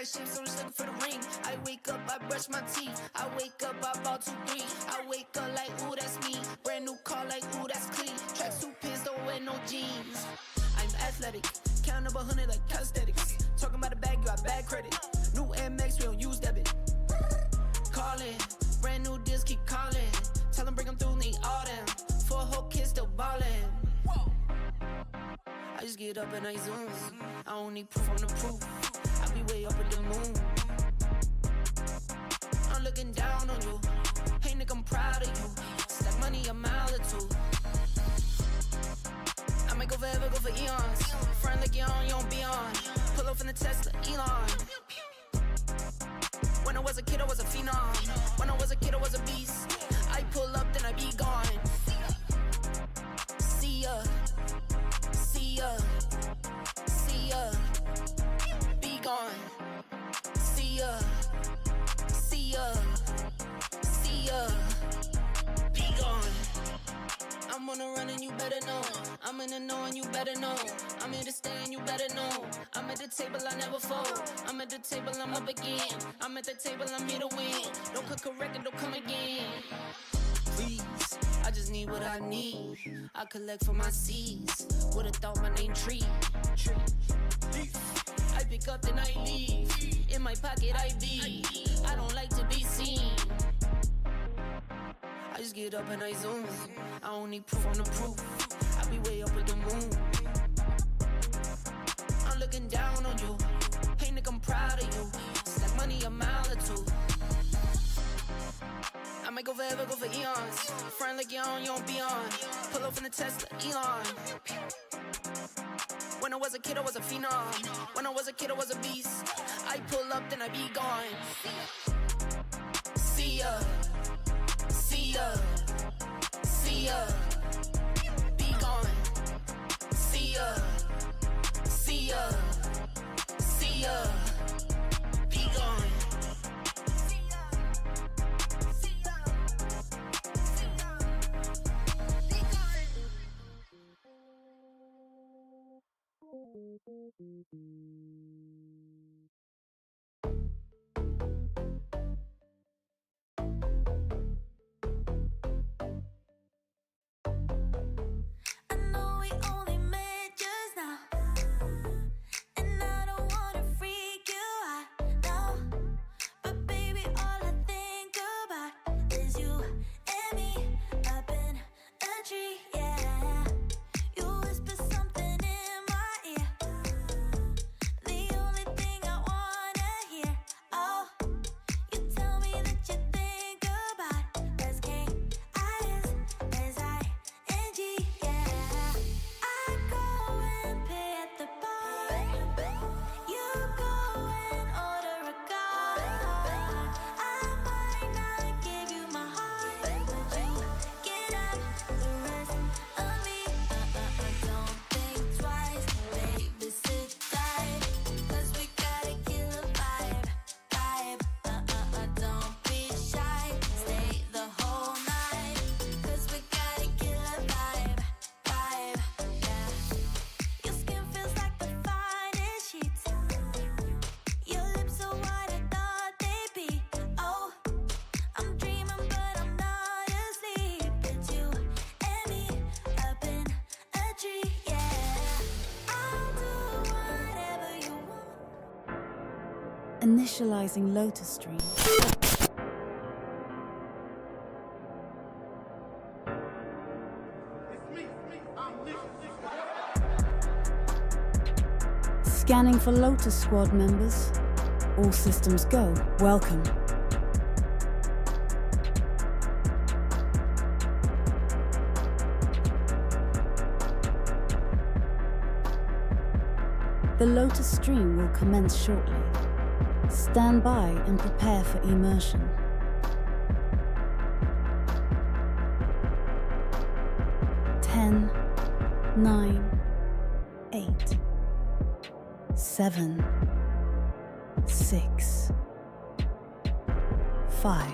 friendships, I'm just looking for the ring. I wake up, I brush my teeth. I wake up, I ball 2-3. I wake up like, ooh, that's me. Brand new car like, ooh, that's clean. Tracksuit pants, don't wear no jeans. I'm athletic, count up 100 like calisthenics. Talking about the bag, you got bad credit. New MX, we don't use debit. Calling, brand new deals, keep calling. Tell them bring them through, need all them. 4 whole kids still ballin'. I just get up and I zoom. I don't need proof on the proof. I be way up in the moon. I'm looking down on you. Hey nigga, I'm proud of you. Stack money a mile or two. I might go forever, go for eons. Front like you're on, you don't be on. Pull up in the Tesla, Elon. When I was a kid, I was a phenom. When I was a kid, I was a beast. I pull up, then I be gone. See ya. See ya. See ya. Be gone. See ya. See ya. See ya. Be gone. I'm on a run and you better know. I'm in the know and you better know. I'm here to stay and you better know. I'm at the table, I never fold. I'm at the table, I'm up again. I'm at the table, I'm here to win. Don't cook a record, don't come again. Please, I just need what I need. I collect for my seeds. Would've thought my name Tree. I pick up then I leave. In my pocket I be. I don't like to be seen. I just get up and I zoom. I don't need proof on the proof. I be way up with the moon. I'm looking down on you. Hey nigga, I'm proud of you. Stack money a mile or two. I might go forever, go for eons. Front like you're on, you don't be on. Pull up in the Tesla, Elon. When I was a kid, I was a phenom. When I was a kid, I was a beast. I pull up, then I be gone. See ya. See ya. See ya. Be gone. See ya. See ya. See ya. Be gone. Initializing Lotus stream. Scanning for Lotus squad members. All systems go. Welcome. The Lotus stream will commence shortly. Stand by and prepare for immersion. 10, 9, 8, 7, 6, 5,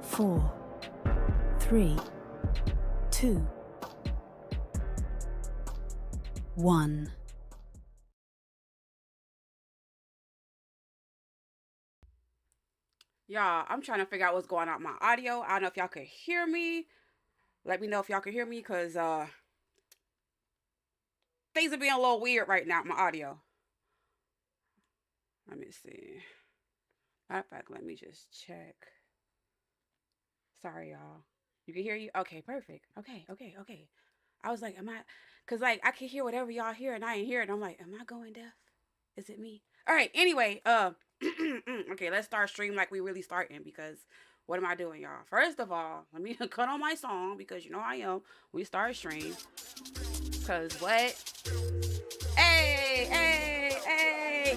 4, 3, 2, 1. Y'all, I'm trying to figure out what's going on with my audio. I don't know if y'all could hear me. Let me know if y'all can hear me, because things are being a little weird right now with my audio. Let me see. Matter of fact, let me just check. Sorry, y'all. You can hear you? Okay, perfect. Okay. I was like, am I? Because, like, I can hear whatever y'all hear, and I ain't hear it. I'm like, am I going deaf? Is it me? All right, anyway, okay, let's start stream like we really starting, because what am I doing, y'all? First of all, let me cut on my song, because you know I am. We start stream. Because what? Hey,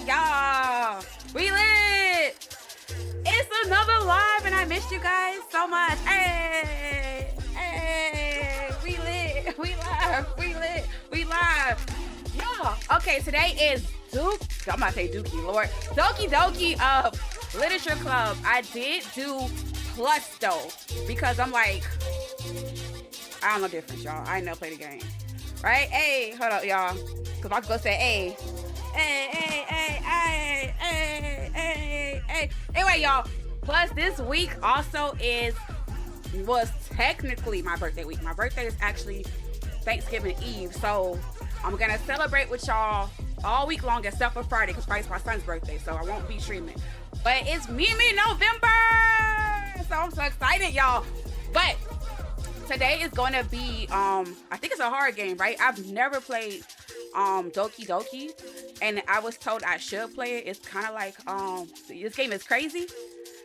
y'all. We lit. It's another live, and I missed you guys so much. Hey, we lit. We live. Y'all. Okay, today is I'm about to say Dookie, Lord. Doki Doki Literature Club. I did do plus, though, because I'm like, I don't know difference, y'all. I ain't never played the game. Right? Hey, hold up, y'all. Because I was going to say, hey. Anyway, y'all. Plus, this week also was technically my birthday week. My birthday is actually Thanksgiving Eve. So, I'm going to celebrate with y'all all week long except for Friday, because Friday's my son's birthday. So, I won't be streaming. But it's Mimi November. So, I'm so excited, y'all. But today is going to be, I think it's a hard game, right? I've never played Doki Doki, and I was told I should play it. It's kind of like, this game is crazy,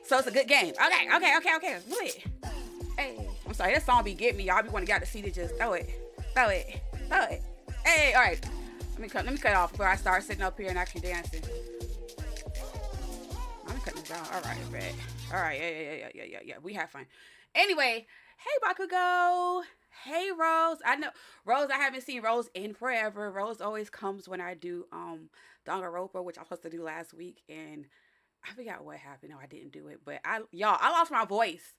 so it's a good game. Okay. What? Hey, I'm sorry, that song be getting me. Y'all be wanting to see to just throw it. Hey, all right. Let me cut it off before I start sitting up here and actually dancing. I'm cutting this down. All right, bet. All right, yeah. We have fun. Anyway, hey Bakugo. Hey Rose. I know Rose, I haven't seen Rose in forever. Rose always comes when I do Danganronpa, which I was supposed to do last week, and I forgot what happened. No, I didn't do it. But I lost my voice.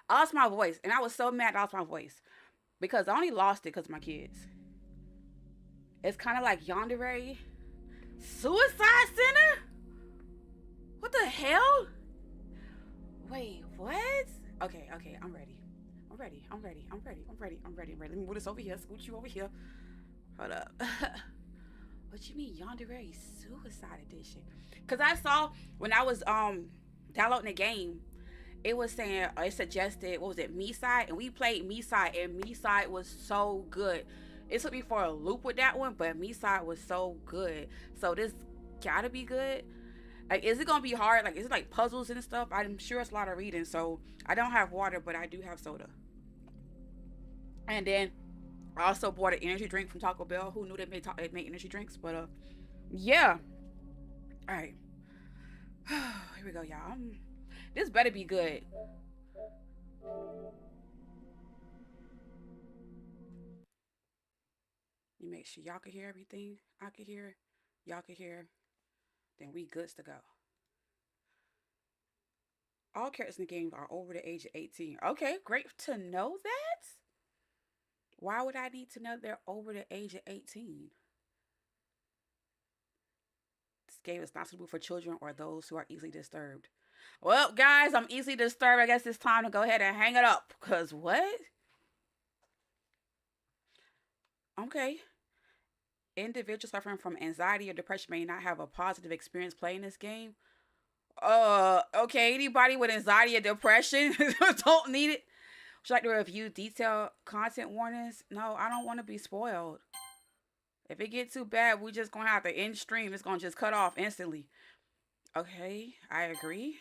And I was so mad I lost my voice, because I only lost it because of my kids. It's kind of like Yandere Suicide Center? What the hell? Wait, what? Okay, I'm ready. I'm ready. Let me move this over here. Scoot you over here. Hold up. What you mean, Yandere Suicide Edition? Because I saw when I was downloading the game, it was saying, it suggested, what was it, Me-Side? And we played Me-Side, and Me-Side was so good. It took me for a loop with that one, but Me-Side was so good. So this gotta be good. Like, is it gonna be hard? Like, is it like puzzles and stuff? I'm sure it's a lot of reading. So I don't have water, but I do have soda. And then I also bought an energy drink from Taco Bell. Who knew they made energy drinks? But yeah. All right. Here we go, y'all. This better be good. You make sure y'all can hear everything. I can hear. Y'all can hear. Then we goods to go. All characters in the game are over the age of 18. Okay, great to know that. Why would I need to know they're over the age of 18? This game is not suitable for children or those who are easily disturbed. Well, guys, I'm easily disturbed. I guess it's time to go ahead and hang it up. Because what? Okay. Individuals suffering from anxiety or depression may not have a positive experience playing this game. Okay, anybody with anxiety or depression don't need it. Would you like to review detailed content warnings? No, I don't want to be spoiled. If it gets too bad, we just gonna have to end stream. It's gonna just cut off instantly. Okay, I agree.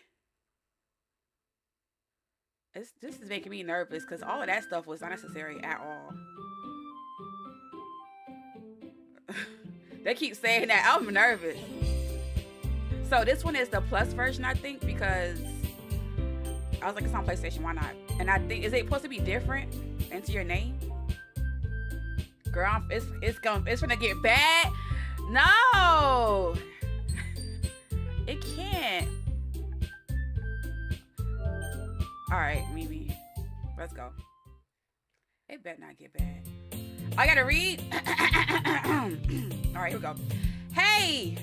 This is making me nervous, because all of that stuff was not necessary at all. They keep saying that. I'm nervous. So this one is the plus version, I think, because I was like, it's on PlayStation, why not? And I think, is it supposed to be different into your name? Girl, it's gonna get bad. No, it can't. All right, Mimi, let's go. It better not get bad. I gotta read. All right, here we go. Hey.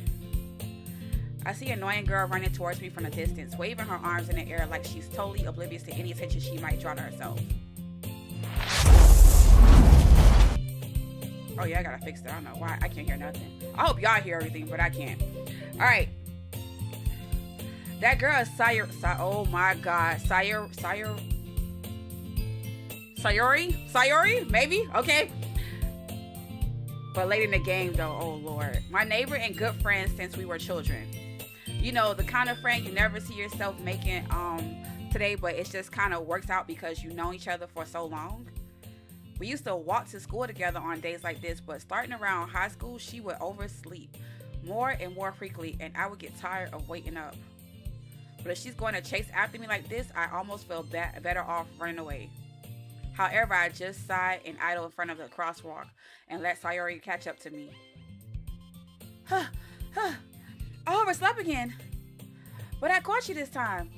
I see an annoying girl running towards me from a distance, waving her arms in the air like she's totally oblivious to any attention she might draw to herself. Oh yeah, I gotta fix that. I don't know why. I can't hear nothing. I hope y'all hear everything, but I can't. Alright. That girl is oh my god. Sayori? Maybe? Okay. But late in the game though, oh lord. My neighbor and good friend since we were children. You know, the kind of friend you never see yourself making today, but it just kind of works out because you know each other for so long. We used to walk to school together on days like this, but starting around high school, she would oversleep more and more frequently, and I would get tired of waking up. But if she's going to chase after me like this, I almost feel better off running away. However, I just sighed and idle in front of the crosswalk and let Sayori catch up to me. I overslept again. But I caught you this time.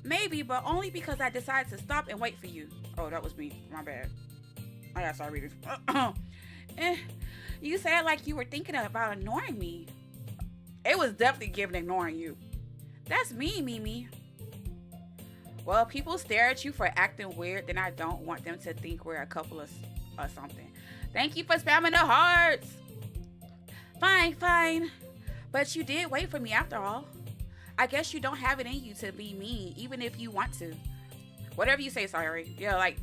Maybe, but only because I decided to stop and wait for you. Oh, that was me. My bad. I gotta start reading. You said it like you were thinking about ignoring me. It was definitely given ignoring you. That's me, Mimi. Well, people stare at you for acting weird, then I don't want them to think we're a couple of something. Thank you for spamming the hearts. Fine. But you did wait for me after all. I guess you don't have it in you to be mean, even if you want to. Whatever you say, sorry. Yeah, like,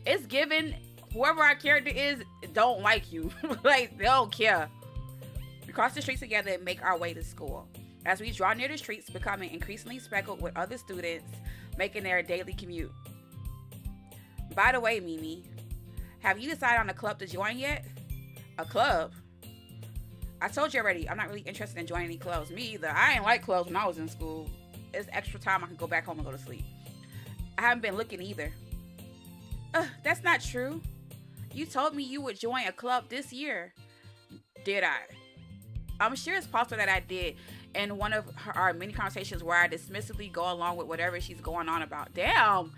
it's given whoever our character is don't like you. Like, they don't care. We cross the streets together and make our way to school. As we draw near the streets, becoming increasingly speckled with other students making their daily commute. By the way, Mimi, have you decided on a club to join yet? A club? I told you already, I'm not really interested in joining any clubs. Me either. I ain't like clubs when I was in school. It's extra time I can go back home and go to sleep. I haven't been looking either. That's not true. You told me you would join a club this year. Did I? I'm sure it's possible that I did in one of our many conversations where I dismissively go along with whatever she's going on about. Damn.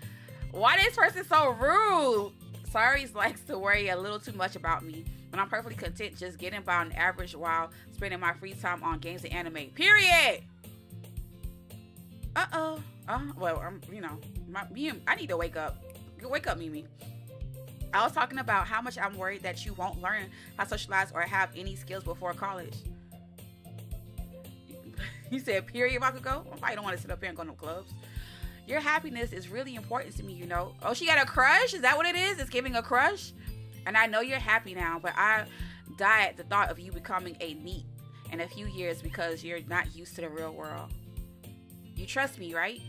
Why this person so rude? Sorry likes to worry a little too much about me, but I'm perfectly content just getting by on average while spending my free time on games and anime. Period. Well, I need to wake up. Wake up, Mimi. I was talking about how much I'm worried that you won't learn how to socialize or have any skills before college. You said period, Bakugo? I probably don't want to sit up here and go to no clubs. Your happiness is really important to me, you know. Oh, she got a crush? Is that what it is? It's giving a crush? And I know you're happy now, but I die at the thought of you becoming a NEET in a few years because you're not used to the real world. You trust me, right?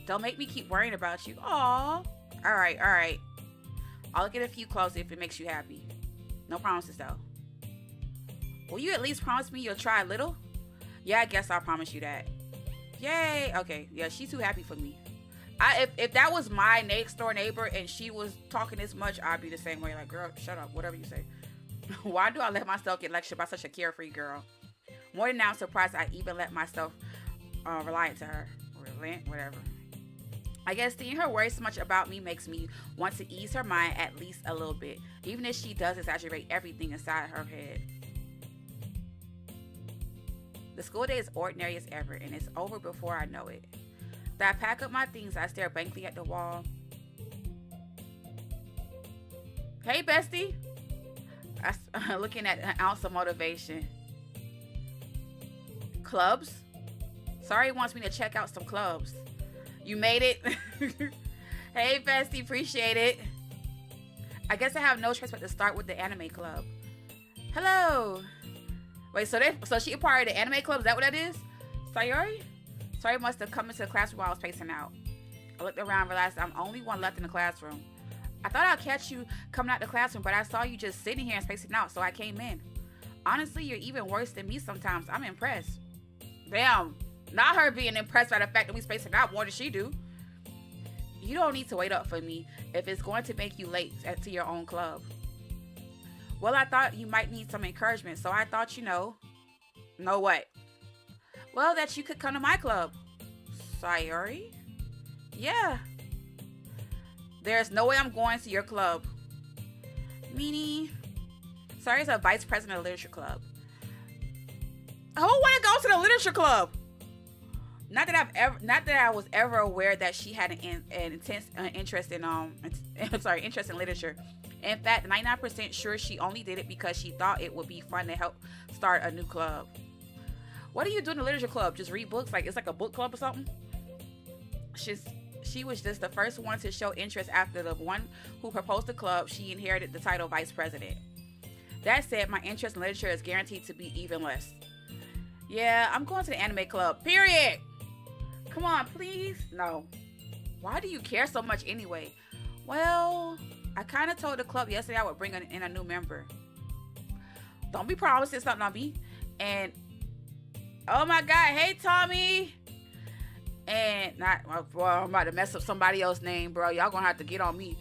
Don't make me keep worrying about you. Aw. All right. I'll get a few clothes if it makes you happy. No promises, though. Will you at least promise me you'll try a little? Yeah, I guess I'll promise you that. Yay. Okay. Yeah, she's too happy for me. If that was my next door neighbor and she was talking this much, I'd be the same way. Like, girl, shut up. Whatever you say. Why do I let myself get lectured by such a carefree girl? More than now, I'm surprised I even let myself relent to her. Whatever. I guess seeing her worry so much about me makes me want to ease her mind at least a little bit, even if she does exaggerate everything inside her head. The school day is ordinary as ever, and it's over before I know it. As I pack up my things, I stare blankly at the wall. Hey, bestie. I'm looking at an ounce of motivation. Clubs? Sorry wants me to check out some clubs. You made it. Hey, bestie, appreciate it. I guess I have no choice but to start with the anime club. Hello. Wait, so she a part of the anime club? Is that what that is? Sayori? Sayori must have come into the classroom while I was spacing out. I looked around and realized I'm the only one left in the classroom. I thought I'd catch you coming out the classroom, but I saw you just sitting here and spacing out, so I came in. Honestly, you're even worse than me sometimes. I'm impressed. Damn. Not her being impressed by the fact that we spacing out more than she do. You don't need to wait up for me if it's going to make you late to your own club. Well, I thought you might need some encouragement, so I thought, know what? Well, that you could come to my club. Sayori? Yeah. There's no way I'm going to your club. Meanie. Sayori's a vice president of the literature club. Who want to go to the literature club? Not that I was ever aware that she had an intense interest in interest in literature. In fact, 99% sure she only did it because she thought it would be fun to help start a new club. What do you do in the literature club? Just read books? Like it's like a book club or something? She was just the first one to show interest after the one who proposed the club. She inherited the title vice president. That said, my interest in literature is guaranteed to be even less. Yeah, I'm going to the anime club. Period. Come on, please. No. Why do you care so much anyway? Well, I kind of told the club yesterday I would bring in a new member. Don't be promising something on me. And, oh my God, hey, Tommy. And, bro, I'm about to mess up somebody else's name, bro. Y'all gonna have to get on me.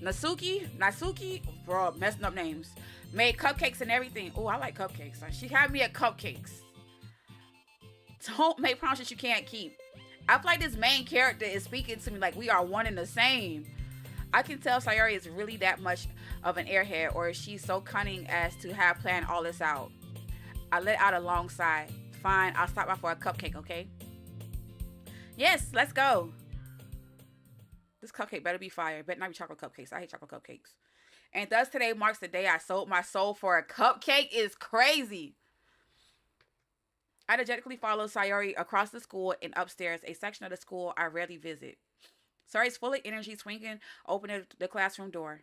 Natsuki, bro, messing up names. Made cupcakes and everything. Oh, I like cupcakes. She had me at cupcakes. Don't make promises you can't keep. I feel like this main character is speaking to me like we are one and the same. I can tell Sayori is really that much of an airhead, or is she so cunning as to have planned all this out? I let out a long sigh. Fine, I'll stop by for a cupcake, okay? Yes, let's go. This cupcake better be fire. Better not be chocolate cupcakes. I hate chocolate cupcakes. And thus today marks the day I sold my soul for a cupcake. Is crazy. I energetically follow Sayori across the school and upstairs, a section of the school I rarely visit. Sayori's full of energy, swinging open the classroom door.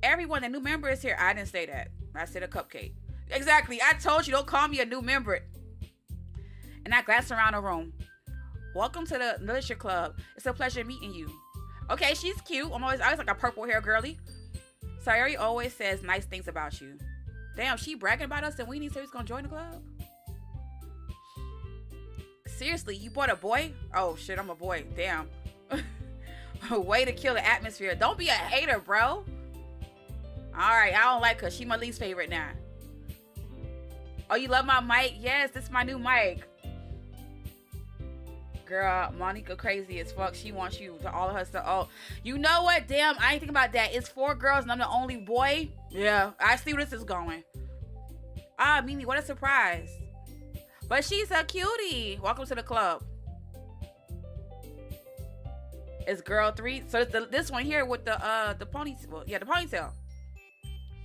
Everyone, the new member is here. I didn't say that. I said a cupcake. Exactly. I told you, don't call me a new member. And I glanced around the room. Welcome to the literature club. It's a pleasure meeting you. Okay, she's cute. I was like a purple hair girly. Sayori always says nice things about you. Damn, she bragging about us and we need Sayori's gonna join the club? Seriously, you bought a boy? Oh shit, I'm a boy. Damn. Way to kill the atmosphere. Don't be a hater, bro. Alright, I don't like her. She my least favorite now. Oh, you love my mic? Yes, this is my new mic. Girl, Monica crazy as fuck. She wants you to all of her stuff. Oh, you know what? Damn, I ain't think about that. It's 4 girls and I'm the only boy. Yeah, I see where this is going. Ah, Mimi, what a surprise. But she's a cutie. Welcome to the club. It's girl 3. So it's this one here with the ponytail. Well, yeah, the ponytail.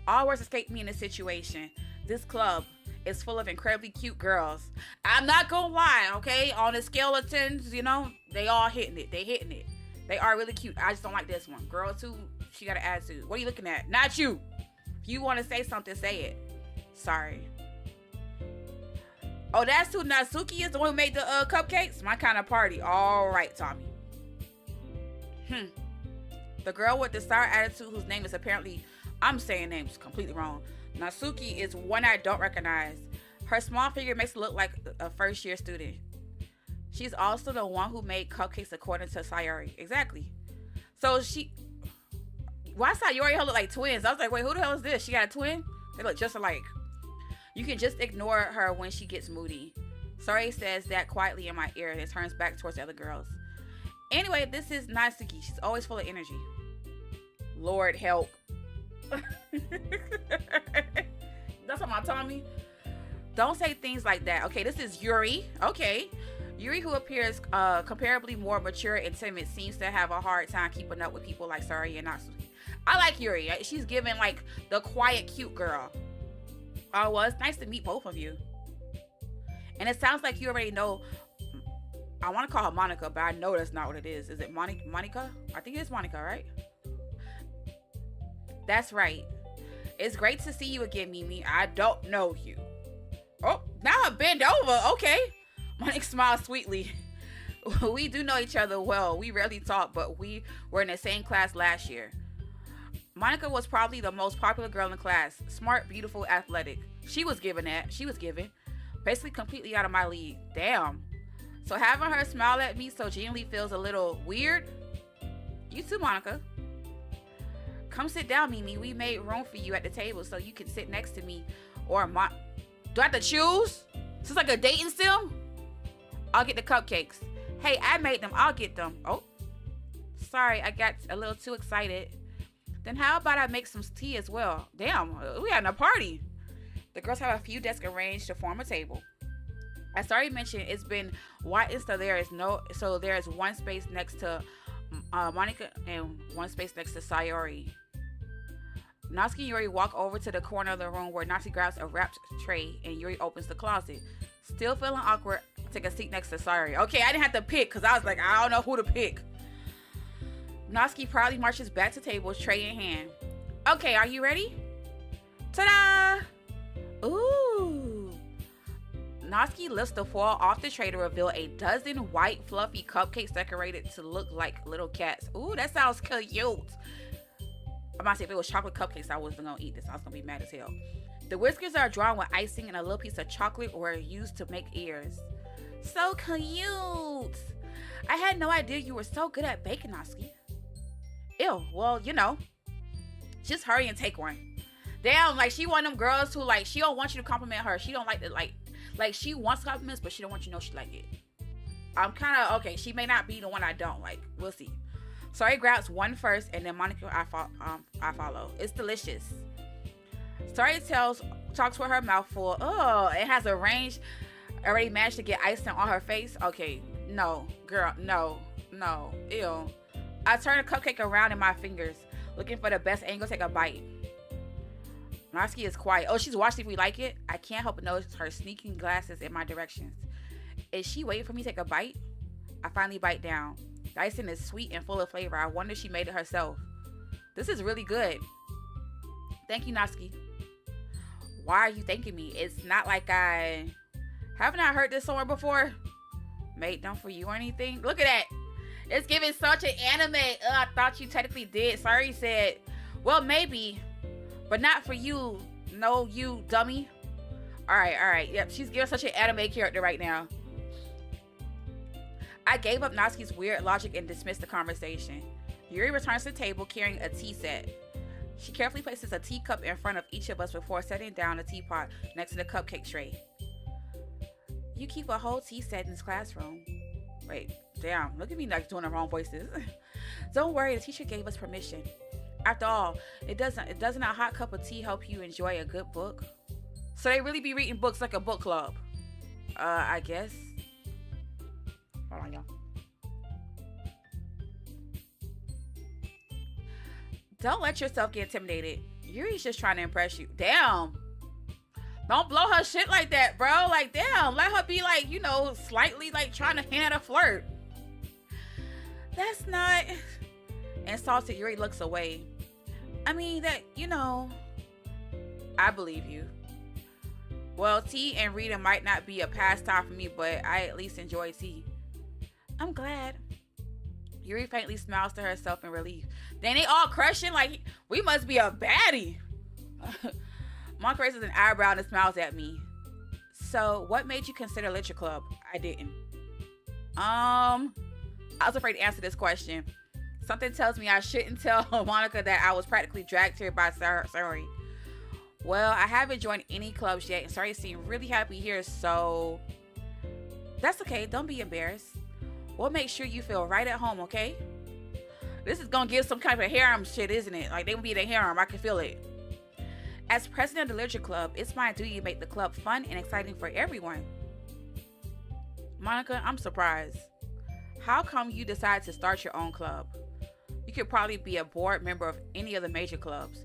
All words escape me in this situation. This club is full of incredibly cute girls. I'm not gonna lie, okay? On a scale of 10s, you know, they all hitting it. They hitting it. They are really cute. I just don't like this one. Girl 2, she got an attitude. What are you looking at? Not you. If you want to say something, say it. Sorry. Oh, that's who Natsuki is, the one who made the cupcakes? My kind of party. All right, Tommy. The girl with the sour attitude, whose name is apparently, I'm saying names completely wrong. Natsuki is one I don't recognize. Her small figure makes it look like a first-year student. She's also the one who made cupcakes according to Sayori. Exactly. So why Sayori look like twins? I was like, wait, who the hell is this? She got a twin? They look just alike. You can just ignore her when she gets moody. Sayori says that quietly in my ear and turns back towards the other girls. Anyway, this is Natsuki. She's always full of energy. Lord help. That's what my Tommy. Don't say things like that. Okay, this is Yuri. Okay. Yuri, who appears comparably more mature and timid, seems to have a hard time keeping up with people like Sayori and Natsuki. I like Yuri. She's giving like the quiet, cute girl. Oh, well, it's nice to meet both of you. And it sounds like you already know. I want to call her Monica, but I know that's not what it is. Is it Monica? I think it's Monica, right? That's right. It's great to see you again, Mimi. I don't know you. Oh, now I bend over. Okay. Monica smiled sweetly. We do know each other well. We rarely talk, but we were in the same class last year. Monica was probably the most popular girl in the class. Smart, beautiful, athletic. She was given that. She was given. Basically completely out of my league. Damn. So having her smile at me so genuinely feels a little weird. You too, Monica. Come sit down, Mimi. We made room for you at the table so you can sit next to me. Or do I have to choose? This is like a dating sim? I'll get the cupcakes. Hey, I made them. I'll get them. Oh. Sorry, I got a little too excited. Then how about I make some tea as well? Damn, we having a party. The girls have a few desks arranged to form a table. As already mentioned, it's been whitened, so there is one space next to Monica and one space next to Sayori. Natsuki and Yuri walk over to the corner of the room where Natsuki grabs a wrapped tray and Yuri opens the closet. Still feeling awkward, take a seat next to Sayori. Okay, I didn't have to pick because I was like, I don't know who to pick. Natsuki proudly marches back to table, tray in hand. Okay, are you ready? Ta-da! Ooh. Natsuki lifts the foil off the tray to reveal a dozen white, fluffy cupcakes decorated to look like little cats. Ooh, that sounds cute. I'm about to say if it was chocolate cupcakes, I wasn't gonna eat this. I was gonna be mad as hell. The whiskers are drawn with icing and a little piece of chocolate were used to make ears. So cute. I had no idea you were so good at baking, Natsuki. Ew, well, just hurry and take one. Damn, like she one of them girls who like she don't want you to compliment her. She don't like to like she wants compliments, but she don't want you to know she like it. I'm kind of okay. She may not be the one I don't like. We'll see. Sorry grabs one first, and then Monica I follow. It's delicious. Sorry talks with her mouth full. Oh, it has a range. Already managed to get icing on her face. Okay, no, girl, no, ew. I turn the cupcake around in my fingers, looking for the best angle to take a bite. Natsuki is quiet. Oh, she's watching if we like it. I can't help but notice her sneaking glances in my directions. Is she waiting for me to take a bite? I finally bite down. The icing is sweet and full of flavor. I wonder if she made it herself. This is really good. Thank you, Natsuki. Why are you thanking me? It's not like haven't I heard this somewhere before? Made them for you or anything? Look at that. It's giving such an anime. I thought you technically did. Sorry, said. Well, maybe. But not for you. No, you dummy. Alright. Yep, she's giving such an anime character right now. I gave up Natsuki's weird logic and dismissed the conversation. Yuri returns to the table carrying a tea set. She carefully places a teacup in front of each of us before setting down a teapot next to the cupcake tray. You keep a whole tea set in this classroom. Wait, damn, look at me like doing the wrong voices. Don't worry, the teacher gave us permission. After all, doesn't a hot cup of tea help you enjoy a good book? So they really be reading books like a book club. I guess. Hold on, y'all. Don't let yourself get intimidated. Yuri's just trying to impress you. Damn. Don't blow her shit like that, bro. Like, damn. Let her be like, slightly like trying to hint at a flirt. That's not... Insulted, Yuri looks away. I mean, I believe you. Well, tea and reading might not be a pastime for me, but I at least enjoy tea. I'm glad. Yuri faintly smiles to herself in relief. Then they all crushing like we must be a baddie. Monk raises an eyebrow and smiles at me. So, what made you consider literature club? I didn't. I was afraid to answer this question. Something tells me I shouldn't tell Monica that I was practically dragged here by Sari. Well, I haven't joined any clubs yet, and Sari seemed really happy here, so that's okay. Don't be embarrassed. We'll make sure you feel right at home, okay? This is gonna give some kind of a harem shit, isn't it? Like, they will be the harem. I can feel it. As president of the literature club, it's my duty to make the club fun and exciting for everyone. Monica, I'm surprised. How come you decided to start your own club? You could probably be a board member of any of the major clubs.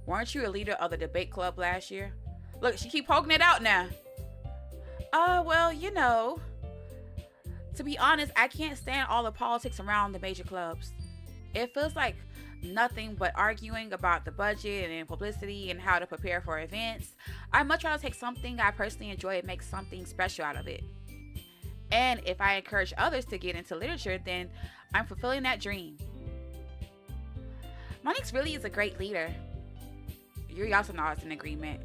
Weren't you a leader of the debate club last year? Look, she keep poking it out now. Well, to be honest, I can't stand all the politics around the major clubs. It feels like nothing but arguing about the budget and publicity and how to prepare for events. I'd much rather take something I personally enjoy and make something special out of it. And if I encourage others to get into literature, then I'm fulfilling that dream. Monique really is a great leader. Yuri also nods in agreement.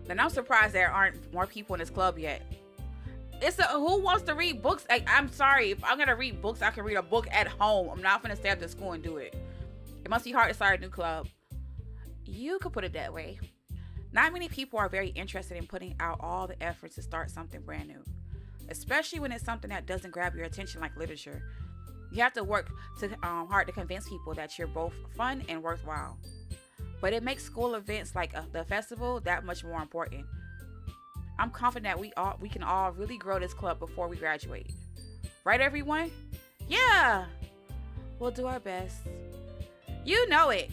Then I'm surprised there aren't more people in this club yet. Who wants to read books? I'm sorry, if I'm gonna read books, I can read a book at home. I'm not gonna stay after school and do it. It must be hard to start a new club. You could put it that way. Not many people are very interested in putting out all the effort to start something brand new, especially when it's something that doesn't grab your attention like literature. You have to work hard to convince people that you're both fun and worthwhile. but it makes school events like the festival that much more important. I'm confident that we can all really grow this club before we graduate. Right, everyone? Yeah! We'll do our best. You know it!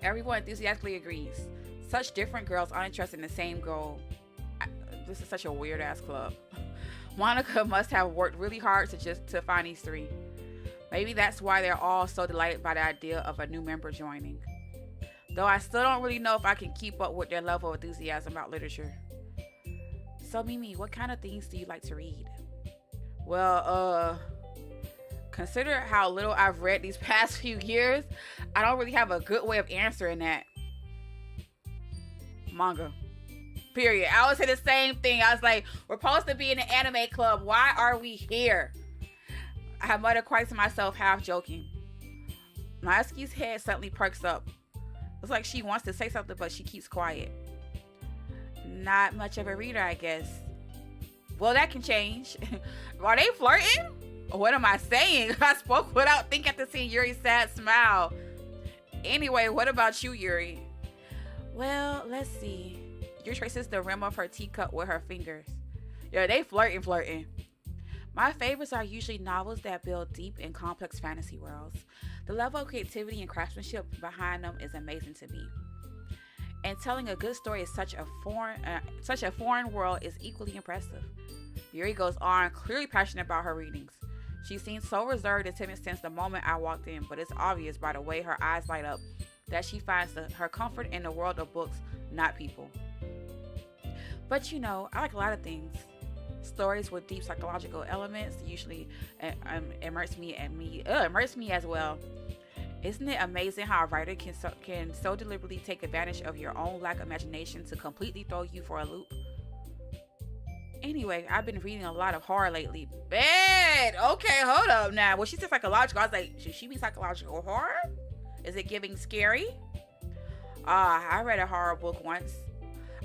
Everyone enthusiastically agrees. Such different girls aren't interested in the same goal. This is such a weird ass club. Monica must have worked really hard to find these three. Maybe that's why they're all so delighted by the idea of a new member joining. Though I still don't really know if I can keep up with their level of enthusiasm about literature. So Mimi, what kind of things do you like to read? Well, consider how little I've read these past few years. I don't really have a good way of answering that. Manga. Period. I always say the same thing. I was like, we're supposed to be in the anime club. Why are we here? I muttered quite to myself, half joking. Natsuki's head suddenly perks up. It's like she wants to say something, but she keeps quiet. Not much of a reader, I guess. Well, that can change. Are they flirting? What am I saying? I spoke without thinking after seeing Yuri's sad smile. Anyway, what about you, Yuri? Well, let's see. Yuri traces the rim of her teacup with her fingers. Yeah, they flirting. My favorites are usually novels that build deep and complex fantasy worlds. The level of creativity and craftsmanship behind them is amazing to me. And telling a good story is such a foreign world is equally impressive. Yuri goes on, clearly passionate about her readings. She seems so reserved and timid since the moment I walked in, but it's obvious by the way her eyes light up that she finds her comfort in the world of books, not people. But you know, I like a lot of things. Stories with deep psychological elements usually immerse me as well. Isn't it amazing how a writer can so deliberately take advantage of your own lack of imagination to completely throw you for a loop? Anyway, I've been reading a lot of horror lately. Bad! Okay, hold up now. Well, she said psychological. I was like, should she be psychological horror? Is it giving scary? I read a horror book once.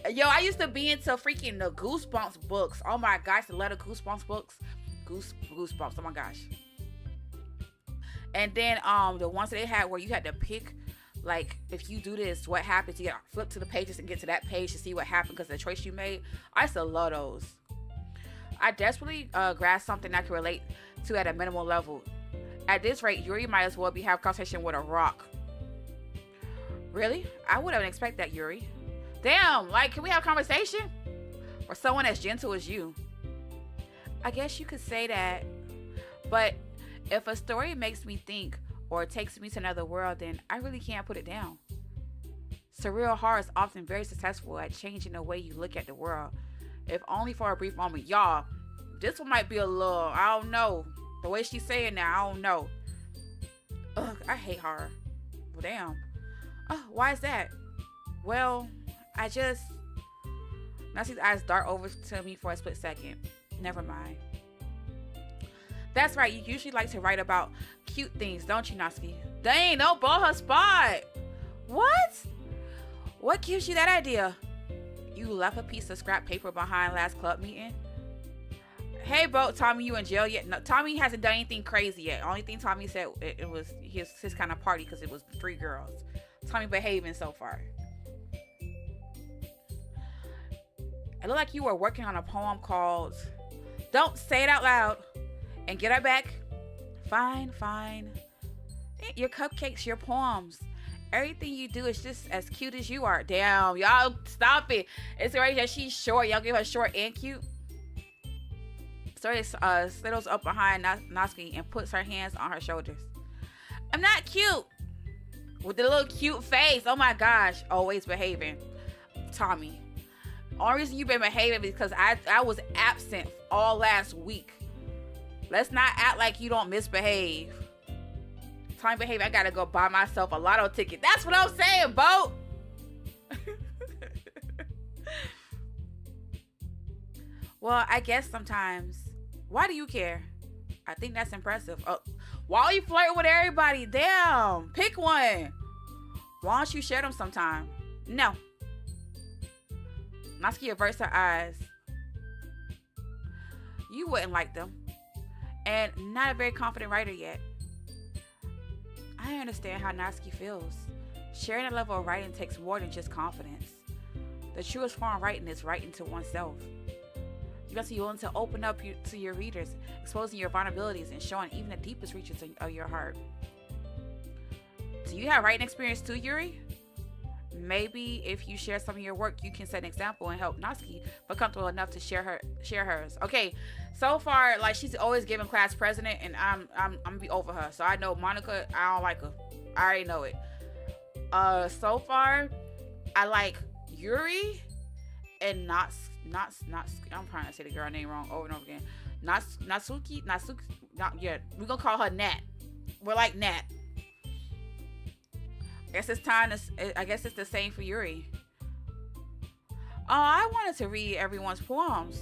Yo, I used to be into freaking the Goosebumps books. Oh my gosh, the letter Goosebumps books. Goosebumps, oh my gosh. And then the ones that they had where you had to pick, like, if you do this, what happens? You gotta flip to the pages and get to that page to see what happened because of the choice you made. I used to love those. I desperately grasp something I can relate to at a minimal level. At this rate, Yuri might as well be having a conversation with a rock. Really? I wouldn't expect that, Yuri. Damn, like, can we have a conversation? Or someone as gentle as you? I guess you could say that. But if a story makes me think or takes me to another world, then I really can't put it down. Surreal horror is often very successful at changing the way you look at the world. If only for a brief moment. Y'all, this one might be a little, I don't know. The way she's saying that, I don't know. Ugh, I hate horror. Well, damn. Oh, why is that? Well, Nasty's eyes dart over to me for a split second. Never mind. That's right, you usually like to write about cute things, don't you, Nasty? Dang, don't blow her spot. What? What gives you that idea? You left a piece of scrap paper behind last club meeting? Hey, bro, Tommy, you in jail yet? No, Tommy hasn't done anything crazy yet. Only thing Tommy said, it was his kind of party because it was 3 girls. Tommy behaving so far. It looked like you were working on a poem called Don't Say It Out Loud and Get Her Back. Fine. Your cupcakes, your poems. Everything you do is just as cute as you are. Damn, y'all stop it. It's already that she's short. Y'all give her short and cute. Story settles up behind Natsuki and puts her hands on her shoulders. I'm not cute. With the little cute face. Oh my gosh. Always behaving. Tommy. Only reason you've been behaving is because I was absent all last week. Let's not act like you don't misbehave. Tommy behave. I gotta go buy myself a lotto ticket. That's what I'm saying, Bo. Well, I guess sometimes. Why do you care? I think that's impressive. Why are you flirting with everybody? Damn. Pick one. Why don't you share them sometime? No. Natsuki averts her eyes. You wouldn't like them. And not a very confident writer yet. I understand how Natsuki feels. Sharing a level of writing takes more than just confidence. The truest form of writing is writing to oneself. You must be willing to open up to your readers, exposing your vulnerabilities and showing even the deepest reaches of your heart. Do you have writing experience too, Yuri? Maybe if you share some of your work, you can set an example and help Natsuki feel comfortable enough to share hers. Okay, so far, like, she's always giving class president, and I'm gonna be over her. So I know Monica, I don't like her. I already know it. So far, I like Yuri and I'm trying to say the girl name wrong over and over again. Natsuki, yeah, we're gonna call her Nat. We're like Nat. I guess it's the same for Yuri. Oh, I wanted to read everyone's poems.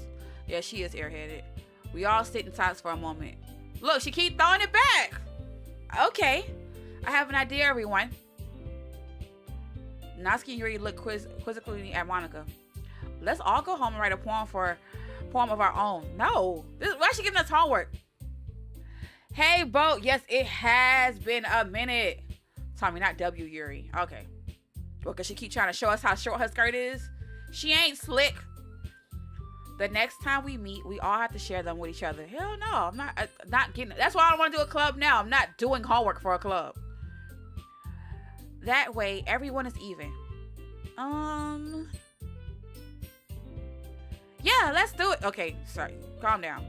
Yeah, she is airheaded. We all sit in silence for a moment. Look, she keep throwing it back. Okay, I have an idea, everyone. Natsuki and Yuri look quizzically at Monica. Let's all go home and write a poem of our own. No, why is she giving us homework? Hey, Bo. Yes, it has been a minute. Tommy, not W, Yuri. Okay. Well, because she keep trying to show us how short her skirt is. She ain't slick. The next time we meet, we all have to share them with each other. Hell no, I'm not getting it. That's why I don't want to do a club now. I'm not doing homework for a club. That way, everyone is even. Yeah, let's do it. Okay, sorry. Calm down.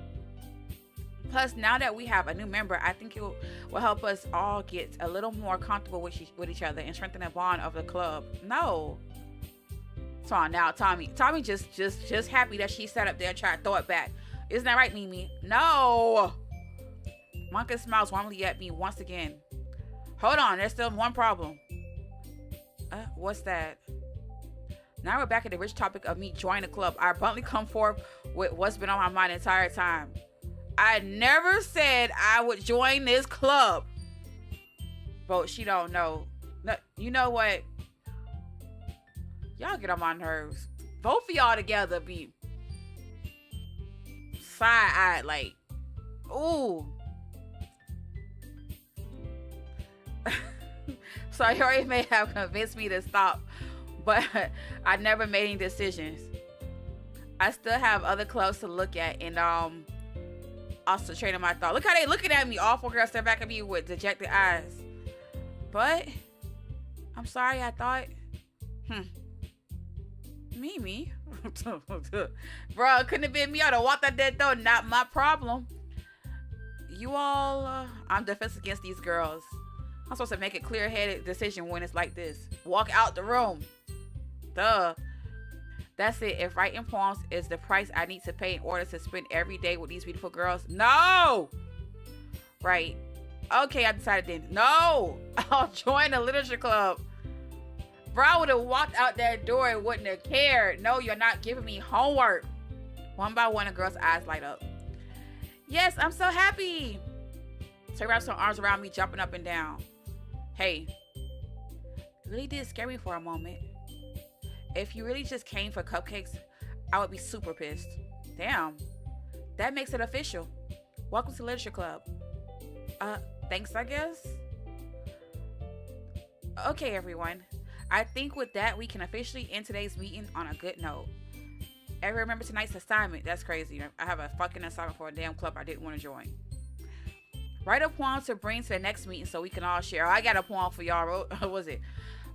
Plus, now that we have a new member, I think it will help us all get a little more comfortable with each other and strengthen the bond of the club. No. Come on now, Tommy. Tommy just happy that she sat up there and tried to throw it back. Isn't that right, Mimi? No. Monica smiles warmly at me once again. Hold on, there's still one problem. What's that? Now we're back at the rich topic of me joining the club. I bluntly come forth with what's been on my mind the entire time. I never said I would join this club. But she don't know. No, you know what? Y'all get on my nerves. Both of y'all together be side-eyed like, ooh. So Yuri may have convinced me to stop, but I never made any decisions. I still have other clubs to look at and also training my thought. Look how they looking at me. All four girls stare back at me with dejected eyes. But I'm sorry, I thought. Mimi. Bro, it couldn't have been me. I'd have walked out that door. Not my problem. You all, I'm defensive against these girls. I'm supposed to make a clear-headed decision when it's like this. Walk out the room. Duh. That's it. If writing poems is the price I need to pay in order to spend every day with these beautiful girls, no! Right. Okay, I decided then. No! I'll join the literature club. Bro, I would have walked out that door and wouldn't have cared. No, you're not giving me homework. One by one, the girl's eyes light up. Yes, I'm so happy. So wraps her arms around me, jumping up and down. Hey, it really did scare me for a moment. If you really just came for cupcakes, I would be super pissed. Damn. That makes it official. Welcome to Literature Club. Thanks, I guess. Okay, everyone. I think with that, we can officially end today's meeting on a good note. Everyone remember tonight's assignment. That's crazy. I have a fucking assignment for a damn club I didn't want to join. Write a poem to bring to the next meeting so we can all share. I got a poem for y'all. What was it?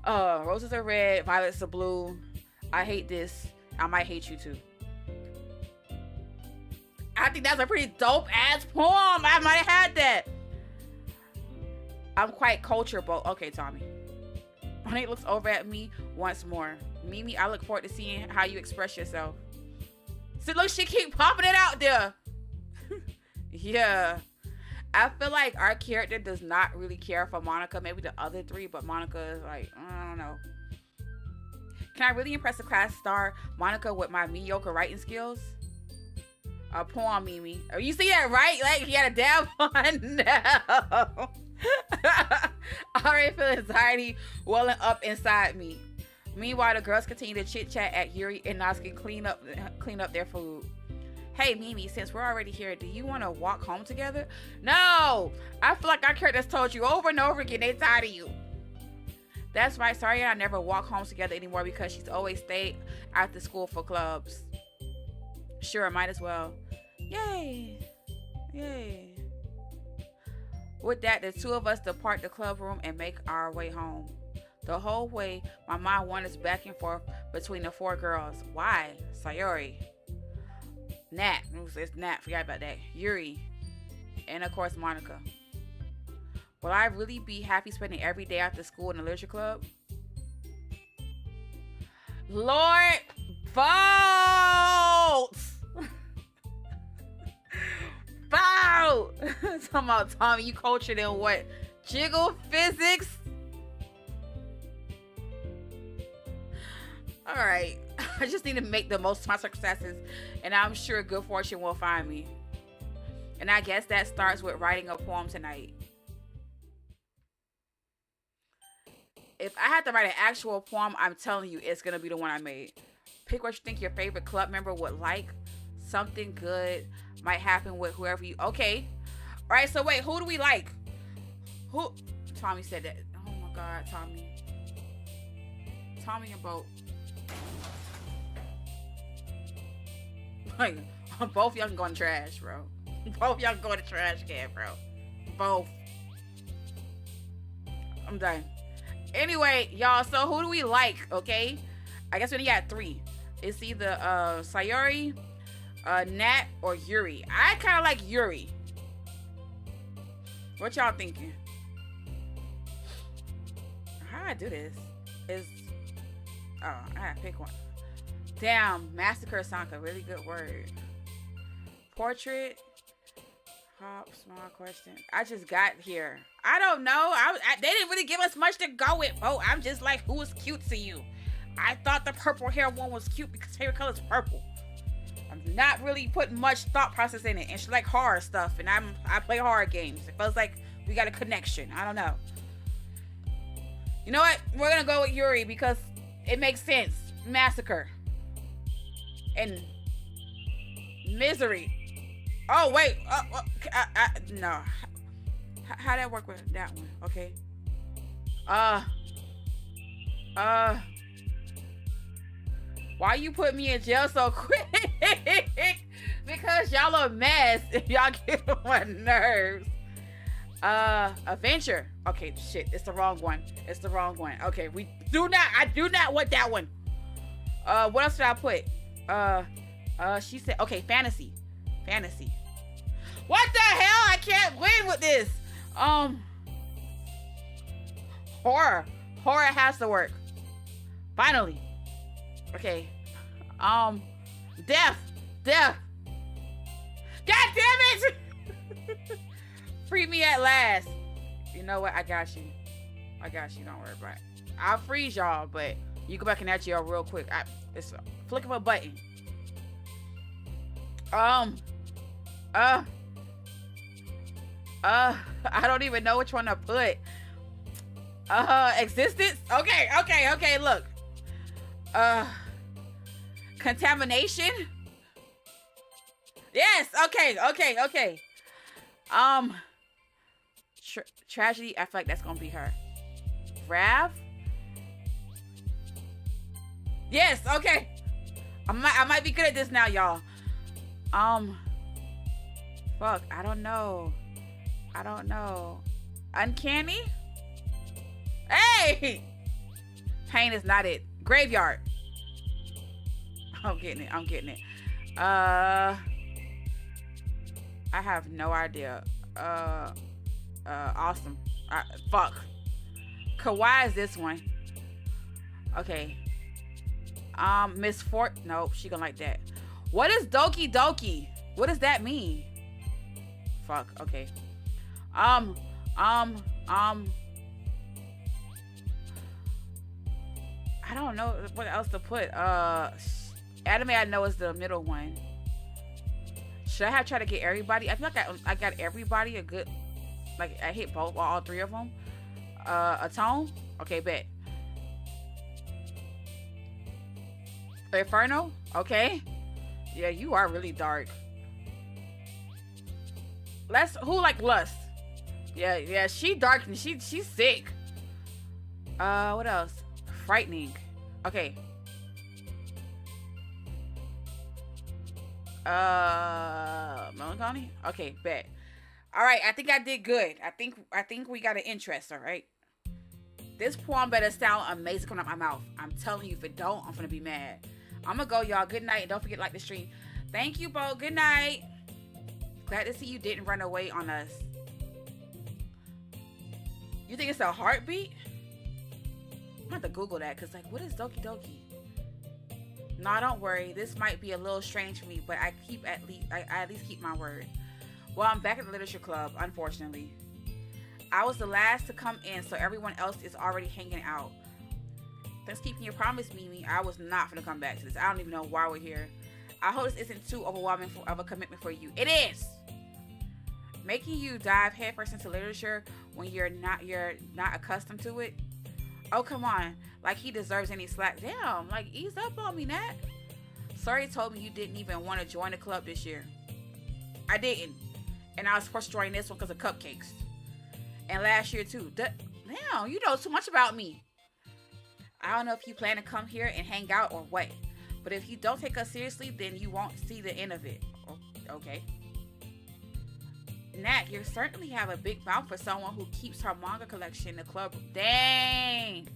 Roses are red, violets are blue. I hate this. I might hate you too. I think that's a pretty dope ass poem. I might have had that. I'm quite culturable. Okay, Tommy. Monet looks over at me once more. Mimi, I look forward to seeing how you express yourself. So look, she keep popping it out there. Yeah. I feel like our character does not really care for Monica. Maybe the other three, but Monica is like, I don't know. Can I really impress the class star Monica with my mediocre writing skills? A poem, Mimi. Oh, you see that, right? Like, he had a dab on now. I already feel anxiety welling up inside me. Meanwhile, the girls continue to chit-chat at Yuri and Natsuki clean up their food. Hey, Mimi, since we're already here, do you want to walk home together? No! I feel like our characters told you over and over again they tired of you. That's right. Sorry, I never walk home together anymore because she's always stayed after school for clubs. Sure, might as well. Yay. Yay. With that, the two of us depart the club room and make our way home. The whole way, my mind wanders back and forth between the four girls. Why? Sayori. Nat. It's Nat. Forgot about that. Yuri. And of course, Monica. Will I really be happy spending every day after school in the literature club? Lord, vote! Vote! Talking about Tommy, you cultured in what? Jiggle physics? Alright. I just need to make the most of my successes, and I'm sure good fortune will find me. And I guess that starts with writing a poem tonight. If I had to write an actual poem, I'm telling you, it's going to be the one I made. Pick what you think your favorite club member would like. Something good might happen with whoever you... Okay. All right, so wait, who do we like? Who? Tommy said that. Oh my God, Tommy. Tommy and Boat. Like, both y'all can go in the trash, bro. Both y'all can go in the trash can, bro. Both. I'm done. Anyway, y'all, so who do we like, okay? I guess we only got three. It's either Sayori, Nat, or Yuri. I kind of like Yuri. What y'all thinking? How do I do this? Oh, I gotta pick one. Damn, Massacre sounds like a really good word. Portrait. Hop, small question. I just got here. I don't know. They didn't really give us much to go with. Oh, I'm just like, who was cute to you? I thought the purple hair one was cute because favorite color is purple. I'm not really putting much thought process in it. And she like horror stuff, and I play horror games. It feels like we got a connection. I don't know. You know what? We're gonna go with Yuri because it makes sense. Massacre. And misery. Oh, wait. No. How that work with that one? Okay. Why you put me in jail so quick? Because y'all a mess. Y'all get on my nerves. Adventure. Okay, shit. It's the wrong one. It's the wrong one. Okay, I do not want that one. What else did I put? She said, okay, fantasy. Fantasy. What the hell? I can't win with this. Horror. Horror has to work. Finally. Okay. Death. God damn it! Free me at last. You know what? I got you. Don't worry about it. I'll freeze y'all, but you go back and at y'all real quick. It's a flick of a button. I don't even know which one to put. Existence? Okay, look. Contamination? Yes, okay. Tragedy, I feel like that's gonna be her. Rav? Yes, okay. I might be good at this now, y'all. Fuck, I don't know. Uncanny? Hey! Pain is not it. Graveyard. I'm getting it. I have no idea. Awesome. Fuck. Kawaii is this one. Okay. Miss Fort. Nope, she gonna like that. What is Doki Doki? What does that mean? Fuck. Okay. I don't know what else to put. Anime I know is the middle one. Should I have tried to get everybody? I feel like I got everybody a good, like I hit all three of them. A tone? Okay, bet. Inferno? Okay. Yeah, you are really dark. Who like Lust? Yeah, she dark and she's sick. What else? Frightening. Okay. Melancholy? Okay, bet. All right, I think I did good. I think we got an interest, all right? This poem better sound amazing coming out my mouth. I'm telling you, if it don't, I'm gonna be mad. I'm gonna go, y'all. Good night, and don't forget to like the stream. Thank you, Bo. Good night. Glad to see you didn't run away on us. You think it's a heartbeat? I'm gonna have to Google that, because, like, what is Doki Doki? No, don't worry. This might be a little strange for me, but I at least keep my word. Well, I'm back at the literature club, unfortunately. I was the last to come in, so everyone else is already hanging out. Thanks keeping your promise, Mimi. I was not gonna come back to this. I don't even know why we're here. I hope this isn't too overwhelming of a commitment for you. It is! Making you dive headfirst into literature when you're not accustomed to it. Oh, come on. Like he deserves any slack. Damn, like, ease up on me, Nat. Sorry told me you didn't even want to join the club this year. I didn't. And I was forced to join this one because of cupcakes. And last year, too. Damn, you know too much about me. I don't know if you plan to come here and hang out or what. But if you don't take us seriously, then you won't see the end of it. Okay. Nat, you certainly have a big mouth for someone who keeps her manga collection in the club. Dang.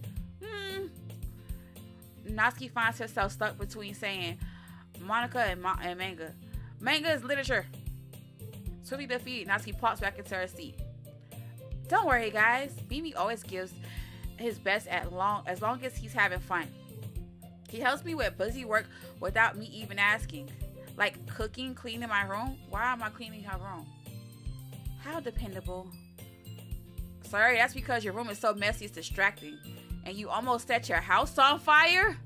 Natsuki finds herself stuck between saying Monica and manga. Manga is literature. Swiftly defeated, Natsuki pops back into her seat. Don't worry, guys. Mimi always gives his best as long as he's having fun. He helps me with busy work without me even asking. Like cooking, cleaning my room. Why am I cleaning her room? How dependable. Sorry, that's because your room is so messy it's distracting. And you almost set your house on fire?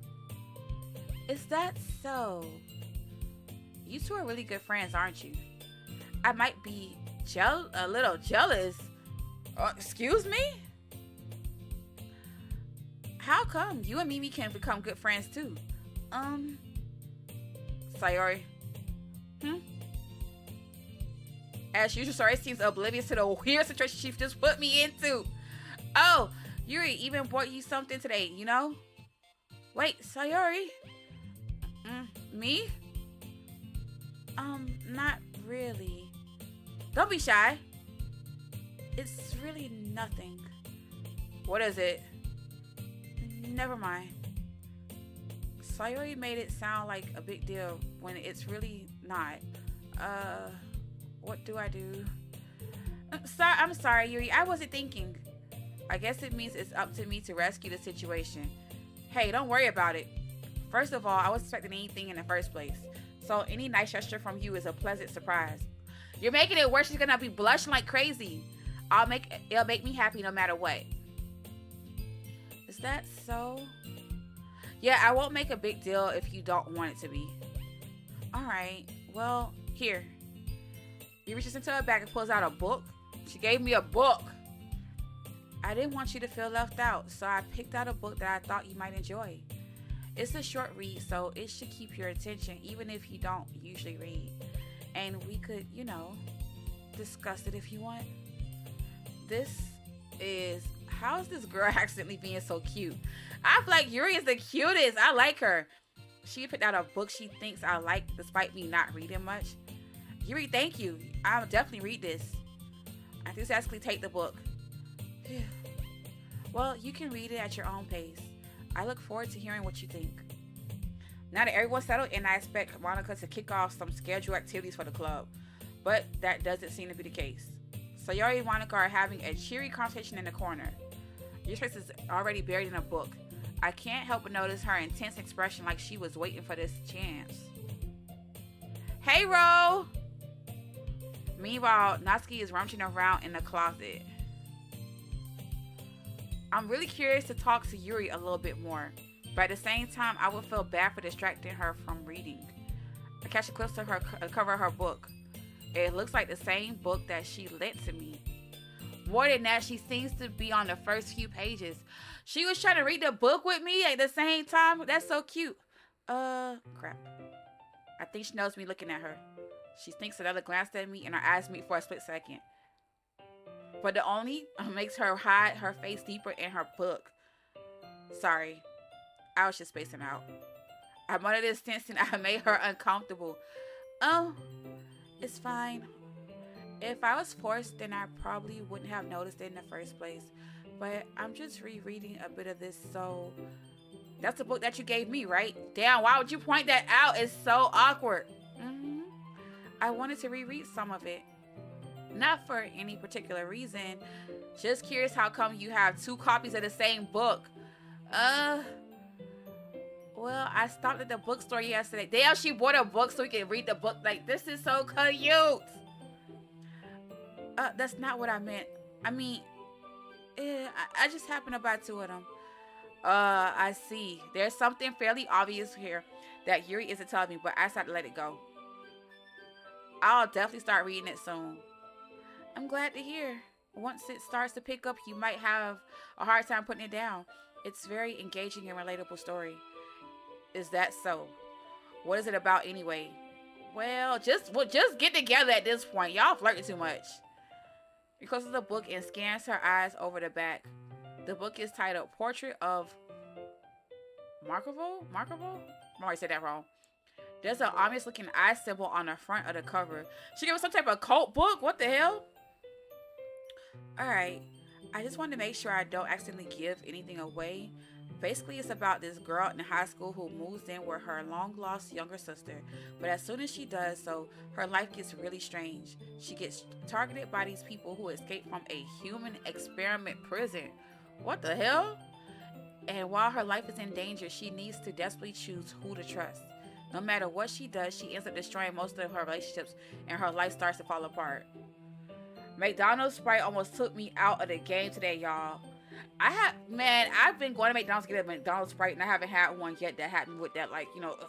Is that so? You two are really good friends, aren't you? I might be a little jealous. Excuse me? How come you and Mimi can become good friends too? Sayori. As usual, Sayori seems oblivious to the weird situation she just put me into. Oh, Yuri even bought you something today, you know? Wait, Sayori? Me? Not really. Don't be shy. It's really nothing. What is it? Never mind. Sayori made it sound like a big deal when it's really not. What do I do? I'm sorry, Yuri. I wasn't thinking. I guess it means it's up to me to rescue the situation. Hey, don't worry about it. First of all, I wasn't expecting anything in the first place. So any nice gesture from you is a pleasant surprise. You're making it worse. She's gonna be blushing like crazy. It'll make me happy no matter what. Is that so? Yeah, I won't make a big deal if you don't want it to be. Alright, well, here. He reaches into her bag and pulls out a book. She gave me a book. I didn't want you to feel left out, so I picked out a book that I thought you might enjoy. It's a short read, so it should keep your attention, even if you don't usually read. And we could, discuss it if you want. This is... How is this girl accidentally being so cute? I feel like Yuri is the cutest. I like her. She picked out a book she thinks I like, despite me not reading much. Yuri, thank you. I'll definitely read this. I enthusiastically take the book. Phew. Well, you can read it at your own pace. I look forward to hearing what you think. Now that everyone's settled in, I expect Monica to kick off some scheduled activities for the club. But that doesn't seem to be the case. Sayori and Monica are having a cheery conversation in the corner. Your face is already buried in a book. I can't help but notice her intense expression like she was waiting for this chance. Hey, Ro! Meanwhile, Natsuki is rummaging around in the closet. I'm really curious to talk to Yuri a little bit more, but at the same time, I would feel bad for distracting her from reading. I catch a glimpse of her cover of her book. It looks like the same book that she lent to me. More than that, she seems to be on the first few pages. She was trying to read the book with me at the same time. That's so cute. Crap. I think she knows me looking at her. She thinks another glance at me and her eyes meet for a split second. But the only makes her hide her face deeper in her book. Sorry, I was just spacing out. I'm under this sensing I made her uncomfortable. Oh, it's fine. If I was forced, then I probably wouldn't have noticed it in the first place. But I'm just rereading a bit of this, so that's the book that you gave me, right? Damn, why would you point that out? It's so awkward. hmm I wanted to reread some of it. Not for any particular reason. Just curious how come you have two copies of the same book. Uh, well, I stopped at the bookstore yesterday. Damn, she bought a book so we can read the book. Like, this is so cute. That's not what I meant. I mean, I just happened to buy two of them. I see. There's something fairly obvious here that Yuri isn't telling me, but I decided to let it go. I'll definitely start reading it soon. I'm glad to hear. Once it starts to pick up, you might have a hard time putting it down. It's very engaging and relatable story. Is that so? What is it about anyway? Well, just get together at this point. Y'all flirting too much. He closes the book and scans her eyes over the back. The book is titled Portrait of Markable? I already said that wrong. There's an ominous looking eye symbol on the front of the cover. She gave us some type of cult book? What the hell? Alright. I just wanted to make sure I don't accidentally give anything away. Basically, it's about this girl in high school who moves in with her long-lost younger sister. But as soon as she does so, her life gets really strange. She gets targeted by these people who escaped from a human experiment prison. What the hell? And while her life is in danger, she needs to desperately choose who to trust. No matter what she does, she ends up destroying most of her relationships and her life starts to fall apart. McDonald's Sprite almost took me out of the game today, y'all. I've been going to McDonald's to get a McDonald's Sprite and I haven't had one yet that had me with that, like, ugh.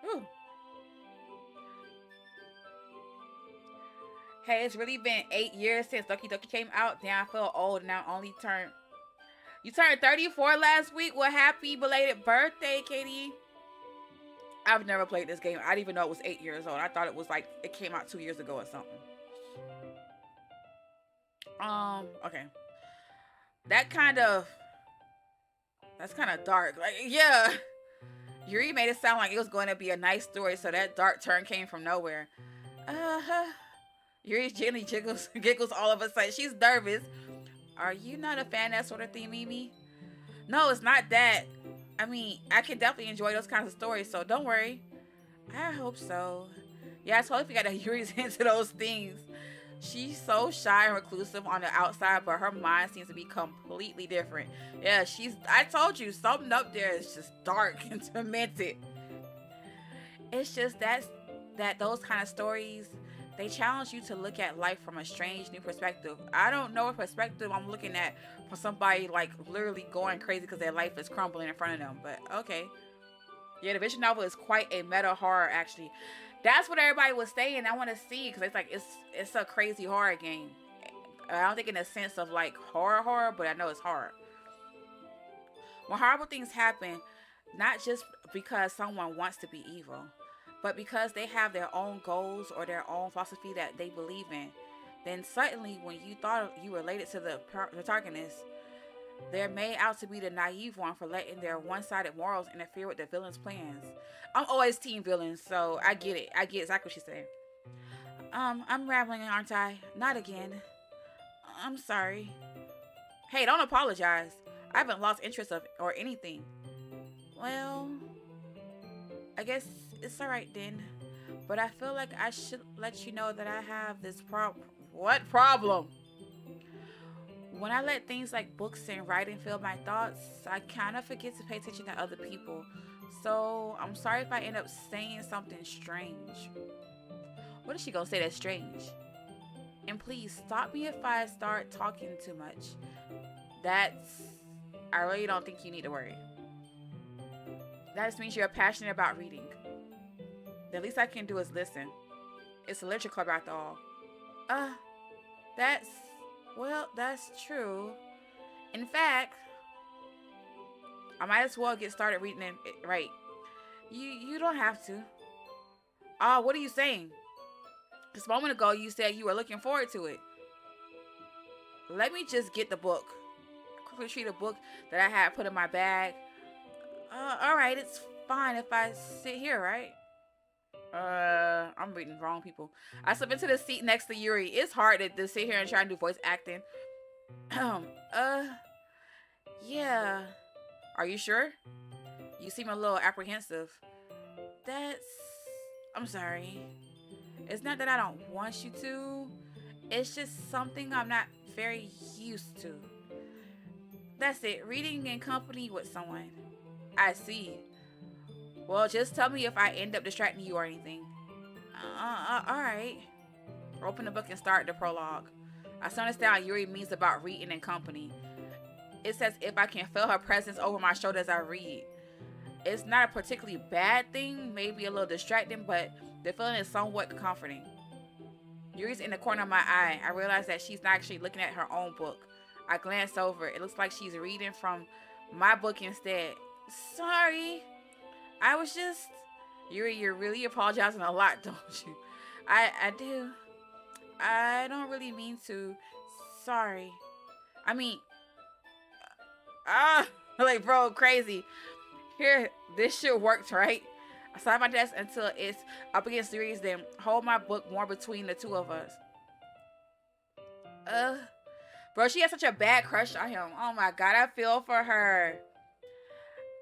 Ooh. Hey, it's really been 8 years since Doki Doki came out. Damn, I feel old and now you turned 34 last week. Well, happy belated birthday, Katie. I've never played this game. I didn't even know it was 8 years old. I thought it was like it came out 2 years ago or something. Okay. That's kind of dark. Like, yeah. Yuri made it sound like it was going to be a nice story, so that dark turn came from nowhere. Yuri gently giggles all of a sudden. She's nervous. Are you not a fan of that sort of thing, Mimi? No, it's not that. I mean, I can definitely enjoy those kinds of stories, so don't worry. I hope so. Yeah, I totally forgot that Yuri's into those things. She's so shy and reclusive on the outside, but her mind seems to be completely different. Yeah, I told you, something up there is just dark and tormented. It's just that those kind of stories, they challenge you to look at life from a strange new perspective. I don't know what perspective I'm looking at from somebody like literally going crazy because their life is crumbling in front of them, but okay. Yeah, the visual novel is quite a meta horror, actually. That's what everybody was saying. I want to see because it's like it's a crazy horror game. I don't think in the sense of like horror, but I know it's horror. When horrible things happen, not just because someone wants to be evil, but because they have their own goals or their own philosophy that they believe in, then suddenly when you thought you related to the protagonist, they're made out to be the naive one for letting their one-sided morals interfere with the villain's plans. I'm always team villains, so I get it. I get exactly what she's saying. I'm rambling, aren't I? Not again. I'm sorry. Hey, don't apologize. I haven't lost interest or anything. Well, I guess it's alright then. But I feel like I should let you know that I have this problem. What problem? When I let things like books and writing fill my thoughts, I kind of forget to pay attention to other people. So I'm sorry if I end up saying something strange. What is she gonna say that's strange? And please stop me if I start talking too much. I really don't think you need to worry. That just means you're passionate about reading. The least I can do is listen. It's a literature club after all. That's true. In fact, I might as well get started reading it right. You don't have to. What are you saying? Just a moment ago you said you were looking forward to it. Let me just get the book. Quickly retrieve the book that I had put in my bag. Alright, it's fine if I sit here, right? I'm reading wrong people. I slip into the seat next to Yuri. It's hard to sit here and try and do voice acting. Yeah. Are you sure? You seem a little apprehensive. I'm sorry. It's not that I don't want you to. It's just something I'm not very used to. That's it. Reading in company with someone. I see. Well, just tell me if I end up distracting you or anything. Alright. Open the book and start the prologue. I still understand what Yuri means about reading in company. It says if I can feel her presence over my shoulder as I read. It's not a particularly bad thing, maybe a little distracting, but the feeling is somewhat comforting. Yuri's in the corner of my eye. I realize that she's not actually looking at her own book. I glance over. It looks like she's reading from my book instead. Sorry. I was just... Yuri, you're really apologizing a lot, don't you? I do. I don't really mean to. Sorry. I mean... like, bro, crazy. Here, this shit worked, right? I sat at my desk until it's up against Yuri's, then hold my book more between the two of us. Bro, she has such a bad crush on him. Oh my god, I feel for her.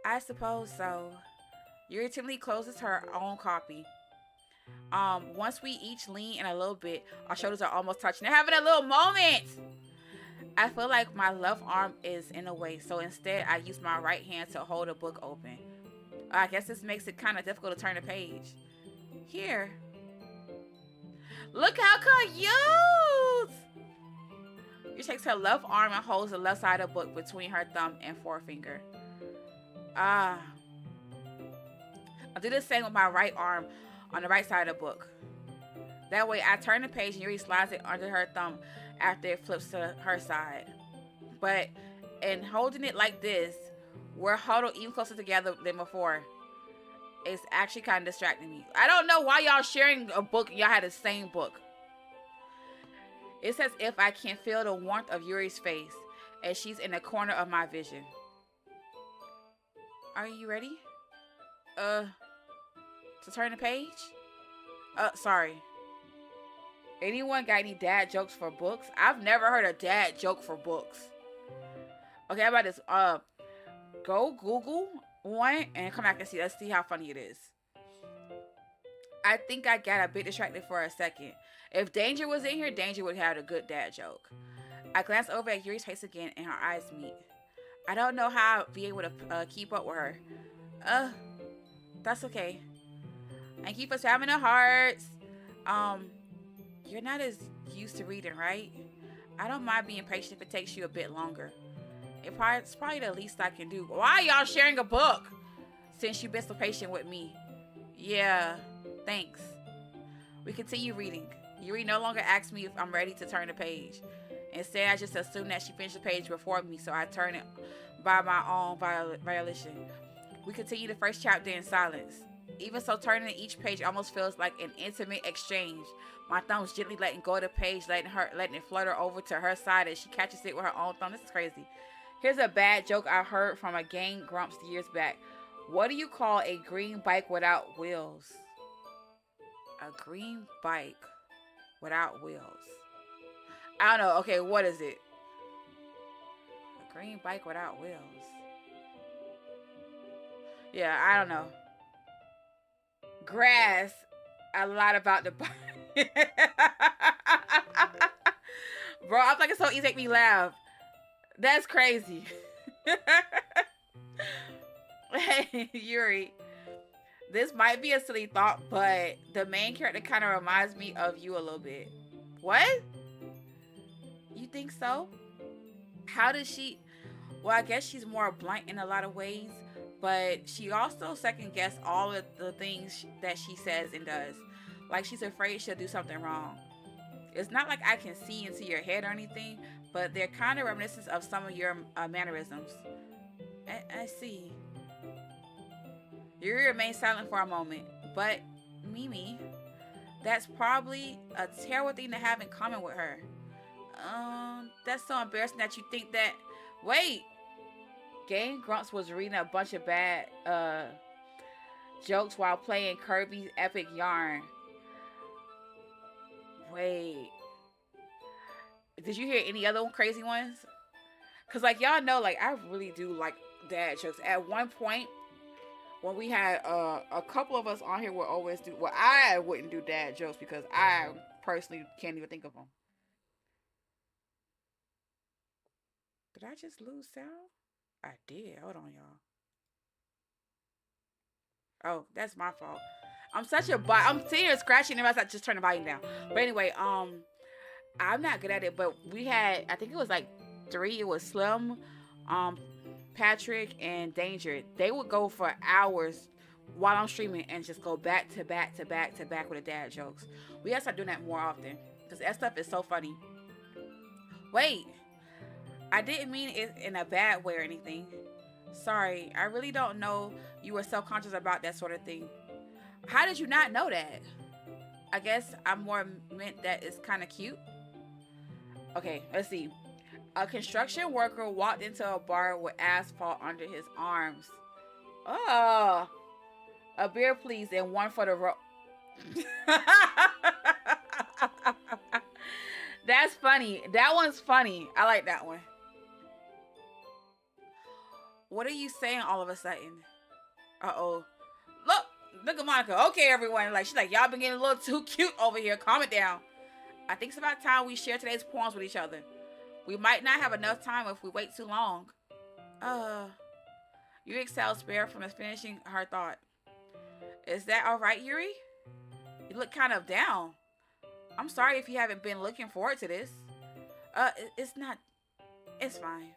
I suppose so. Yuri timidly closes her own copy. Once we each lean in a little bit, our shoulders are almost touching. They're having a little moment. I feel like my left arm is in the way, so instead I use my right hand to hold the book open. I guess this makes it kind of difficult to turn the page. Here. Look how cute! She takes her left arm and holds the left side of the book between her thumb and forefinger. I'll do the same with my right arm on the right side of the book. That way I turn the page and Yuri slides it under her thumb after it flips to her side. But in holding it like this, we're huddled even closer together than before. It's actually kind of distracting me. I don't know why y'all sharing a book and y'all had the same book. It's as if I can feel the warmth of Yuri's face as she's in the corner of my vision. Are you ready? To turn the page? Sorry. Anyone got any dad jokes for books? I've never heard a dad joke for books. Okay, how about this? Go Google one and come back and see. Let's see how funny it is. I think I got a bit distracted for a second. If Danger was in here, Danger would have a good dad joke. I glance over at Yuri's face again and our eyes meet. I don't know how I'll be able to keep up with her. That's okay. And keep us having our hearts. You're not as used to reading, right? I don't mind being patient if it takes you a bit longer. It's probably the least I can do. Why are y'all sharing a book? Since you've been so patient with me. Yeah, thanks. We continue reading. Yuri no longer asks me if I'm ready to turn the page. Instead, I just assume that she finished the page before me, so I turn it by my own violation. We continue the first chapter in silence. Even so, turning each page almost feels like an intimate exchange. My thumb's gently letting go of the page, letting it flutter over to her side as she catches it with her own thumb. This is crazy. Here's a bad joke I heard from a gang grumps years back. What do you call a green bike without wheels? A green bike without wheels. I don't know. Okay, what is it? A green bike without wheels. Yeah, I don't know. Grass. A lot about the bike. Bro, I feel like it's so easy to make me laugh. That's crazy. Hey, Yuri. This might be a silly thought, but the main character kind of reminds me of you a little bit. What? You think so? How does she... Well, I guess she's more blunt in a lot of ways, but she also second-guesses all of the things that she says and does. Like she's afraid she'll do something wrong. It's not like I can see into your head or anything, but they're kind of reminiscent of some of your mannerisms. I see. Yuri remains silent for a moment, but Mimi, that's probably a terrible thing to have in common with her. That's so embarrassing that you think that. Wait, Game Grumps was reading a bunch of bad jokes while playing Kirby's Epic Yarn. Wait, did you hear any other crazy ones? Cause like y'all know, like I really do like dad jokes. At one point, when we had a couple of us on here would always do. Well, I wouldn't do dad jokes because I personally can't even think of them. Did I just lose sound? I did. Hold on, y'all. Oh, that's my fault. I'm such a bot. I'm sitting here scratching and I just turn the volume down. But anyway, I'm not good at it. But we had, I think it was like 3. It was Slim, Patrick, and Danger. They would go for hours while I'm streaming and just go back to back to back to back with the dad jokes. We gotta start doing that more often because that stuff is so funny. Wait, I didn't mean it in a bad way or anything. Sorry, I really don't know you were self-conscious about that sort of thing. How did you not know that? I guess I more meant that it's kind of cute. Okay, let's see. A construction worker walked into a bar with asphalt under his arms. Oh, a beer please and one for the road. That's funny. That one's funny. I like that one. What are you saying all of a sudden? Uh-oh. Look at Monica. Okay, everyone. Like, she's like, y'all been getting a little too cute over here. Calm it down. I think it's about time we share today's poems with each other. We might not have enough time if we wait too long. Yuri exhaled spare from finishing her thought. Is that all right, Yuri? You look kind of down. I'm sorry if you haven't been looking forward to this. It's not. It's fine.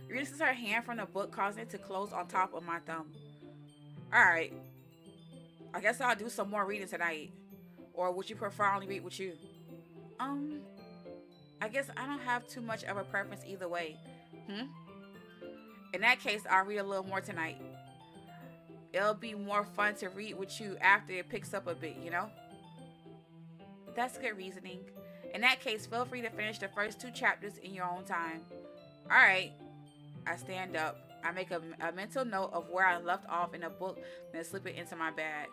Releases her hand from the book, causing it to close on top of my thumb. Alright. I guess I'll do some more reading tonight. Or would you prefer I only read with you? I guess I don't have too much of a preference either way. In that case, I'll read a little more tonight. It'll be more fun to read with you after it picks up a bit, you know? That's good reasoning. In that case, feel free to finish the first 2 chapters in your own time. Alright. I stand up. I make a mental note of where I left off in the book, then slip it into my bag.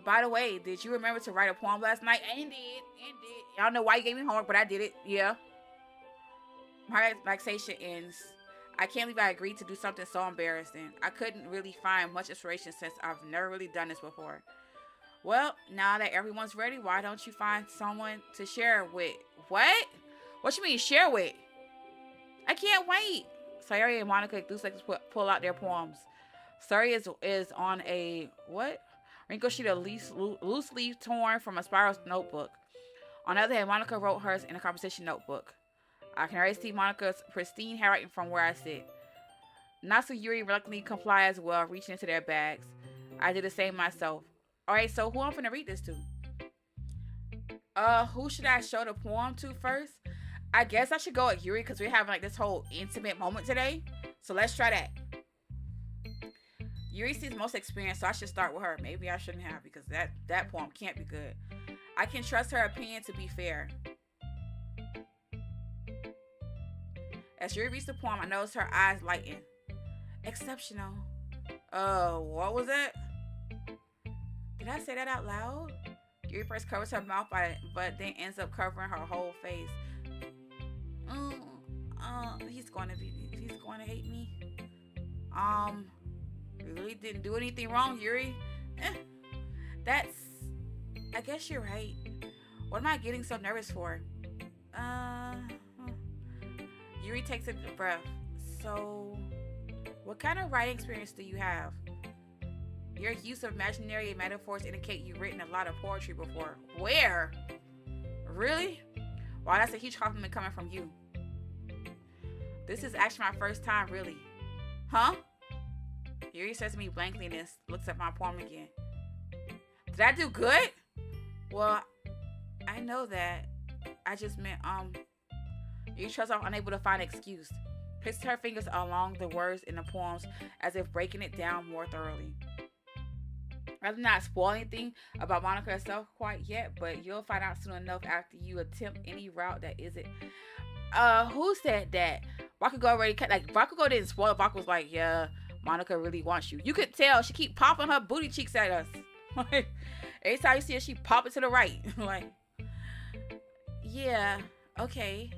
By the way, did you remember to write a poem last night? And did. I don't know why you gave me homework, but I did it. Yeah. My relaxation ends. I can't believe I agreed to do something so embarrassing. I couldn't really find much inspiration since I've never really done this before. Well, now that everyone's ready, why don't you find someone to share with? What? What you mean share with? I can't wait. Sayori and Monica enthusiastically pull out their poems. Sayori is on a what? Wrinkled sheet of loose leaf torn from a spiral notebook. On the other hand, Monica wrote hers in a composition notebook. I can already see Monica's pristine handwriting from where I sit. Nasu Yuri reluctantly comply as well, reaching into their bags. I did the same myself. Alright, so who I'm finna read this to? Who should I show the poem to first? I guess I should go with Yuri because we're having like this whole intimate moment today. So let's try that. Yuri seems most experienced, so I should start with her. Maybe I shouldn't have because that poem can't be good. I can trust her opinion to be fair. As Yuri reads the poem, I notice her eyes lighten. Exceptional. What was it? Did I say that out loud? Yuri first covers her mouth but then ends up covering her whole face. He's going to hate me. Really didn't do anything wrong, Yuri. I guess you're right. What am I getting so nervous for? Yuri takes a deep breath. So, what kind of writing experience do you have? Your use of imaginary metaphors indicate you've written a lot of poetry before. Where? Really? Wow, that's a huge compliment coming from you. This is actually my first time, really. Huh? Yuri says to me blankly and then looks at my poem again. Did I do good? Well, I know that. I just meant, Yuri shows off, unable to find an excuse. Places her fingers along the words in the poems as if breaking it down more thoroughly. I'm not spoiling anything about Monica herself quite yet, but you'll find out soon enough after you attempt any route that isn't. Who said that? Bakugo already like Bakugo didn't spoil it. Bakugo was like, yeah, Monica really wants you. You could tell she keep popping her booty cheeks at us. Like every time you see her, she pop it to the right. Like, yeah, okay.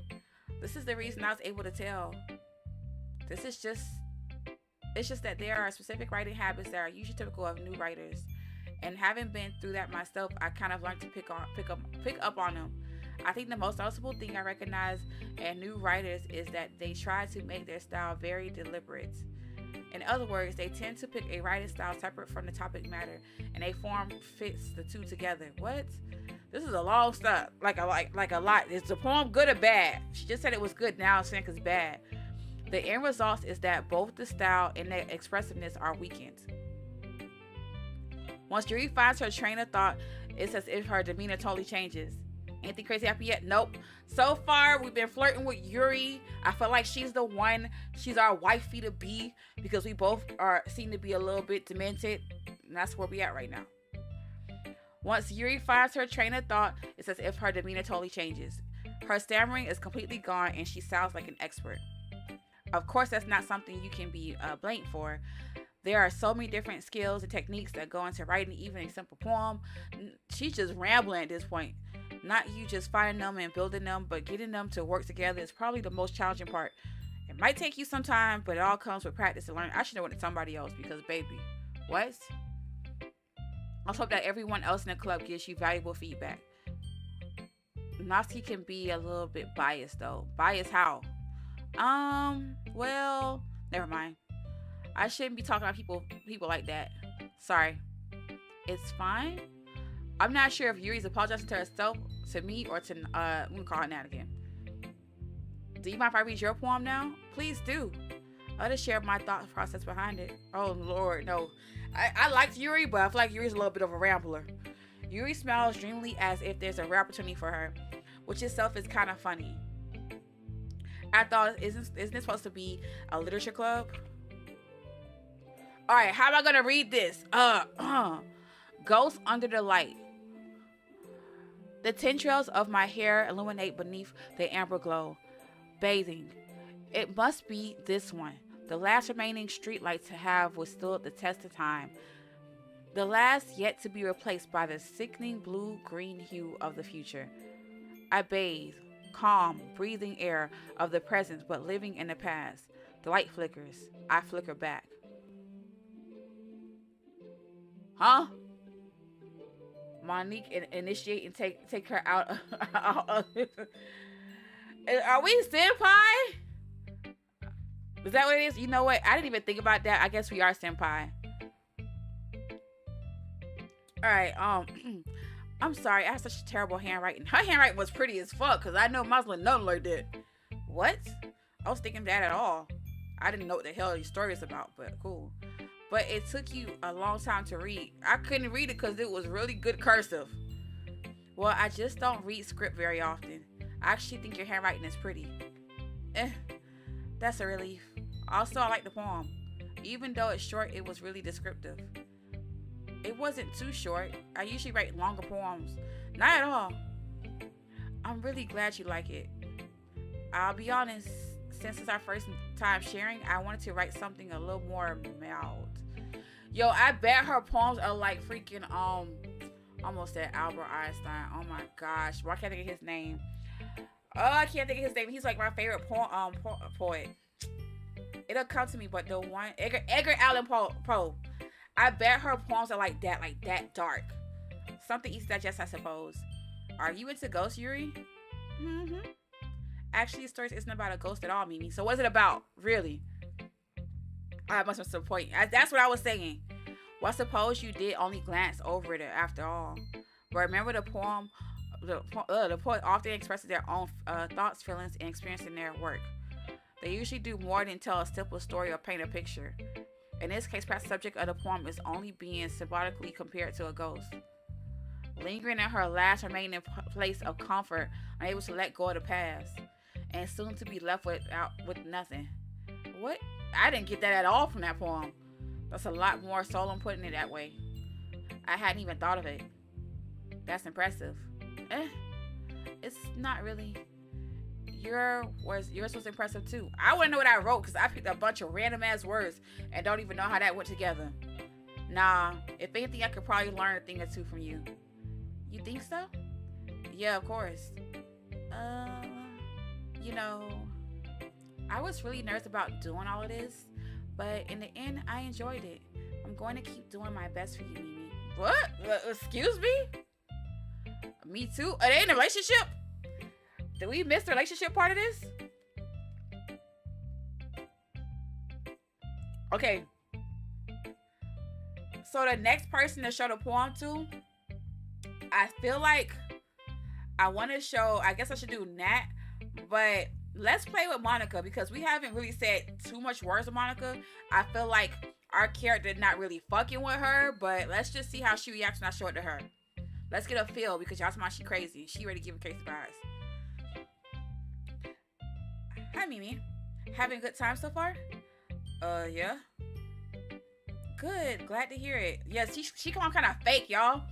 This is the reason I was able to tell. This is just, it's just that there are specific writing habits that are usually typical of new writers, and having been through that myself, I kind of learned to pick up on them. I think the most noticeable thing I recognize in new writers is that they try to make their style very deliberate. In other words, they tend to pick a writing style separate from the topic matter, and a form fits the two together. What? This is a long stuff. Like a lot. Is the poem good or bad? She just said it was good. Now it's saying it's bad. The end result is that both the style and the expressiveness are weakened. Once Yuri finds her train of thought, it's as if her demeanor totally changes. Anything crazy happen yet? Nope. So far, we've been flirting with Yuri. I feel like she's the one. She's our wifey to be, because we both seem to be a little bit demented. And that's where we at right now. Once Yuri finds her train of thought, it's as if her demeanor totally changes. Her stammering is completely gone, and she sounds like an expert. Of course, that's not something you can be blamed for. There are so many different skills and techniques that go into writing even a simple poem. She's just rambling at this point. Not you just finding them and building them, but getting them to work together is probably the most challenging part. It might take you some time, but it all comes with practice and learning. I should know it to somebody else, because baby, what? I hope that everyone else in the club gives you valuable feedback. Natsuki can be a little bit biased though. Biased how? Well, never mind. I shouldn't be talking about people like that. Sorry. It's fine. I'm not sure if Yuri's apologizing to herself, to me, or to, I'm gonna call her Nat again. Do you mind if I read your poem now? Please do. I'll just share my thought process behind it. Oh, Lord, no. I liked Yuri, but I feel like Yuri's a little bit of a rambler. Yuri smiles dreamily as if there's a rare opportunity for her, which itself is kind of funny. I thought, isn't this supposed to be a literature club? All right, how am I gonna read this? Ghost under the light. The tendrils of my hair illuminate beneath the amber glow. Bathing. It must be this one. The last remaining streetlight to have withstood the test of time. The last yet to be replaced by the sickening blue-green hue of the future. I bathe, calm, breathing air of the present but living in the past. The light flickers. I flicker back. Huh? Monique initiate and take her out. Are we senpai? Is that what it is? You know what? I didn't even think about that. I guess we are senpai. Alright, I'm sorry. I have such terrible handwriting. Her handwriting was pretty as fuck, because I know Muslim nothing like that. What? I was thinking that at all. I didn't know what the hell your story is about, but cool. But it took you a long time to read. I couldn't read it because it was really good cursive. Well, I just don't read script very often. I actually think your handwriting is pretty. That's a relief. Also, I like the poem. Even though it's short, it was really descriptive. It wasn't too short. I usually write longer poems. Not at all. I'm really glad you like it. I'll be honest, since it's our first time sharing, I wanted to write something a little more mild. Yo, I bet her poems are like freaking, almost said Albert Einstein. Oh my gosh. Why can't I think of his name? Oh, I can't think of his name. He's like my favorite poet. It'll come to me, but the one, Edgar Allan Poe. I bet her poems are like that dark. Something easy to digest, I suppose. Are you into ghosts, Yuri? Mm-hmm. Actually, the story isn't about a ghost at all, Mimi. So what's it about, really? I must have some point. That's what I was saying. Well, suppose you did only glance over it after all. But remember the poem, the poet often expresses their own thoughts, feelings, and experience in their work. They usually do more than tell a simple story or paint a picture. In this case, perhaps the subject of the poem is only being symbolically compared to a ghost. Lingering in her last remaining place of comfort, unable to let go of the past, and soon to be left with nothing. What? I didn't get that at all from that poem. That's a lot more soul in putting it that way. I hadn't even thought of it. That's impressive. It's not really. Yours was impressive too. I want to know what I wrote because I picked a bunch of random ass words and don't even know how that went together. Nah, if anything, I could probably learn a thing or two from you. You think so? Yeah, of course. You know, I was really nervous about doing all of this, but in the end, I enjoyed it. I'm going to keep doing my best for you, Mimi. What? Excuse me? Me too? Are they in a relationship? Did we miss the relationship part of this? Okay. So the next person to show the poem to, I feel like I want to show, I guess I should do Nat, but let's play with Monica because we haven't really said too much words with Monica. I feel like our character not really fucking with her, but let's just see how she reacts when I show it to her. Let's get a feel because y'all talking she crazy. She ready to give a crazy vibes. Hi, Mimi. Having a good time so far? Yeah. Good. Glad to hear it. Yes, she come on kind of fake, y'all.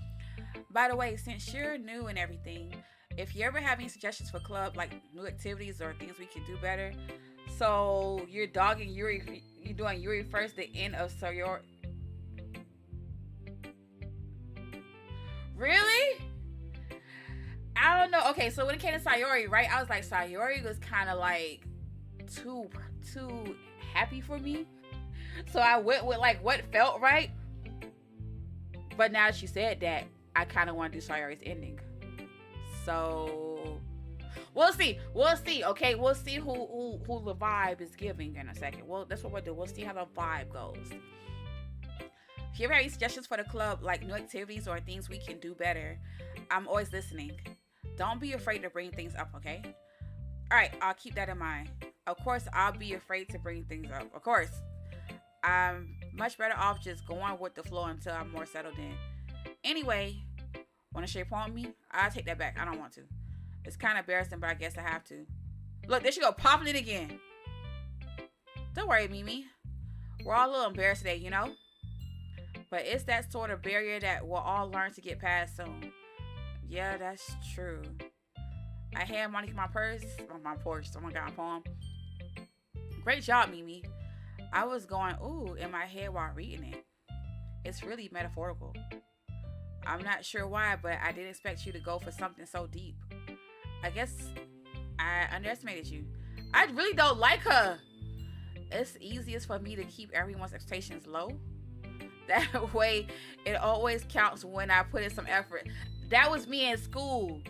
By the way, since you're new and everything, if you ever have any suggestions for club, like new activities or things we can do better. So you're dogging Yuri, you doing Yuri first, the end of Sayori. Really? I don't know. Okay, so when it came to Sayori, right? I was like, Sayori was kind of like too happy for me. So I went with like what felt right. But now that you said that, I kind of want to do Sayori's ending. So we'll see. Okay, we'll see who the vibe is giving in a second. Well, that's what we'll do. We'll see how the vibe goes. If you ever have any suggestions for the club, like new activities or things we can do better, I'm always listening. Don't be afraid to bring things up, okay? All right, I'll keep that in mind. Of course, I'll be afraid to bring things up. Of course. I'm much better off just going with the flow until I'm more settled in. Anyway, want to share a poem with me? I'll take that back. I don't want to. It's kind of embarrassing, but I guess I have to. Look, there she go, popping it again. Don't worry, Mimi. We're all a little embarrassed today, you know? But it's that sort of barrier that we'll all learn to get past soon. Yeah, that's true. I had money in my purse. On my porch. Someone got a poem. Great job, Mimi. I was going, ooh, in my head while reading it. It's really metaphorical. I'm not sure why, but I didn't expect you to go for something so deep. I guess I underestimated you. I really don't like her. It's easiest for me to keep everyone's expectations low. That way, it always counts when I put in some effort. That was me in school.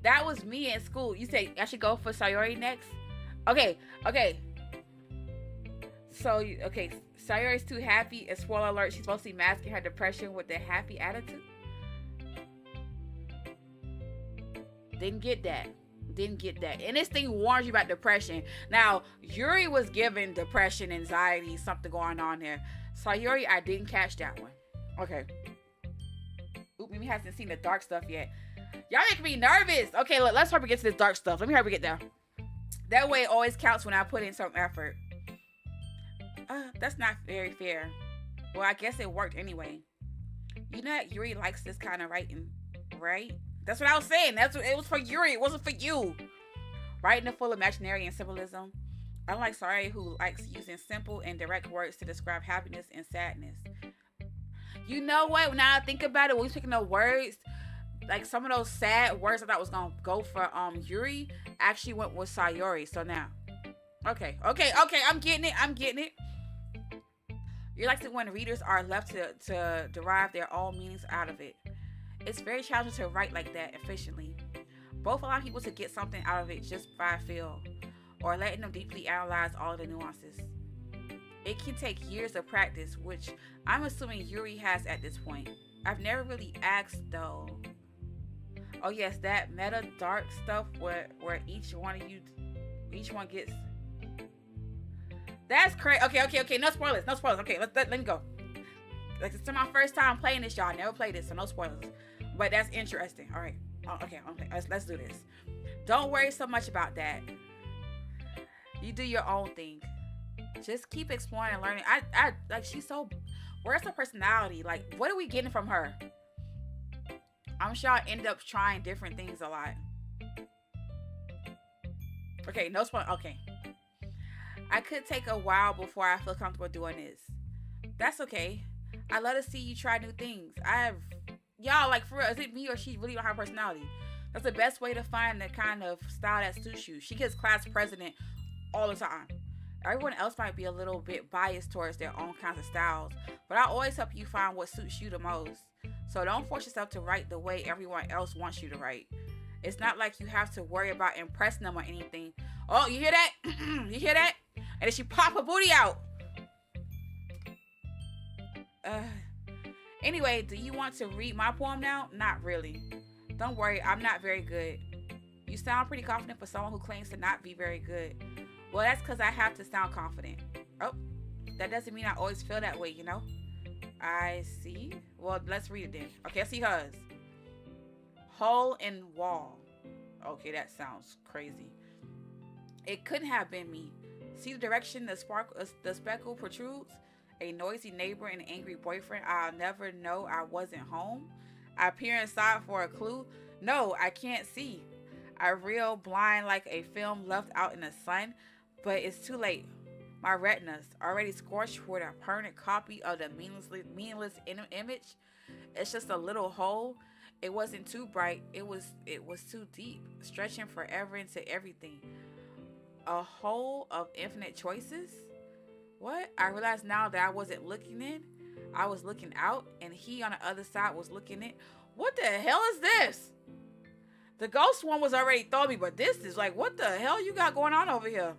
You say I should go for Sayori next? Okay. So, Sayori's too happy. And spoiler alert, she's supposed to be masking her depression with a happy attitude. Didn't get that. And this thing warns you about depression. Now, Yuri was given depression, anxiety, something going on there. Sayori, I didn't catch that one. Okay. Oop, Mimi hasn't seen the dark stuff yet. Y'all make me nervous. Okay, look, let's hurry get to this dark stuff. Let me hurry get there. That way it always counts when I put in some effort. That's not very fair. Well, I guess it worked anyway. You know that Yuri likes this kind of writing, right? That's what I was saying. It was for Yuri. It wasn't for you. Writing is full of imaginary and symbolism. Unlike Sayori, who likes using simple and direct words to describe happiness and sadness. You know what? Now I think about it, when we picking up words, like some of those sad words I thought was gonna go for Yuri, actually went with Sayori. So now, okay, I'm getting it. You like it when readers are left to derive their own meanings out of it. It's very challenging to write like that efficiently. Both allow people to get something out of it just by feel, or letting them deeply analyze all of the nuances. It can take years of practice, which I'm assuming Yuri has at this point. I've never really asked though. Oh yes, that meta dark stuff where each one gets. That's crazy. Okay. No spoilers. Okay, let me go. Like, it's my first time playing this, y'all. I never played this, so no spoilers. But that's interesting. All right. Okay. Let's do this. Don't worry so much about that. You do your own thing. Just keep exploring and learning. I like, she's so Where's her personality? Like, what are we getting from her? I'm sure I end up trying different things a lot. Okay, no spoil. Okay. I could take a while before I feel comfortable doing this. That's okay. I love to see you try new things. Y'all, like, for real, is it me or she really don't have personality? That's the best way to find the kind of style that suits you. She gets class president all the time. Everyone else might be a little bit biased towards their own kinds of styles, but I always help you find what suits you the most. So don't force yourself to write the way everyone else wants you to write. It's not like you have to worry about impressing them or anything. Oh, you hear that? You hear that? And then she pop her booty out. Anyway, do you want to read my poem now? Not really. Don't worry, I'm not very good. You sound pretty confident for someone who claims to not be very good. Well, that's because I have to sound confident. Oh, that doesn't mean I always feel that way, you know? I see. Well, let's read it then. Okay, let's see hers. Hole in wall. Okay, that sounds crazy. It couldn't have been me. See the direction the speckle protrudes? A noisy neighbor and an angry boyfriend. I'll never know I wasn't home. I peer inside for a clue. No, I can't see. I reel blind like a film left out in the sun, but it's too late. My retinas already scorched with a permanent copy of the meaningless image. It's just a little hole. It wasn't too bright. It was too deep, stretching forever into everything. A hole of infinite choices. What? I realized now that I wasn't looking in. I was looking out, and he on the other side was looking in. What the hell is this? The ghost one was already throwing me, but this is like, what the hell you got going on over here?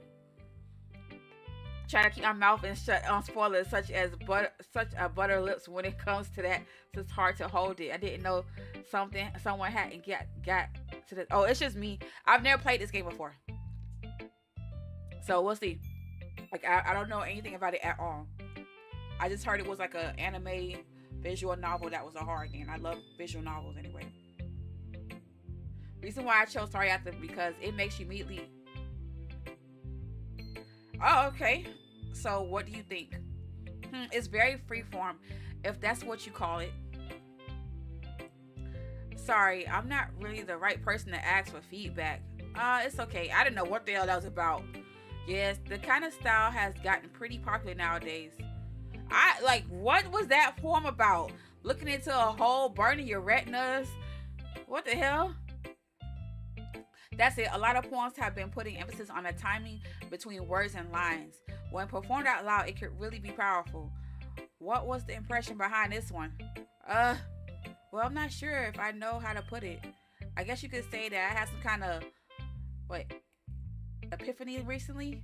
Trying to keep my mouth and shut on spoilers such a butter lips when it comes to that. So it's hard to hold it. I didn't know someone hadn't got to the. Oh, it's just me. I've never played this game before, so we'll see. Like, I don't know anything about it at all. I just heard it was like an anime visual novel that was a horror game. I love visual novels anyway. Reason why I chose Sorry After, because it makes you immediately. Oh, okay. So what do you think? It's very freeform, if that's what you call it. Sorry, I'm not really the right person to ask for feedback. It's okay. I didn't know what the hell that was about. Yes, the kind of style has gotten pretty popular nowadays. What was that poem about? Looking into a hole, burning your retinas? What the hell? That's it. A lot of poems have been putting emphasis on the timing between words and lines. When performed out loud, it could really be powerful. What was the impression behind this one? Well, I'm not sure if I know how to put it. I guess you could say that I had some kind of, epiphany recently.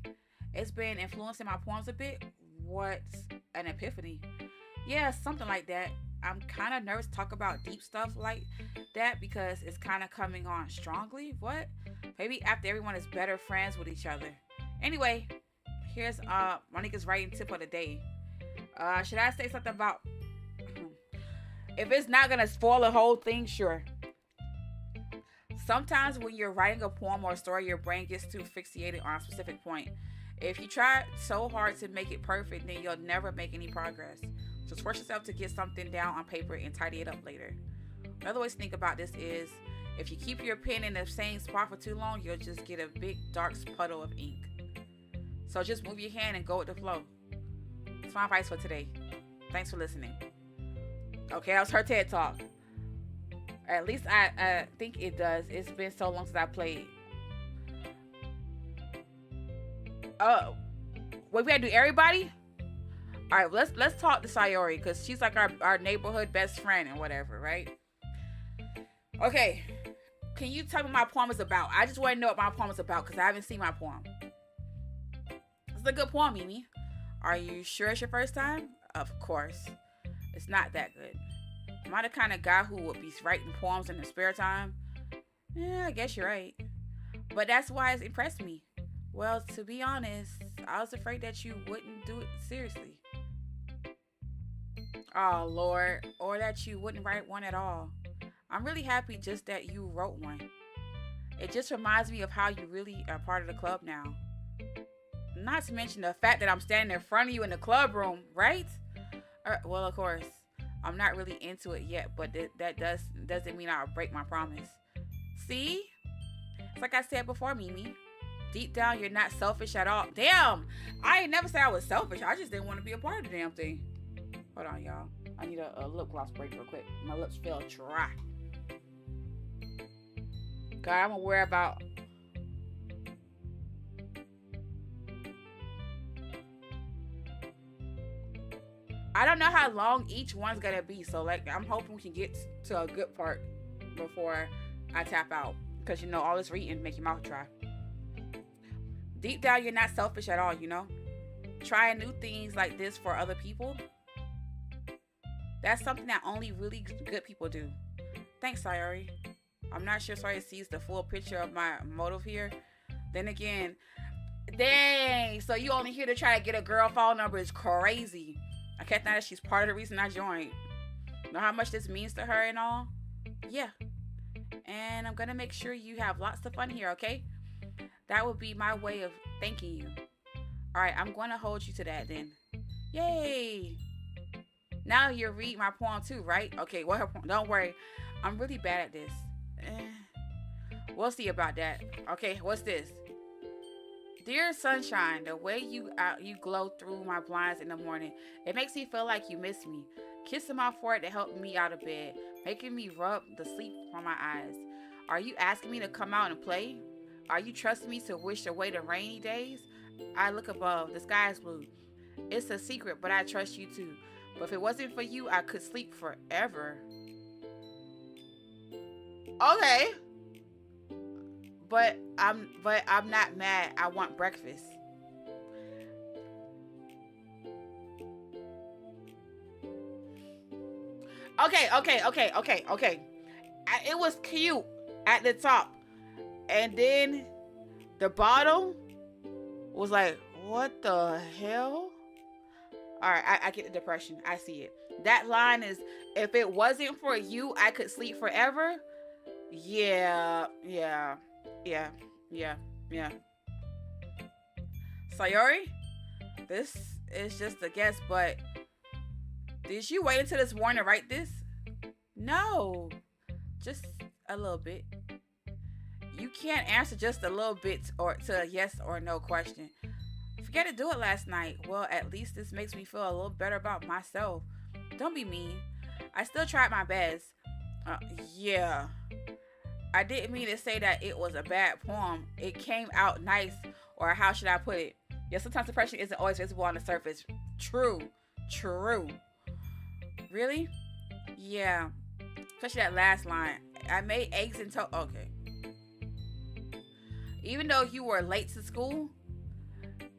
It's been influencing my poems a bit. What's an epiphany? Yeah, something like that. I'm kind of nervous to talk about deep stuff like that because it's kind of coming on strongly. What? Maybe after everyone is better friends with each other. Anyway, here's Monica's writing tip of the day. Should I say something about... If it's not going to spoil the whole thing, sure. Sometimes when you're writing a poem or a story, your brain gets too fixated on a specific point. If you try so hard to make it perfect, then you'll never make any progress. Just force yourself to get something down on paper and tidy it up later. Another way to think about this is, if you keep your pen in the same spot for too long, you'll just get a big dark puddle of ink. So just move your hand and go with the flow. That's my advice for today. Thanks for listening. Okay, that was her TED Talk. At least I think it does. It's been so long since I played. Oh, wait, we gotta do everybody? All right, let's talk to Sayori, because she's like our neighborhood best friend and whatever, right? Okay, can you tell me what my poem is about? I just want to know what my poem is about because I haven't seen my poem. It's a good poem, Mimi. Are you sure it's your first time? Of course. It's not that good. Am I the kind of guy who would be writing poems in his spare time? Yeah, I guess you're right. But that's why it's impressed me. Well, to be honest, I was afraid that you wouldn't do it seriously. Oh, Lord. Or that you wouldn't write one at all. I'm really happy just that you wrote one. It just reminds me of how you really are part of the club now. Not to mention the fact that I'm standing in front of you in the club room, right? Well, of course, I'm not really into it yet, but that doesn't mean I'll break my promise. See, it's like I said before, Mimi. Deep down, you're not selfish at all. Damn, I ain't never said I was selfish. I just didn't want to be a part of the damn thing. Hold on, y'all. I need a lip gloss break real quick. My lips feel dry. God, I'm gonna worry about. I don't know how long each one's gonna be, so like I'm hoping we can get to a good part before I tap out, because you know all this reading make your mouth dry. Deep down, you're not selfish at all, you know. Trying new things like this for other people, that's something that only really good people do. Thanks, Sayori. I'm not sure Sayori sees the full picture of my motive here. Then again, dang, so you only here to try to get a girl phone number is crazy. I can't think that she's part of the reason I joined. Know how much this means to her and all? Yeah. And I'm gonna make sure you have lots of fun here, okay? That would be my way of thanking you. Alright, I'm gonna hold you to that then. Yay! Now you read my poem too, right? Okay, what her poem? Don't worry. I'm really bad at this. We'll see about that. Okay, what's this? Dear sunshine, the way you glow through my blinds in the morning, it makes me feel like you miss me. Kissing my forehead to help me out of bed, making me rub the sleep from my eyes. Are you asking me to come out and play? Are you trusting me to wish away the rainy days? I look above, the sky is blue. It's a secret, but I trust you too. But if it wasn't for you, I could sleep forever. Okay. But I'm not mad. I want breakfast. Okay. It was cute at the top. And then the bottom was like, what the hell? Alright, I get the depression. I see it. That line is, if it wasn't for you, I could sleep forever. Yeah. Sayori, this is just a guess, but did you wait until this morning to write this? No, just a little bit. You can't answer just a little bit or to a yes or no question. Forget to do it last night. Well, at least this makes me feel a little better about myself. Don't be mean. I still tried my best. Yeah. I didn't mean to say that it was a bad poem. It came out nice, or how should I put it? Yeah, sometimes depression isn't always visible on the surface. True. Really? Yeah. Especially that last line. I made eggs and toast. Okay. Even though you were late to school,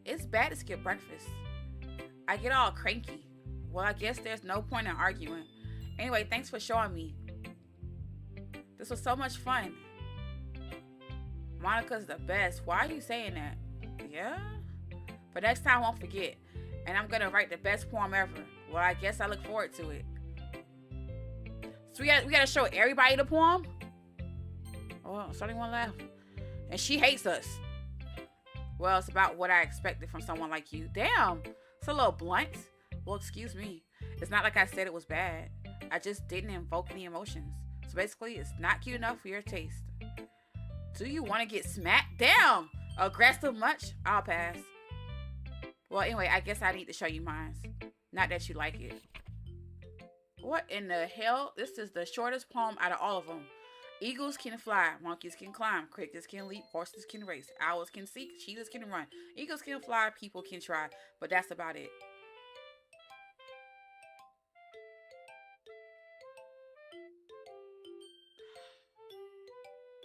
it's bad to skip breakfast. I get all cranky. Well, I guess there's no point in arguing. Anyway, thanks for showing me. This was so much fun. Monica's the best. Why are you saying that? Yeah? But next time I won't forget. And I'm gonna write the best poem ever. Well, I guess I look forward to it. So we gotta show everybody the poem? Oh, somebody wanna laugh. And she hates us. Well, it's about what I expected from someone like you. Damn, it's a little blunt. Well, excuse me. It's not like I said it was bad. I just didn't invoke any emotions. So basically, it's not cute enough for your taste. Do you want to get smacked? Damn! Aggressive much? I'll pass. Well, anyway, I guess I need to show you mine. Not that you like it. What in the hell? This is the shortest poem out of all of them. Eagles can fly, monkeys can climb, crickets can leap, horses can race, owls can seek, cheetahs can run. Eagles can fly, people can try, but that's about it.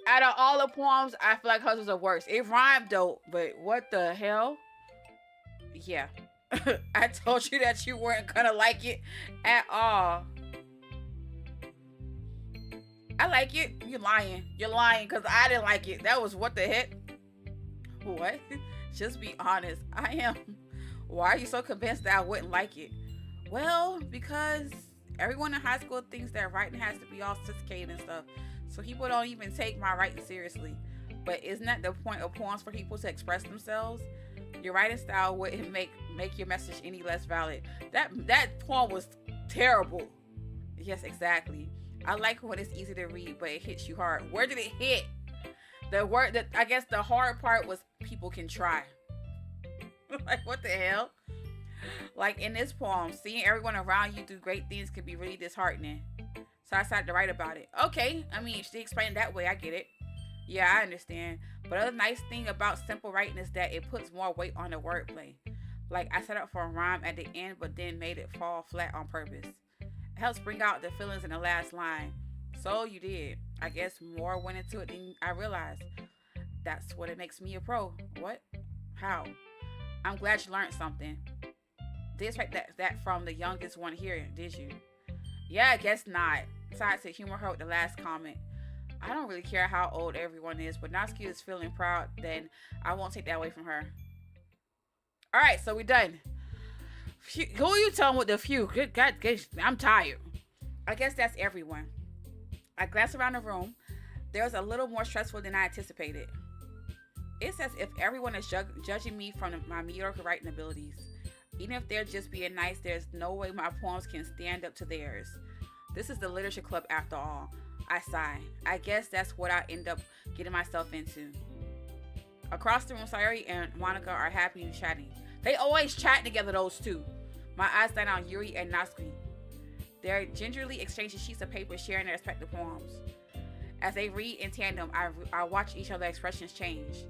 Out of all the poems, I feel like hers was the worst. It rhymed though, but what the hell? Yeah. I told you that you weren't gonna like it at all. I like it. You're lying. You're lying because I didn't like it. That was what the heck? What? Just be honest. I am. Why are you so convinced that I wouldn't like it? Well, because everyone in high school thinks that writing has to be all sophisticated and stuff. So people don't even take my writing seriously. But isn't that the point of poems, for people to express themselves? Your writing style wouldn't make make your message any less valid. That poem was terrible. Yes, exactly. I like when it's easy to read, but it hits you hard. Where did it hit? The word that I guess the hard part was people can try. Like, what the hell? Like in this poem, seeing everyone around you do great things could be really disheartening. So I decided to write about it. Okay, I mean, she explained it that way. I get it. Yeah, I understand. But another nice thing about simple writing is that it puts more weight on the wordplay. Like, I set up for a rhyme at the end, but then made it fall flat on purpose. It helps bring out the feelings in the last line. So you did. I guess more went into it than I realized. That's what it makes me a pro. What? How? I'm glad you learned something. Did expect that from the youngest one here, did you? Yeah, I guess not. Decided to humor her with the last comment. I don't really care how old everyone is, but Natsuki is feeling proud, then I won't take that away from her. Alright, so we're done. Who are you telling with the few? Good God, I'm tired. I guess that's everyone. I glanced around the room. There was a little more stressful than I anticipated. It's as if everyone is judging me from my mediocre writing abilities. Even if they're just being nice, there's no way my poems can stand up to theirs. This is the literature club after all. I sigh. I guess that's what I end up getting myself into. Across the room, Sayori and Monica are happy and chatting. They always chat together, those two. My eyes stand on Yuri and Natsuki. They're gingerly exchanging sheets of paper, sharing their respective poems. As they read in tandem, I watch each other's expressions change.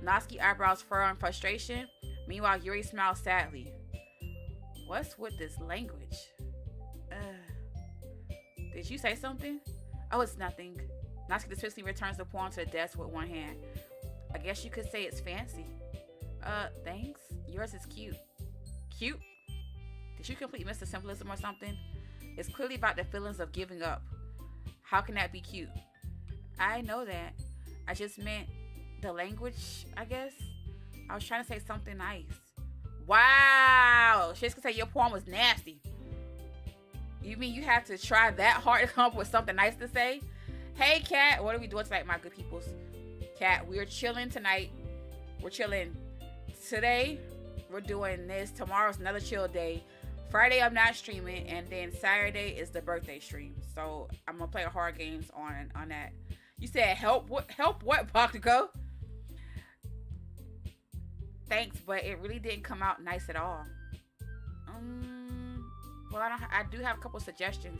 Natsuki eyebrows furrow in frustration. Meanwhile, Yuri smiles sadly. What's with this language? Did you say something? Oh, it's nothing. Natsuki suspiciously returns the poem to the desk with one hand. I guess you could say it's fancy. Thanks. Yours is cute. Cute? Did you completely miss the symbolism or something? It's clearly about the feelings of giving up. How can that be cute? I know that. I just meant the language, I guess. I was trying to say something nice. Wow! She just could say your poem was nasty. You mean you have to try that hard to come up with something nice to say? Hey, Kat, what are we doing tonight, my good peoples? Kat, we're chilling tonight. We're chilling today. We're doing this. Tomorrow's another chill day. Friday, I'm not streaming, and then Saturday is the birthday stream. So I'm gonna play hard games on that. You said help? What? Help what, Bakugo? Thanks, but it really didn't come out nice at all. Well, I do have a couple suggestions.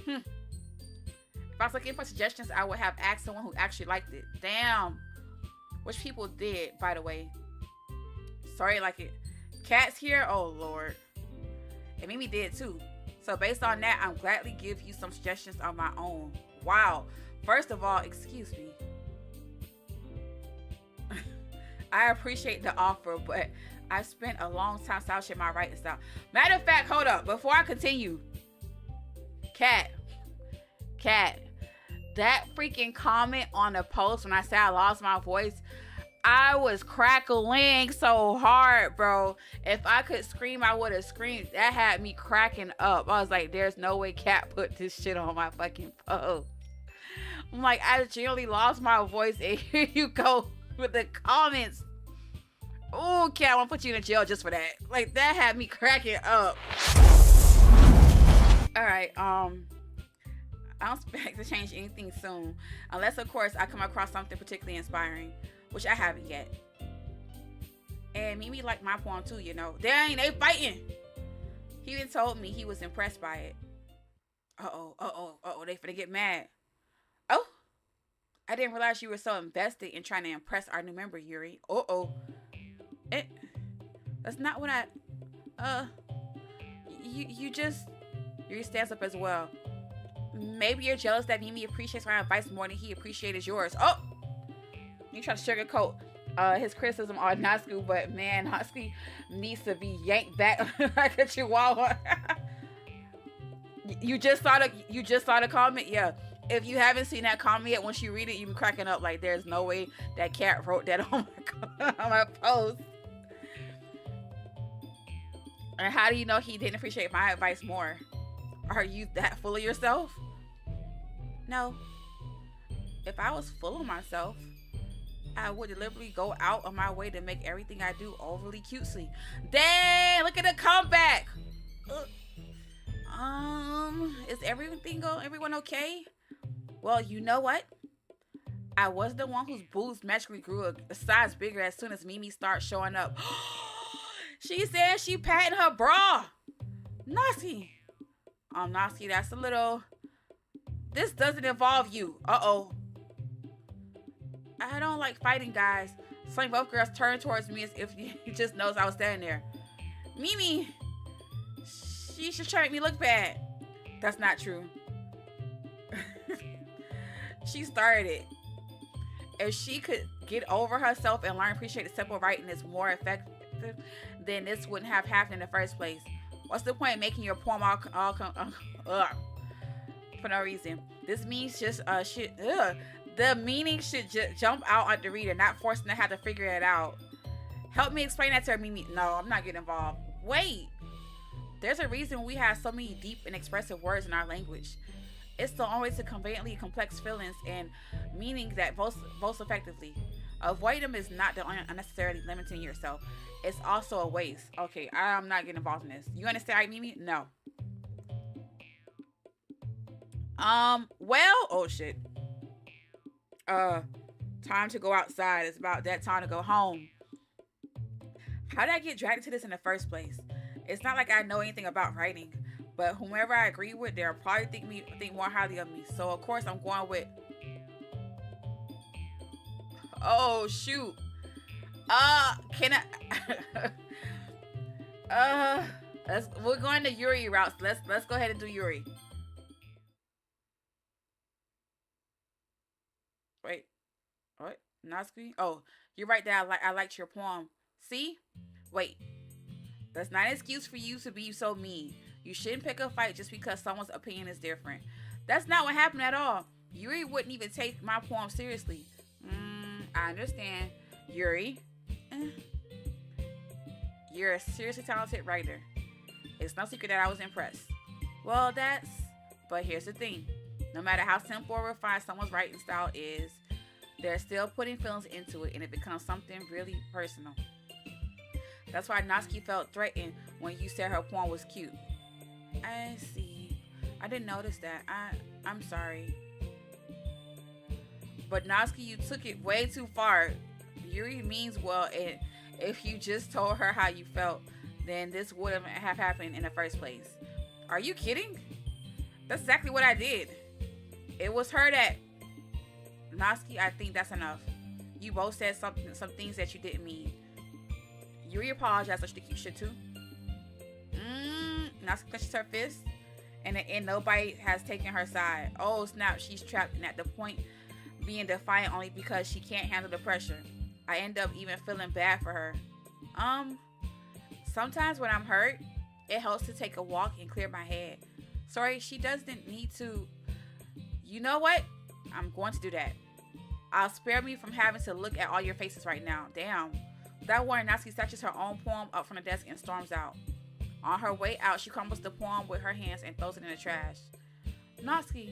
If I was looking for suggestions, I would have asked someone who actually liked it. Damn. Which people did, by the way. Sorry, like it. Cat's here? Oh, Lord. And Mimi did, too. So, based on that, I'm gladly give you some suggestions on my own. Wow. First of all, excuse me. I appreciate the offer, but I spent a long time establishing my writing style. Matter of fact, hold up. Before I continue, Kat, that freaking comment on the post when I said I lost my voice, I was crackling so hard, bro. If I could scream, I would have screamed. That had me cracking up. I was like, there's no way Kat put this shit on my fucking post. I'm like, I genuinely lost my voice, and here you go with the comments. Oh, Kat, I want to put you in jail just for that. Like, that had me cracking up. Alright, I don't expect to change anything soon. Unless, of course, I come across something particularly inspiring. Which I haven't yet. And Mimi liked my poem too, you know. Dang, they fighting. He even told me he was impressed by it. They finna get mad. Oh, I didn't realize you were so invested in trying to impress our new member, Yuri. That's not what Yuri stands up as well. Maybe you're jealous that Mimi appreciates my advice more than he appreciated yours. Oh, you try to sugarcoat his criticism on Natsuki, but man, Natsuki needs to be yanked back like a chihuahua. You just saw the comment? Yeah. If you haven't seen that comment yet, once you read it, you be cracking up like there's no way that Kat wrote that on my post. And how do you know he didn't appreciate my advice more? Are you that full of yourself? No. If I was full of myself, I would deliberately go out of my way to make everything I do overly cutesy. Dang, look at the comeback. Is everyone okay? Well, you know what? I was the one whose boobs magically grew a size bigger as soon as Mimi started showing up. She said she patting her bra. Nasty. Nasty, that's a little... This doesn't involve you. Uh-oh. I don't like fighting, guys. Suddenly both girls turned towards me as if you just noticed I was standing there. Mimi, she's just trying to make me look bad. That's not true. She started it. If she could get over herself and learn to appreciate the simple writing is more effective, then this wouldn't have happened in the first place. What's the point of making your poem all for no reason? This means just shit. The meaning should jump out at the reader, not forcing to have to figure it out. Help me explain that to her, Mimi. No, I'm not getting involved. Wait. There's a reason we have so many deep and expressive words in our language. It's the only way to conveyantly complex feelings and meaning that most effectively. Avoid them is not the unnecessarily limiting yourself. It's also a waste. Okay, I'm not getting involved in this. You understand, right, Mimi? No. Well, oh shit. Time to go outside. It's about that time to go home. How did I get dragged into this in the first place? It's not like I know anything about writing, but whomever I agree with, they'll probably think more highly of me. So of course I'm going with... Oh shoot. Can I... we're going to Yuri routes. Let's go ahead and do Yuri. Wait. What? Natsuki? Oh, you're right there. I liked your poem. See? Wait. That's not an excuse for you to be so mean. You shouldn't pick a fight just because someone's opinion is different. That's not what happened at all. Yuri wouldn't even take my poem seriously. I understand. Yuri, you're a seriously talented writer. It's no secret that I was impressed. Well, but here's the thing. No matter how simple or refined someone's writing style is, they're still putting feelings into it and it becomes something really personal. That's why Natsuki felt threatened when you said her poem was cute. I see. I didn't notice that. I'm sorry. But Natsuki, you took it way too far. Yuri means well, and if you just told her how you felt, then this wouldn't have happened in the first place. Are you kidding? That's exactly what I did. It was her that... Natsuki, I think that's enough. You both said some things that you didn't mean. Yuri apologized, so you should too. Natsuki clenches her fist, and nobody has taken her side. Oh snap, she's trapped, and at the point being defiant only because she can't handle the pressure. I end up even feeling bad for her. Sometimes when I'm hurt, it helps to take a walk and clear my head. Sorry, she doesn't need to. You know what? I'm going to do that. I'll spare me from having to look at all your faces right now. Damn. That warning, Natsuki snatches her own poem up from the desk and storms out. On her way out, she crumbles the poem with her hands and throws it in the trash. Natsuki,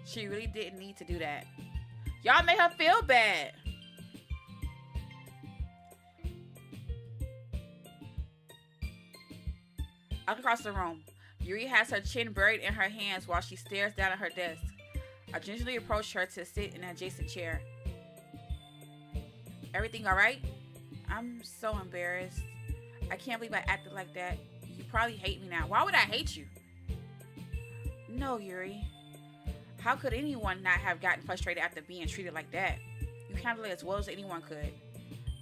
she really didn't need to do that. Y'all made her feel bad. Across the room, Yuri has her chin buried in her hands while she stares down at her desk. I gingerly approach her to sit in an adjacent chair. Everything alright? I'm so embarrassed. I can't believe I acted like that. You probably hate me now. Why would I hate you? No, Yuri. How could anyone not have gotten frustrated after being treated like that? You handled it as well as anyone could.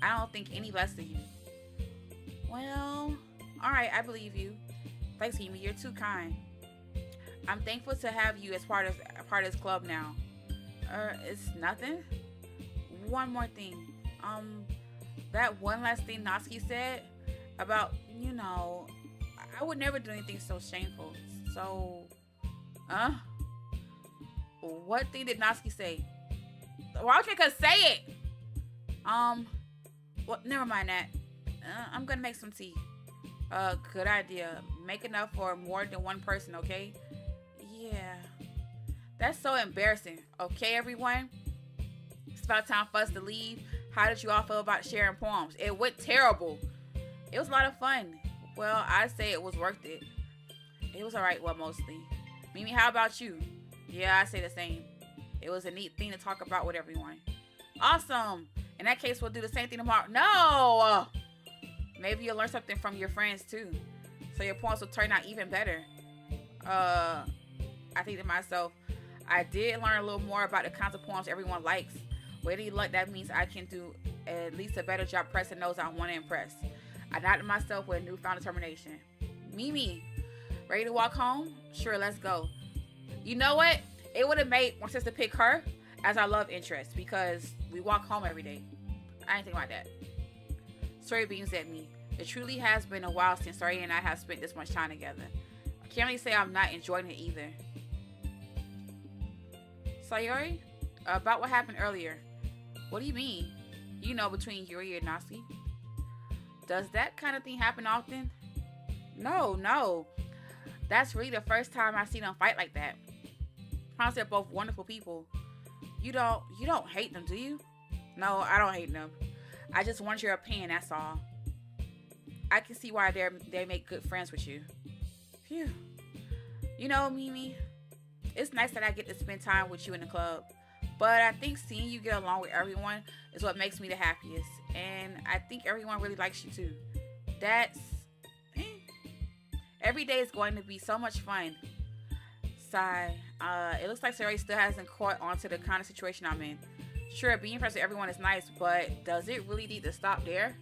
I don't think any less of you. Well, alright, I believe you. Thanks, Himi. You're too kind. I'm thankful to have you as part of this club now. It's nothing. One more thing. That one last thing Natsuki said about, I would never do anything so shameful. So, what thing did Natsuki say? Why would you make her say it? Well, never mind that. I'm gonna make some tea. Good idea. Make enough for more than one person, okay? Yeah. That's so embarrassing. Okay, everyone? It's about time for us to leave. How did you all feel about sharing poems? It went terrible. It was a lot of fun. Well, I say it was worth it. It was alright, well, mostly. Mimi, how about you? Yeah, I say the same. It was a neat thing to talk about with everyone. Awesome. In that case, we'll do the same thing tomorrow. No! Maybe you'll learn something from your friends, too. So your poems will turn out even better. I think to myself, I did learn a little more about the kinds of poems everyone likes. With any luck, that means I can do at least a better job pressing those I want to impress. I nodded myself with a newfound determination. Mimi, ready to walk home? Sure, let's go. You know what? It would have made more sense to pick her as our love interest because we walk home every day. I ain't think about that. Story beams at me. It truly has been a while since Sorry and I have spent this much time together. I can't really say I'm not enjoying it either. Sayori? About what happened earlier. What do you mean? You know, between Yuri and Natsuki. Does that kind of thing happen often? No. That's really the first time I've seen them fight like that. Honestly, they're both wonderful people. You don't hate them, do you? No, I don't hate them. I just want your opinion, that's all. I can see why they make good friends with you. Phew. You know, Mimi, it's nice that I get to spend time with you in the club. But I think seeing you get along with everyone is what makes me the happiest. And I think everyone really likes you too. That's... Every day is going to be so much fun. Sigh. It looks like Sayori still hasn't caught on to the kind of situation I'm in. Sure, being friends with everyone is nice, but does it really need to stop there?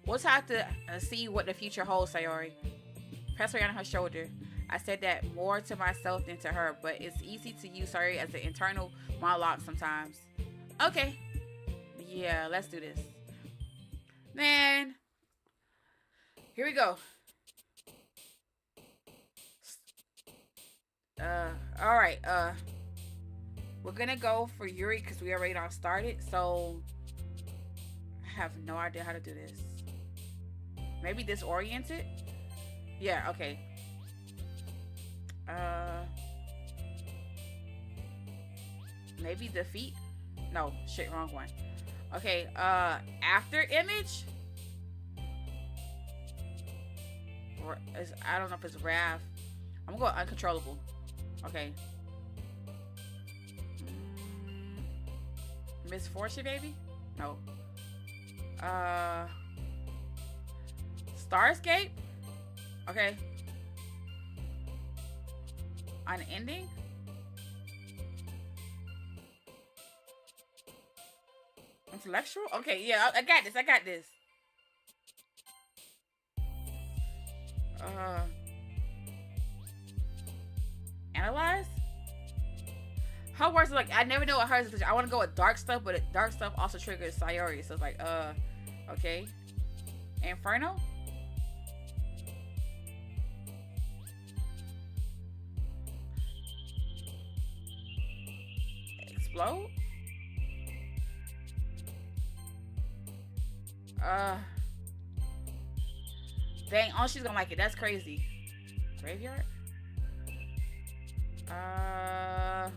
We'll have to see what the future holds, Sayori. Press her on her shoulder. I said that more to myself than to her, but it's easy to use Sayori as an internal monologue sometimes. Okay. Yeah, let's do this. Man. Here we go. Alright, we're gonna go for Yuri because we already all started, so I have no idea how to do this. Maybe disoriented? Yeah, okay. Maybe defeat? No, shit, wrong one. Okay, after image? Or I don't know if it's Wrath. I'm gonna go uncontrollable. Okay. Misfortune, maybe? No. Starscape? Okay. Unending? Intellectual? Okay, yeah, I got this. Analyze? Her words are like, I never know what hers is. I want to go with dark stuff, but dark stuff also triggers Sayori. So it's like, okay. Inferno? Explode? Dang, oh, she's gonna like it. That's crazy. Graveyard? I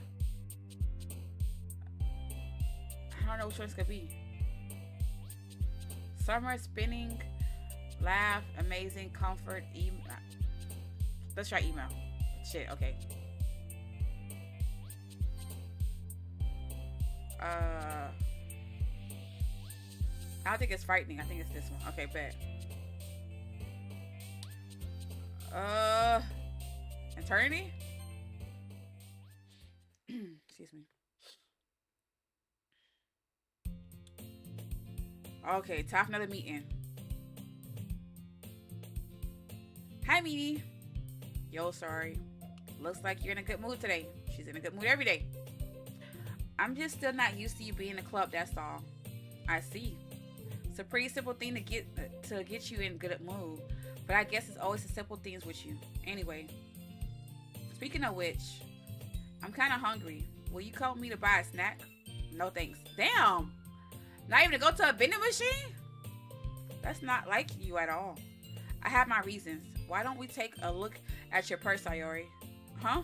don't know which one this could be. Summer, spinning, laugh, amazing, comfort, email. Let's try email. Shit, okay. I don't think it's frightening. I think it's this one. Okay, bet. Eternity? Excuse me. Okay, time for another meeting. Hi, Mimi. Yo, sorry. Looks like you're in a good mood today. She's in a good mood every day. I'm just still not used to you being in the club, that's all. I see. It's a pretty simple thing to get you in good mood. But I guess it's always the simple things with you. Anyway. Speaking of which, I'm kind of hungry. Will you come with me to buy a snack? No thanks. Damn! Not even to go to a vending machine? That's not like you at all. I have my reasons. Why don't we take a look at your purse, Sayori? Huh?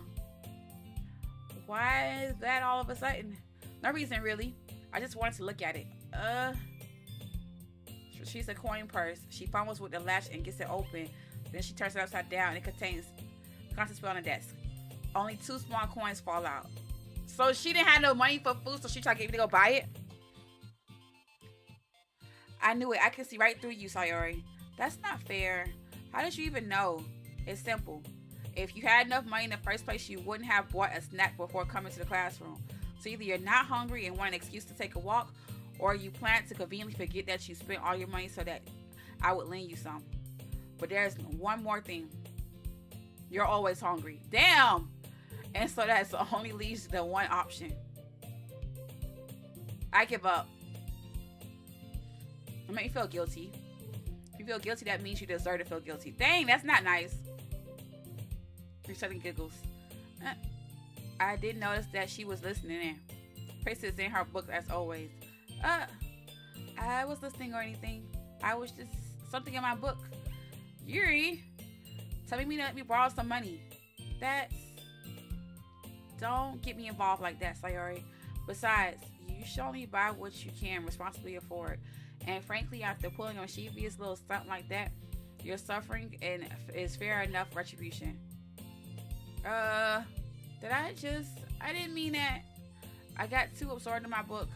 Why is that all of a sudden? No reason, really. I just wanted to look at it. She's a coin purse. She fumbles with the latch and gets it open. Then she turns it upside down and it contains constant spell on the desk. Only 2 small coins fall out. So she didn't have no money for food, so she tried to get me to go buy it. I knew it. I can see right through you, Sayori. That's not fair. How did you even know? It's simple. If you had enough money in the first place, you wouldn't have bought a snack before coming to the classroom. So either you're not hungry and want an excuse to take a walk, or you plan to conveniently forget that you spent all your money so that I would lend you some. But there's one more thing. You're always hungry. Damn! And so that only leaves the one option. I give up. It makes me feel guilty. If you feel guilty, that means you deserve to feel guilty. Dang, that's not nice. Resetting giggles. I did notice that she was listening in. Princess in her book as always. I was listening or anything. I was just something in my book. Yuri, telling me to let me borrow some money. Don't get me involved like that, Sayori. Besides, you should only buy what you can responsibly afford. And frankly, after pulling on Shibia's little stunt like that, your suffering and is fair enough retribution. I didn't mean that. I got too absorbed in my book.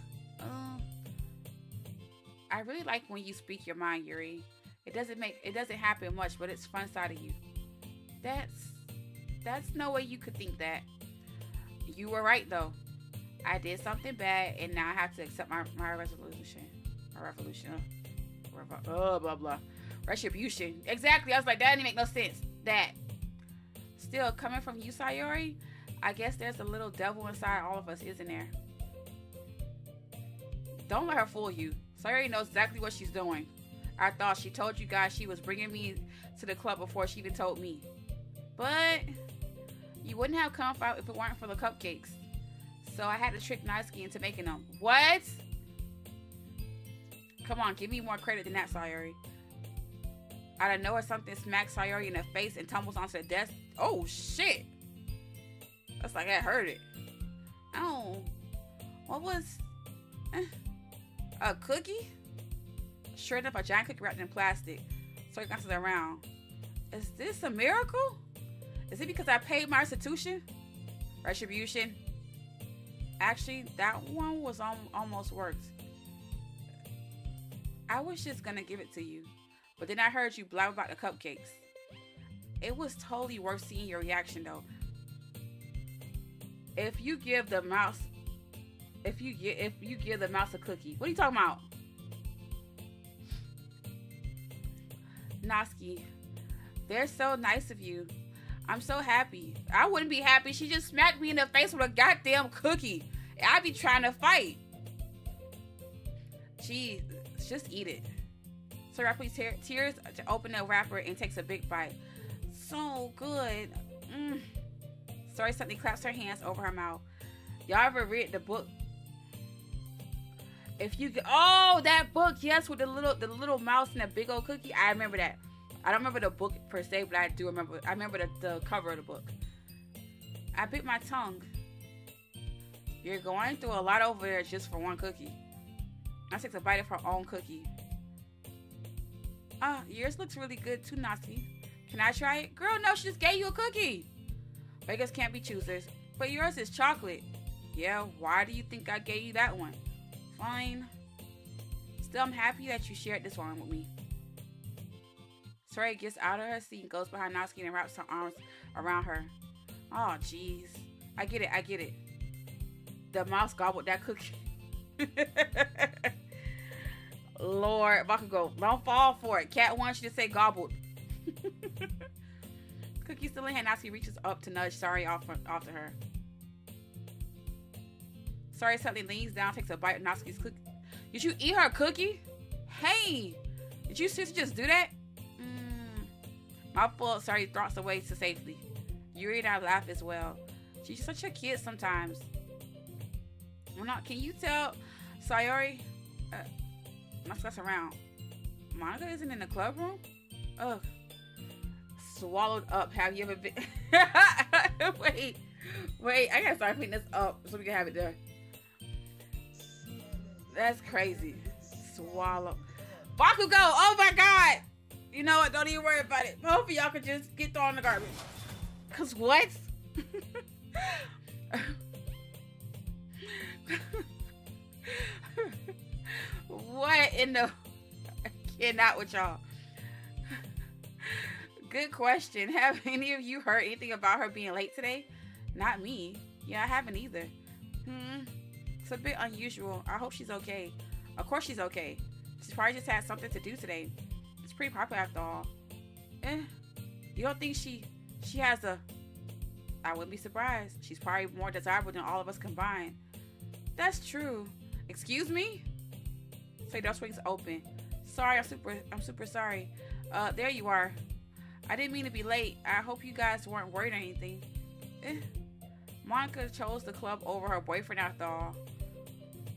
I really like when you speak your mind, Yuri. It doesn't happen much, but it's fun side of you. That's no way you could think that. You were right though. I did something bad and now I have to accept my resolution. My revolution. Blah blah. Retribution. Exactly. I was like, that didn't make no sense. That. Still, coming from you, Sayori, I guess there's a little devil inside all of us, isn't there? Don't let her fool you. Sayori knows exactly what she's doing. I thought she told you guys she was bringing me to the club before she even told me. But you wouldn't have come out if it weren't for the cupcakes. So I had to trick Natsuki into making them. What? Come on, give me more credit than that, Sayori. Out of nowhere, something smacks Sayori in the face and tumbles onto the desk. Oh, shit. That's like I heard it. Oh. What was... a cookie? Shredded up a giant cookie wrapped in plastic. So he glances around. Is this a miracle? Is it because I paid my restitution? Retribution? Actually, that one was almost worked. I was just gonna give it to you. But then I heard you blab about the cupcakes. It was totally worth seeing your reaction though. If you give the mouse a cookie. What are you talking about? Natsuki, they're so nice of you. I'm so happy. I wouldn't be happy. She just smacked me in the face with a goddamn cookie. I'd be trying to fight. Jeez, just eat it. So rapidly tears to open the wrapper and takes a big bite. So good. Sorry, suddenly claps her hands over her mouth. Y'all ever read the book? That book, yes, with the little mouse and the big old cookie. I remember that. I don't remember the book per se, but I remember the cover of the book. I bit my tongue. You're going through a lot over there just for one cookie. I takes a bite of her own cookie. Yours looks really good too, Natsuki. Can I try it? Girl, no, she just gave you a cookie. Beggars can't be choosers. But yours is chocolate. Yeah, why do you think I gave you that one? Fine. Still, I'm happy that you shared this one with me. Soraya gets out of her seat and goes behind Natsuki and wraps her arms around her. Oh, jeez. I get it. The mouse gobbled that cookie. Lord, Bakugo, don't fall for it. Cat wants you to say gobbled. Cookie still in hand, Natsuki reaches up to nudge Sorry off to her. Sorry suddenly leans down, takes a bite of Natsuki's cookie. Did you eat her cookie? Hey, did you seriously just do that? Mouthful of Sorry throts away to safely. Yuri and I laugh as well. She's such a kid sometimes. Can you tell Sayori? Let's mess around. Monica isn't in the club room? Ugh. Swallowed up. Have you ever been? Wait. I gotta start cleaning this up so we can have it done. That's crazy. swallow. Bakugo, oh my god! You know what? Don't even worry about it. Both of y'all could just get thrown in the garbage. Cause what? What in the... I cannot with y'all. Good question. Have any of you heard anything about her being late today? Not me. Yeah, I haven't either. It's a bit unusual. I hope she's okay. Of course she's okay. She's probably just had something to do today. It's pretty popular after all. You don't think she has a... I wouldn't be surprised. She's probably more desirable than all of us combined. That's true. Excuse me? Say door swings open. Sorry, I'm super sorry. There you are. I didn't mean to be late. I hope you guys weren't worried or anything. Monica chose the club over her boyfriend after all.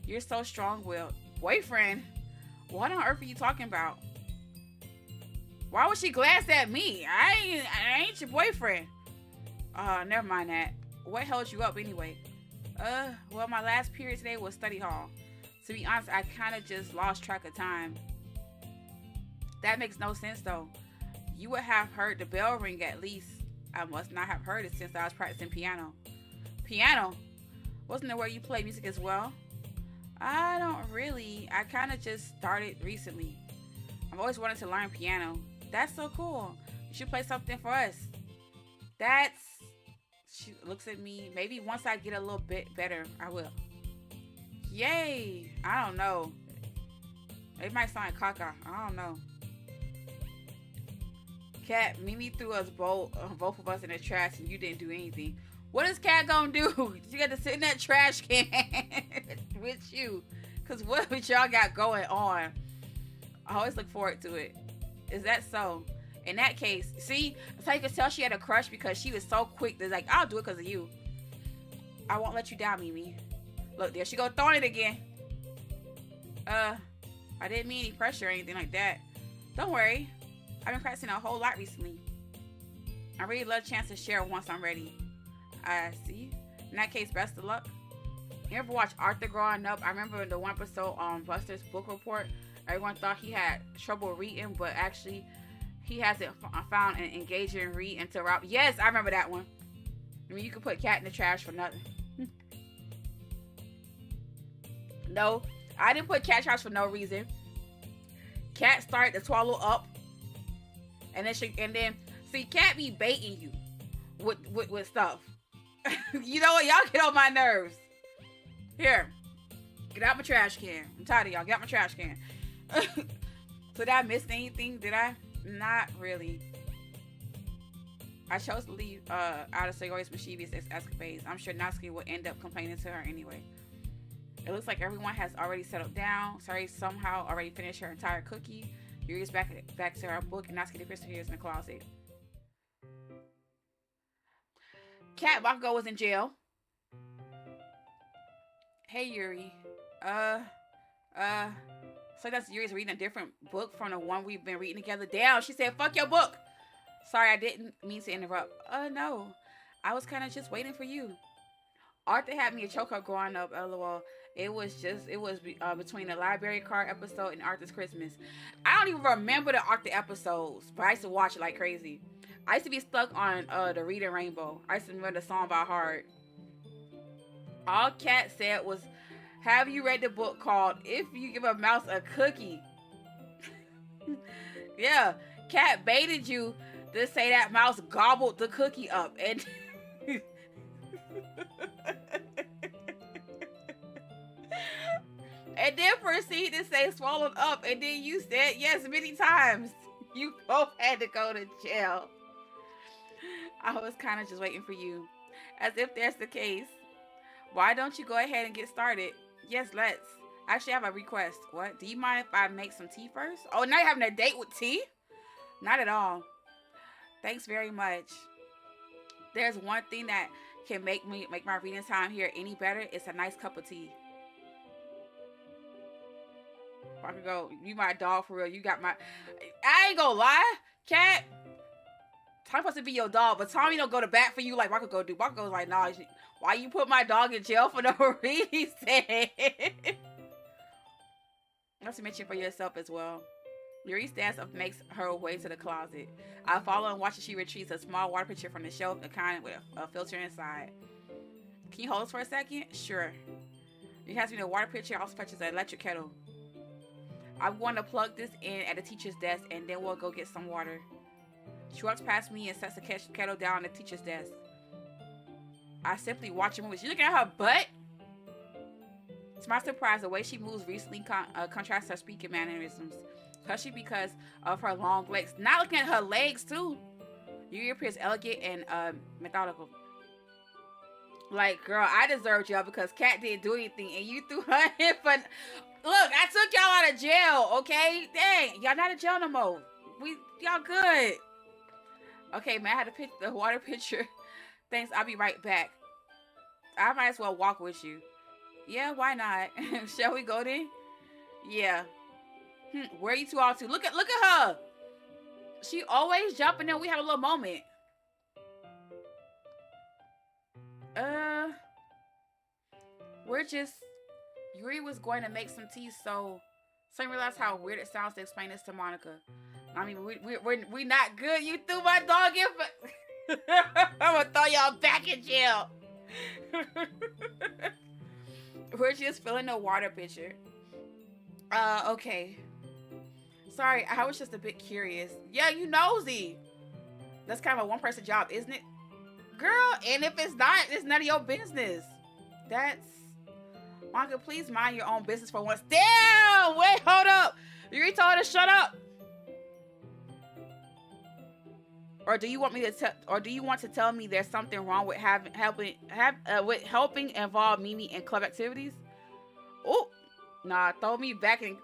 You're so strong-willed. Boyfriend? What on earth are you talking about? Why would she glance at me? I ain't your boyfriend. Never mind that. What held you up anyway? Well, my last period today was study hall. To be honest, I kind of just lost track of time. That makes no sense though. You would have heard the bell ring at least. I must not have heard it since I was practicing piano. Piano? Wasn't it where you play music as well? I don't really. I kind of just started recently. I've always wanted to learn piano. That's so cool. You should play something for us. She looks at me. Maybe once I get a little bit better, I will. Yay. I don't know. It might sound like caca. I don't know. Cat, Mimi threw us both of us in the trash and you didn't do anything. What is Cat gonna do? You got to sit in that trash can with you. Cause what y'all got going on? I always look forward to it. Is that so? In that case, see, that's how you can tell she had a crush because she was so quick to like, I'll do it because of you. I won't let you down, Mimi. Look, there she go throwing it again. I didn't mean any pressure or anything like that. Don't worry. I've been practicing a whole lot recently. I really love a chance to share once I'm ready. I see. In that case, best of luck. You ever watch Arthur growing up? I remember in the one episode on Buster's book report, everyone thought he had trouble reading, but actually he hasn't found an engaging read until Rob. Yes, I remember that one. I mean, you could put Cat in the trash for nothing. No, I didn't put Cat trash for no reason. Cat started to swallow up, and then see, Cat be baiting you with stuff. You know what? Y'all get on my nerves. Here, get out my trash can. I'm tired of y'all. Get out my trash can. So did I miss anything? Did I? Not really. I chose to leave out of Sayori's mischievous escapades. I'm sure Natsuki will end up complaining to her anyway. It looks like everyone has already settled down. Sari somehow already finished her entire cookie. Yuri's back to her book, and Natsuki disappears in the closet. Cat Bakugo was in jail. Hey Yuri. So that's Yuri's reading a different book from the one we've been reading together. Damn, she said, fuck your book. Sorry, I didn't mean to interrupt. No. I was kind of just waiting for you. Arthur had me a choke up growing up, lol. It was between the library card episode and Arthur's Christmas. I don't even remember the Arthur episodes, but I used to watch it like crazy. I used to be stuck on the Reading Rainbow. I used to remember the song by heart. All Cat said was, have you read the book called If You Give a Mouse a Cookie? Yeah, Cat baited you to say that mouse gobbled the cookie up and and then proceed to say swallowed up, and then you said yes many times. You both had to go to jail. I was kind of just waiting for you. As if that's the case. Why don't you go ahead and get started? Yes, let's. Actually, I have a request. What? Do you mind if I make some tea first? Oh, now you're having a date with tea? Not at all. Thanks very much. There's one thing that can make my reading time here any better. It's a nice cup of tea. Bakugo, you my dog for real. You got my... I ain't gonna lie, Cat. Tommy's supposed to be your dog, but Tommy don't go to bat for you like Bakugo do. Bakugo's like, nah, why you put my dog in jail for no reason? Let's mention for yourself as well. Yuri stands up, makes her way to the closet. I follow and watch as she retrieves a small water pitcher from the shelf, the kind with a filter inside. Can you hold this for a second? Sure. It has to be a water pitcher, also fetches an electric kettle. I'm going to plug this in at the teacher's desk, and then we'll go get some water. She walks past me and sets the kettle down on the teacher's desk. I simply watch her move. She's looking at her butt. To my surprise, the way she moves recently contrasts her speaking mannerisms, especially because of her long legs. Not looking at her legs, too. Yuri appears elegant and methodical. Like, girl, I deserved y'all because Kat didn't do anything, and you threw her in for... Look, I took y'all out of jail, okay? Dang, y'all not in jail no more. Y'all good. Okay, man, I had to pick the water pitcher. Thanks, I'll be right back. I might as well walk with you. Yeah, why not? Shall we go then? Yeah. Where are you two all to? Look at her. She always jumping in. We have a little moment. We're just... Yuri was going to make some tea, so I realized how weird it sounds to explain this to Monica. I mean, we not good. You threw my dog in. I'm gonna throw y'all back in jail. We're just filling the water pitcher. Okay. Sorry, I was just a bit curious. Yeah, you nosy. That's kind of a one-person job, isn't it? Girl, and if it's not, it's none of your business. That's... Monica, please mind your own business for once. Damn! Wait, hold up. Yuri told her to shut up. Or do you want me to tell me there's something wrong with helping involve Mimi in club activities? Oh, nah, throw me back in.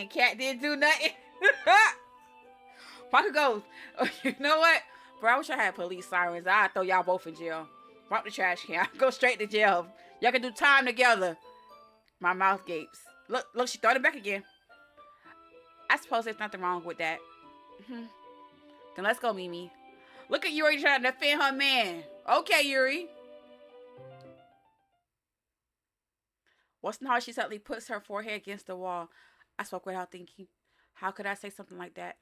Cat didn't do nothing. Parker goes. Oh, you know what, bro? I wish I had police sirens. I'd throw y'all both in jail. Drop the trash can. Go straight to jail. Y'all can do time together. My mouth gapes. Look, she threw it back again. I suppose there's nothing wrong with that. Then let's go, Mimi. Look at Yuri trying to defend her man. Okay, Yuri. What's how she suddenly puts her forehead against the wall. I spoke without thinking. How could I say something like that?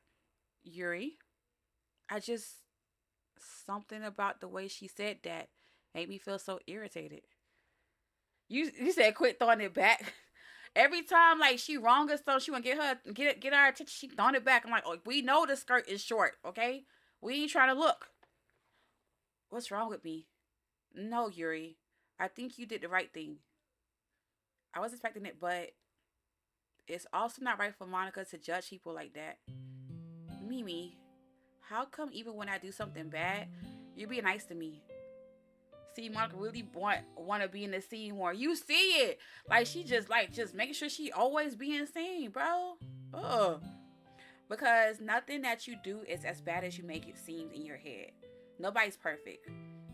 Yuri? Something about the way she said that made me feel so irritated. You said quit throwing it back. Every time like she wrong us, so she want to get our attention, she throwing it back. I'm like, oh, we know the skirt is short, okay? We ain't trying to look. What's wrong with me? No, Yuri. I think you did the right thing. I was expecting it, but it's also not right for Monica to judge people like that. Mimi, how come even when I do something bad, you're being nice to me? See, Monica really want to be in the scene more. You see it. Like, she just making sure she always being seen, bro. Ugh. Because nothing that you do is as bad as you make it seem in your head. Nobody's perfect.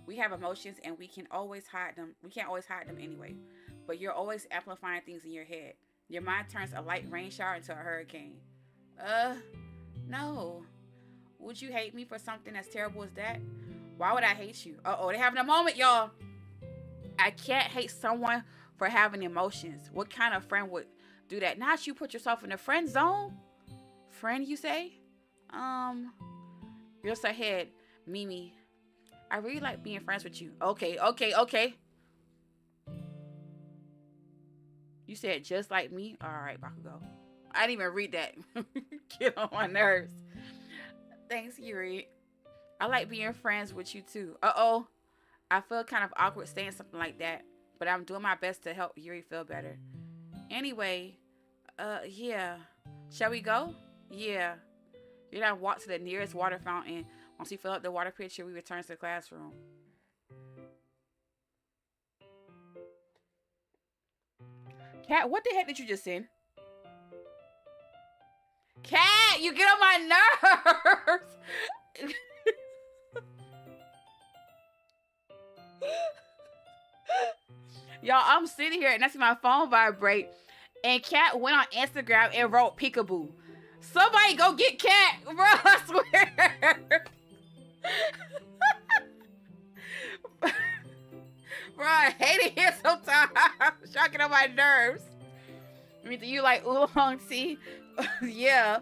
We have emotions and we can always hide them. We can't always hide them anyway. But you're always amplifying things in your head. Your mind turns a light rain shower into a hurricane. No. Would you hate me for something as terrible as that? Why would I hate you? Uh-oh, they're having a moment, y'all. I can't hate someone for having emotions. What kind of friend would do that? Not you put yourself in the friend zone. Friend, you say? You're so ahead, Mimi. I really like being friends with you. Okay. You said just like me? Alright, Bakugo. I didn't even read that. Get on my nerves. Thanks, Yuri. I like being friends with you too. Uh-oh. I feel kind of awkward saying something like that, but I'm doing my best to help Yuri feel better. Anyway, yeah. Shall we go? Yeah. Yuri and I walk to the nearest water fountain. Once we fill up the water pitcher, we return to the classroom. Cat, what the heck did you just send? Cat, you get on my nerves! Y'all, I'm sitting here and I see my phone vibrate, and Cat went on Instagram and wrote peekaboo. Somebody go get Cat, bro, I swear. Bro, I hate it here sometimes. Shocking on my nerves. I mean, do you like oolong tea? Yeah.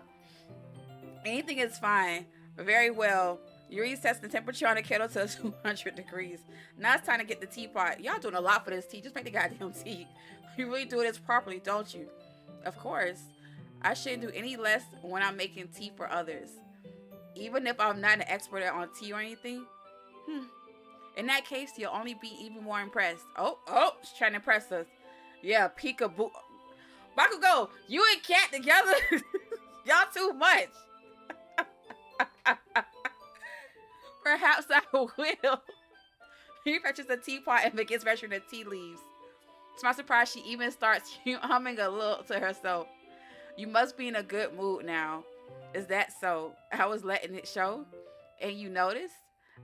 Anything is fine. Very well. Yuri sets the temperature on the kettle to 200 degrees. Now it's time to get the teapot. Y'all doing a lot for this tea. Just make the goddamn tea. You really do this properly, don't you? Of course. I shouldn't do any less when I'm making tea for others. Even if I'm not an expert on tea or anything. In that case, you'll only be even more impressed. Oh, she's trying to impress us. Yeah, peekaboo. Bakugo, you and Cat together? Y'all too much. Perhaps I will. He fetches a teapot and begins measuring the tea leaves. To my surprise, she even starts humming a little to herself. You must be in a good mood now. Is that so? I was letting it show. And you noticed?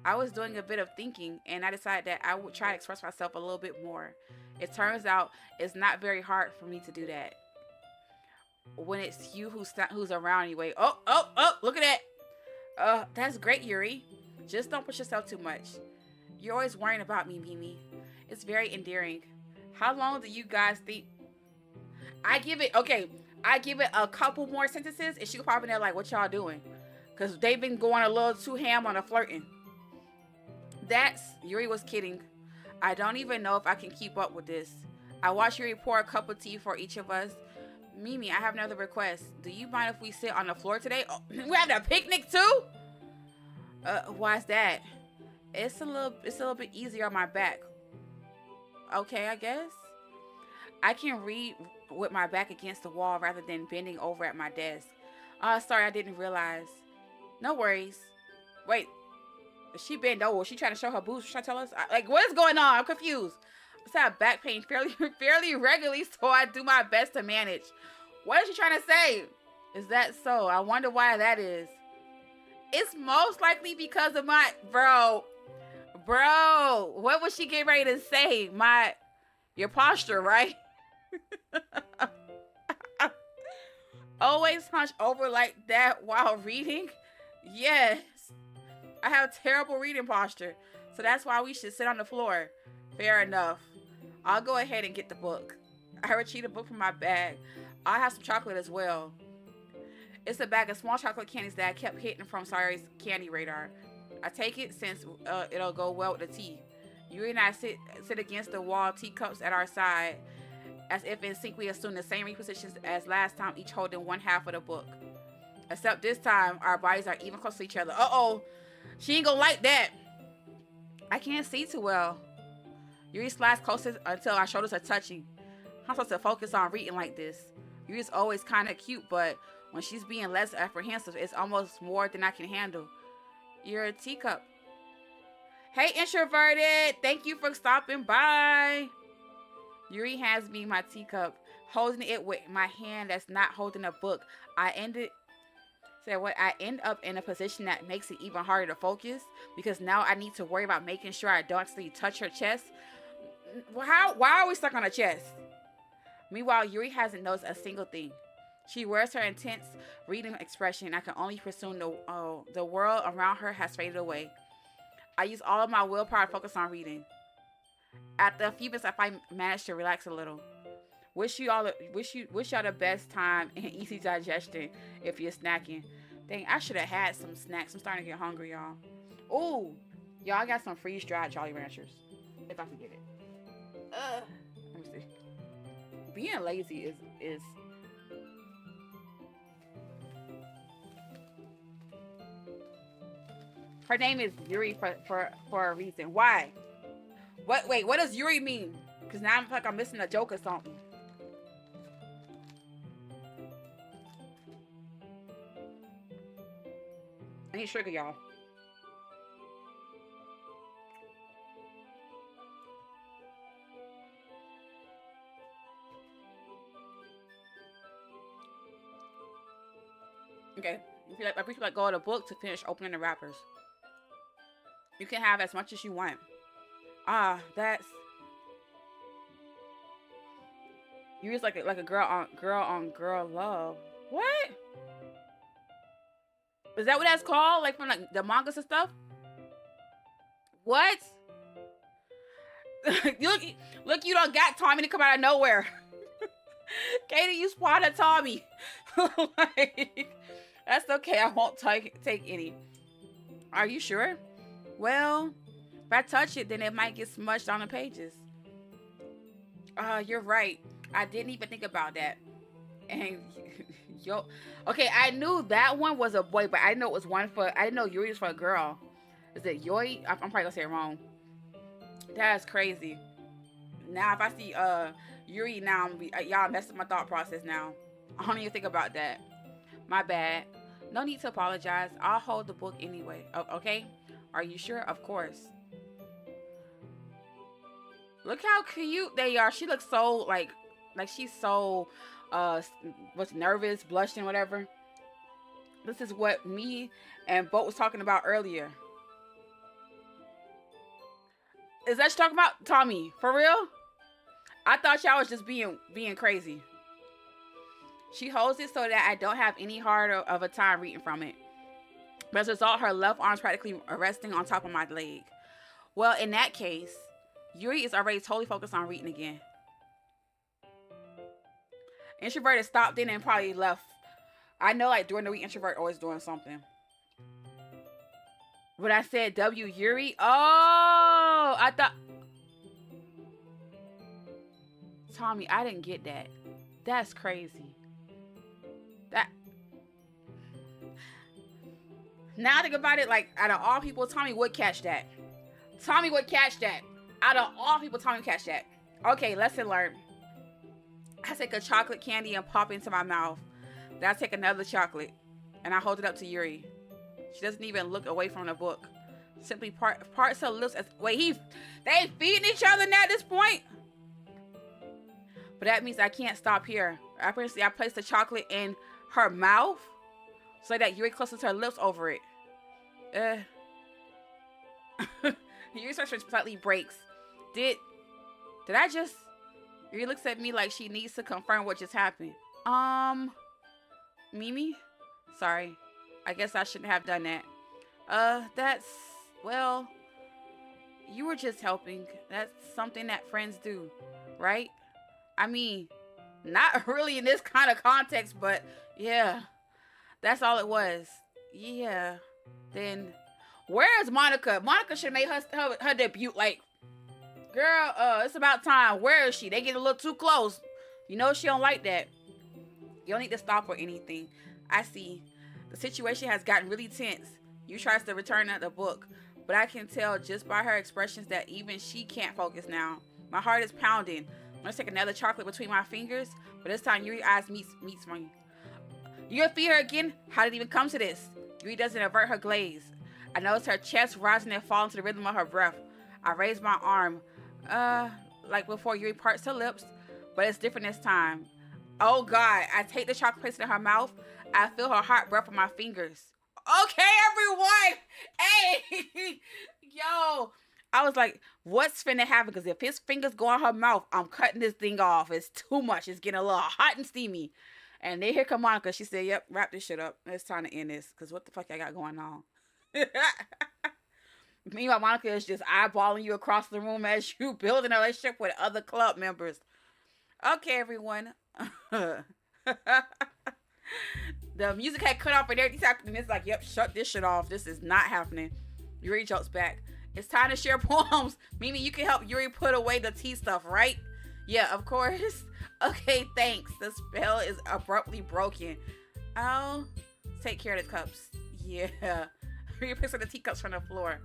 I was doing a bit of thinking, and I decided that I would try to express myself a little bit more. It turns out it's not very hard for me to do that. When it's you who's around anyway. Oh, look at that. That's great, Yuri. Just don't push yourself too much. You're always worrying about me, Mimi. It's very endearing. How long do you guys think? I give it a couple more sentences, and she'll pop in there like, what y'all doing? Because they've been going a little too ham on the flirting. Yuri was kidding. I don't even know if I can keep up with this. I watched Yuri pour a cup of tea for each of us. Mimi, I have another request. Do you mind if we sit on the floor today? Oh, we having a picnic too? Why's that? It's a little bit easier on my back. Okay, I guess. I can read with my back against the wall rather than bending over at my desk. Sorry, I didn't realize. No worries. Wait, she bent over. She trying to show her boobs? She trying to tell us? Like, what is going on? I'm confused. I have back pain fairly regularly, so I do my best to manage. What is she trying to say? Is that so? I wonder why that is. It's most likely because of my... Bro, what was she getting ready to say? Your posture, right? Always hunch over like that while reading? Yes. I have terrible reading posture, so that's why we should sit on the floor. Fair enough. I'll go ahead and get the book. I retrieved a book from my bag. I'll have some chocolate as well. It's a bag of small chocolate candies that I kept hitting from Sari's candy radar. I take it since it'll go well with the tea. Yuri and I sit against the wall, teacups at our side. As if in sync, we assume the same repositions as last time, each holding one half of the book. Except this time, our bodies are even close to each other. Uh-oh. She ain't gonna like that. I can't see too well. Yuri slides closer until our shoulders are touching. I'm supposed to focus on reading like this. Yuri's always kind of cute, but when she's being less apprehensive, it's almost more than I can handle. You're a teacup. Hey, introverted. Thank you for stopping by. Yuri hands me my teacup, holding it with my hand that's not holding a book. I end up in a position that makes it even harder to focus because now I need to worry about making sure I don't actually touch her chest. Why are we stuck on her chest? Meanwhile, Yuri hasn't noticed a single thing. She wears her intense reading expression. I can only presume the world around her has faded away. I use all of my willpower to focus on reading. After a few minutes, I managed to relax a little. Wish y'all the best time and easy digestion if you're snacking. Dang, I should have had some snacks. I'm starting to get hungry, y'all. Ooh, y'all, I got some freeze-dried Jolly Ranchers. If I can get it. Let me see. Being lazy is her name is Yuri for a reason. Why? Wait, what does Yuri mean? Because now I'm like I'm missing a joke or something. I need sugar, y'all. Okay, I feel like go to the book to finish opening the wrappers. You can have as much as you want. That's you just like a girl on girl love. What? Is that what that's called? Like from like the mangas and stuff? What? look, you don't got Tommy to come out of nowhere. Katie, you spotted Tommy. Like, that's okay. I won't take any. Are you sure? Well, if I touch it, then it might get smudged on the pages. You're right. I didn't even think about that. And yo, okay, I knew that one was a boy, but I didn't know it was one for. I didn't know Yuri was for a girl. Is it Yoi? I'm probably gonna say it wrong. That's crazy. Now, if I see Yuri now, I'm gonna be, y'all messed up my thought process now. I don't even think about that. My bad. No need to apologize. I'll hold the book anyway. Okay? Are you sure? Of course. Look how cute they are. She looks so like she's so what's nervous, blushing, whatever. This is what me and Boat was talking about earlier. Is that you talking about, Tommy? For real? I thought y'all was just being crazy. She holds it so that I don't have any harder of a time reading from it. But as a result, her left arm's practically resting on top of my leg. Well, in that case, Yuri is already totally focused on reading again. Introverted stopped in and probably left. I know, like, during the week, introvert always doing something. When I said W Yuri, oh, I thought... Tommy, I didn't get that. That's crazy. Now I think about it, like, out of all people, Tommy would catch that. Tommy would catch that. Out of all people, Tommy would catch that. Okay, lesson learned. I take a chocolate candy and pop it into my mouth. Then I take another chocolate and I hold it up to Yuri. She doesn't even look away from the book. Simply parts her lips. Wait, they feeding each other now at this point? But that means I can't stop here. Apparently, I placed the chocolate in her mouth so that Yuri closes her lips over it. Yuri's expression slightly breaks. Did I just... Yuri looks at me like she needs to confirm what just happened. Mimi? Sorry. I guess I shouldn't have done that. That's... Well... You were just helping. That's something that friends do, right? I mean, not really in this kind of context, but yeah. That's all it was. Yeah. Then, where is Monica? Monica should have made her debut. Like, girl, it's about time. Where is she? They get a little too close. You know she don't like that. You don't need to stop or anything. I see. The situation has gotten really tense. You tries to return the book, but I can tell just by her expressions that even she can't focus now. My heart is pounding. Let's take another chocolate between my fingers, but this time Yuri's eyes meets mine. You gonna feed her again? How did it even come to this? Yuri doesn't avert her gaze. I notice her chest rising and falling to the rhythm of her breath. I raise my arm, like before Yuri parts her lips, but it's different this time. Oh God, I take the chocolate, place it in her mouth. I feel her hot breath on my fingers. Okay, everyone! Hey! Yo! I was like, what's finna happen? Because if his fingers go on her mouth, I'm cutting this thing off. It's too much. It's getting a little hot and steamy. And then here come Monica. She said, yep, wrap this shit up. It's time to end this. Because what the fuck I got going on? Meanwhile, Monica is just eyeballing you across the room as you building a relationship with other club members. Okay, everyone. The music had cut off and everything's happening. It's like, yep, shut this shit off. This is not happening. Yuri jokes back. It's time to share poems. Mimi, you can help Yuri put away the tea stuff, right? Yeah, of course. Okay, thanks. The spell is abruptly broken. I'll take care of the cups. Yeah. Yuri picks up the teacups from the floor.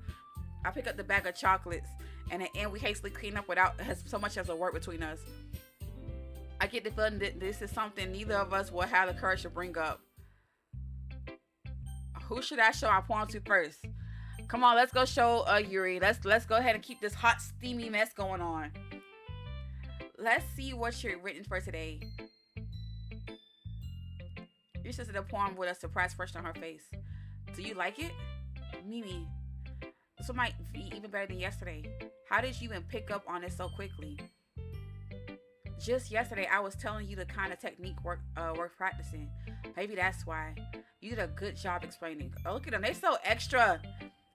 I pick up the bag of chocolates, and at the end we hastily clean up without so much as a word between us. I get the feeling that this is something neither of us will have the courage to bring up. Who should I show our poem to first? Come on, let's go show Yuri. Let's go ahead and keep this hot, steamy mess going on. Let's see what you're written for today. Your sister the poem with a surprise expression on her face. Do you like it? Mimi, this one might be even better than yesterday. How did you even pick up on it so quickly? Just yesterday, I was telling you the kind of technique worth practicing. Maybe that's why. You did a good job explaining. Oh, look at them. They're so extra.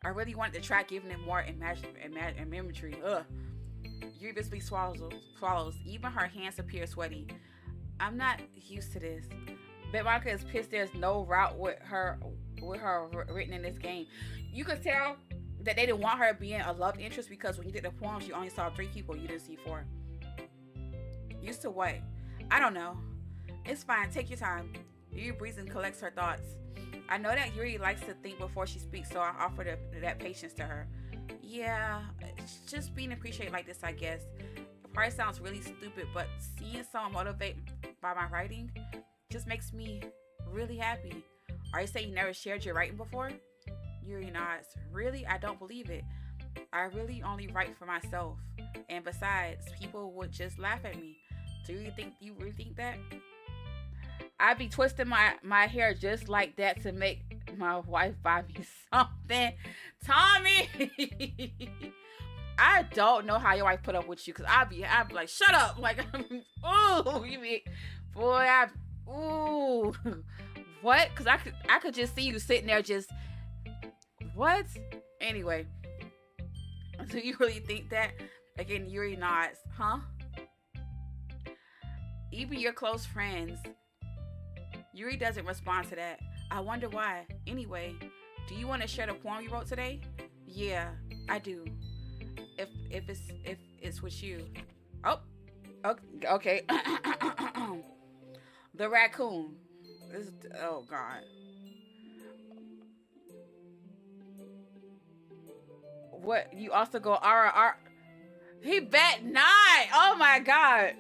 I really wanted to try giving them more imagery. Ugh. Yuri visibly swallows. Even her hands appear sweaty. I'm not used to this. Bet Monica is pissed there's no route with her written in this game. You could tell that they didn't want her being a love interest because when you did the poems, you only saw 3 people. You didn't see 4. Used to what? I don't know. It's fine. Take your time. Yuri breathes and collects her thoughts. I know that Yuri likes to think before she speaks, so I offer that patience to her. Yeah, it's just being appreciated like this, I guess. It probably sounds really stupid, but seeing someone motivate by my writing just makes me really happy. Are you saying you never shared your writing before? Yuri nods. Really? I don't believe it. I really only write for myself. And besides, people would just laugh at me. Do you really think that? I'd be twisting my hair just like that to make my wife buy me something. Tommy! I don't know how your wife put up with you, because I'd be like, shut up. Like, ooh, you mean, boy, ooh. What? Because I could just see you sitting there just, what? Anyway, do you really think that? Again, Yuri nods. Huh? Even your close friends. Yuri doesn't respond to that. I wonder why. Anyway, do you want to share the poem you wrote today? Yeah, I do. If it's with you. Oh, okay. The raccoon. Oh God. What? You also go R. He bet 9. Oh my God.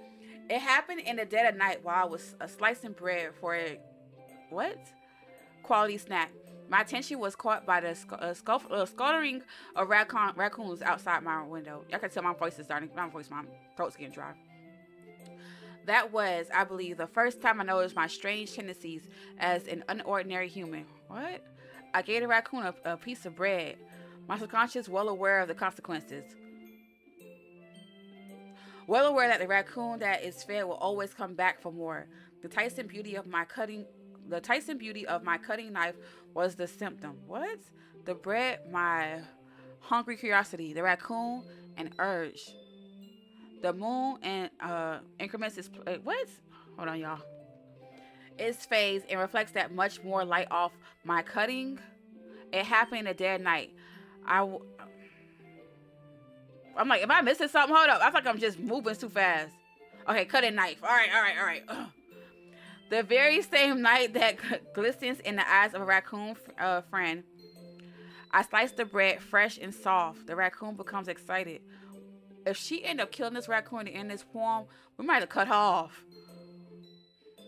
It happened in the dead of night while I was slicing bread for a quality snack. My attention was caught by the scuttering of raccoons outside my window. I can tell my throat's getting dry. That was, I believe, the first time I noticed my strange tendencies as an unordinary human. What? I gave the raccoon a piece of bread. My subconscious well aware of the consequences. Well aware that the raccoon that is fed will always come back for more. The Tyson beauty of my cutting knife was the symptom. What? The bread, my hungry curiosity. The raccoon, an urge. The moon and increments its what? Hold on, y'all. Its phase and reflects that much more light off my cutting. It happened in a dead night. I'm like, am I missing something? Hold up. I feel like I'm just moving too fast. Okay, cutting knife. All right. Ugh. The very same night that glistens in the eyes of a raccoon friend, I slice the bread fresh and soft. The raccoon becomes excited. If she ended up killing this raccoon to end this poem, we might have cut her off.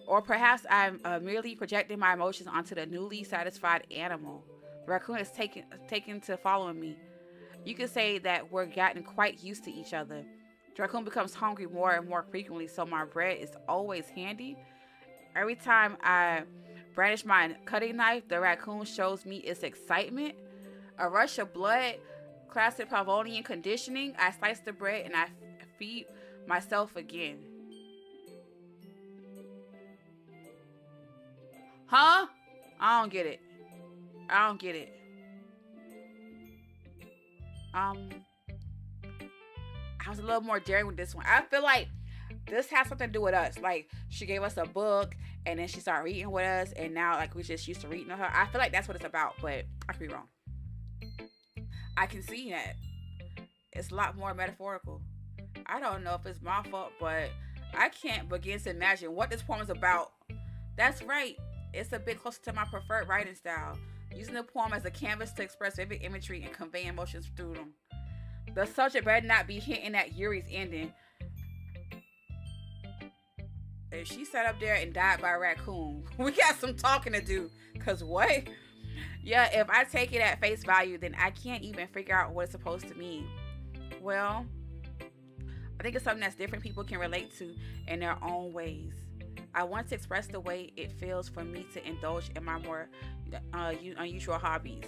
Or perhaps I'm merely projecting my emotions onto the newly satisfied animal. The raccoon is taken to following me. You could say that we're gotten quite used to each other. The raccoon becomes hungry more and more frequently, so my bread is always handy. Every time I brandish my cutting knife, the raccoon shows me its excitement. A rush of blood, classic Pavlovian conditioning. I slice the bread and I feed myself again. Huh? I don't get it. I was a little more daring with this one. I feel like this has something to do with us. Like, she gave us a book and then she started reading with us, and now like we just used to reading to her. I feel like that's what it's about, but I could be wrong. I can see that it's a lot more metaphorical. I don't know if it's my fault, but I can't begin to imagine what this poem is about. That's right. It's a bit closer to my preferred writing style, using the poem as a canvas to express vivid imagery and convey emotions through them. The subject better not be hinting at Yuri's ending. If she sat up there and died by a raccoon, we got some talking to do. Cause what? Yeah, if I take it at face value, then I can't even figure out what it's supposed to mean. Well, I think it's something that different people can relate to in their own ways. I want to express the way it feels for me to indulge in my more unusual hobbies.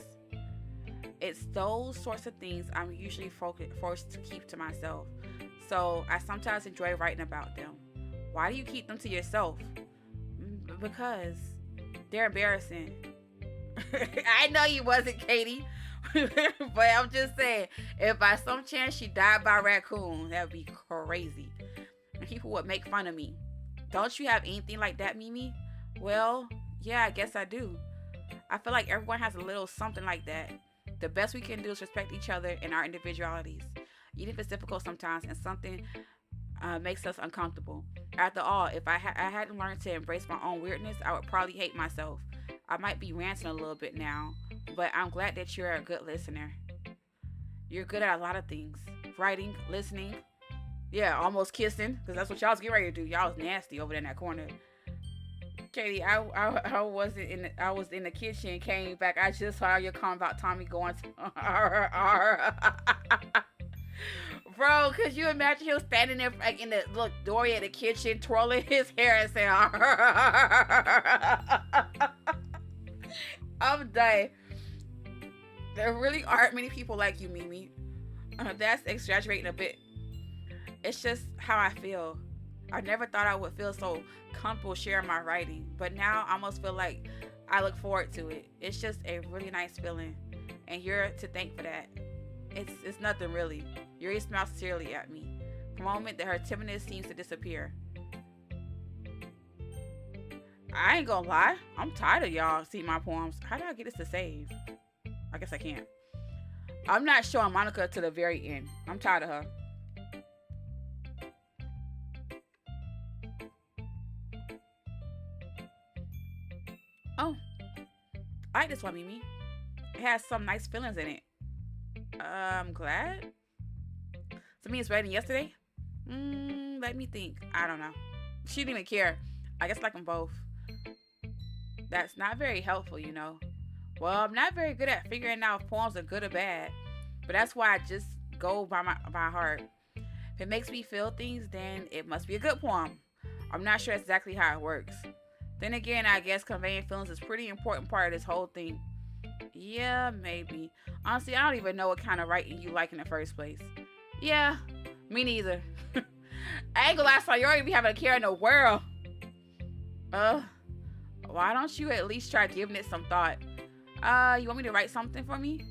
It's those sorts of things I'm usually forced to keep to myself. So I sometimes enjoy writing about them. Why do you keep them to yourself? Because they're embarrassing. I know you wasn't, Katie. But I'm just saying, if by some chance she died by a raccoon, that would be crazy. And people would make fun of me. Don't you have anything like that, Mimi? Well, yeah, I guess I do. I feel like everyone has a little something like that. The best we can do is respect each other and our individualities, even if it's difficult sometimes and something makes us uncomfortable. After all, if I hadn't learned to embrace my own weirdness, I would probably hate myself. I might be ranting a little bit now, but I'm glad that you're a good listener. You're good at a lot of things: writing, listening, yeah, almost kissing, because that's what y'all was getting ready to do. Y'all was nasty over there in that corner. Katie, I wasn't in I was in the kitchen, came back. I just saw your comment about Tommy going to Bro, could you imagine him standing there like in the doorway of the kitchen, twirling his hair and saying, I'm done. There really aren't many people like you, Mimi. That's exaggerating a bit. It's just how I feel. I never thought I would feel so comfortable sharing my writing, but now I almost feel like I look forward to it. It's just a really nice feeling, and you're to thank for that. It's nothing really. Yuri smiled sincerely at me. For a moment, that her timidness seems to disappear. I ain't gonna lie, I'm tired of y'all seeing my poems. How do I get this to save? I guess I can't. I'm not showing Monica to the very end. I'm tired of her. Oh, I like this one, Mimi. It has some nice feelings in it. I'm glad. So me, it's writing yesterday? Let me think. I don't know. She didn't even care. I guess like them both. That's not very helpful, you know. Well, I'm not very good at figuring out if poems are good or bad. But that's why I just go by my heart. If it makes me feel things, then it must be a good poem. I'm not sure exactly how it works. Then again, I guess conveying feelings is a pretty important part of this whole thing. Yeah, maybe. Honestly, I don't even know what kind of writing you like in the first place. Yeah, me neither. I ain't gonna lie, so you already be having a care in the world. Why don't you at least try giving it some thought? You want me to write something for me?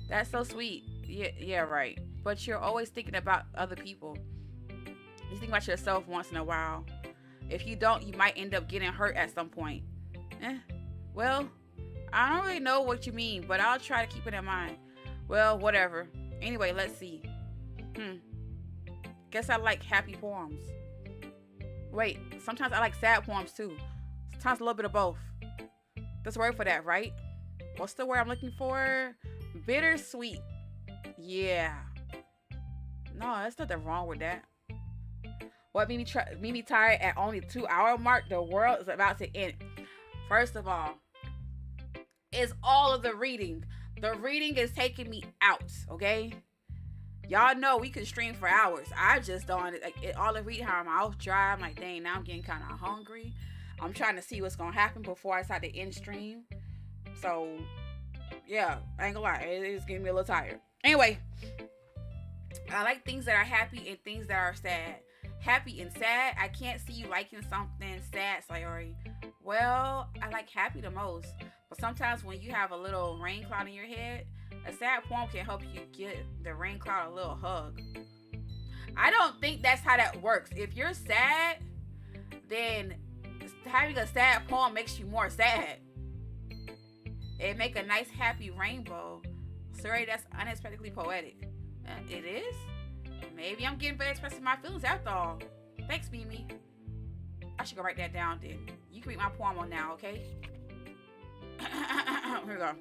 That's so sweet. Yeah, right. But you're always thinking about other people. You think about yourself once in a while. If you don't, you might end up getting hurt at some point. Well, I don't really know what you mean, but I'll try to keep it in mind. Well, whatever. Anyway, let's see. Guess I like happy poems. Wait, sometimes I like sad poems too. Sometimes a little bit of both. There's a word for that, right? What's the word I'm looking for? Bittersweet. Yeah. No, there's nothing wrong with that. What made me tired at only 2-hour mark? The world is about to end. First of all, it's all of the reading. The reading is taking me out, okay? Y'all know we can stream for hours. I just don't, all the reading, how my mouth dry. I'm like, dang, now I'm getting kind of hungry. I'm trying to see what's going to happen before I start to end stream. So, yeah, I ain't gonna lie. It's getting me a little tired. Anyway, I like things that are happy and things that are sad. Happy and sad. I can't see you liking something sad, Sayori. Well, I like happy the most. But sometimes when you have a little rain cloud in your head, a sad poem can help you get the rain cloud a little hug. I don't think that's how that works. If you're sad, then having a sad poem makes you more sad. It make a nice happy rainbow. Sorry, that's unexpectedly poetic. It is? Maybe I'm getting better expressing my feelings after all. Thanks, Mimi. I should go write that down then. You can read my poem on now, okay? Here we go.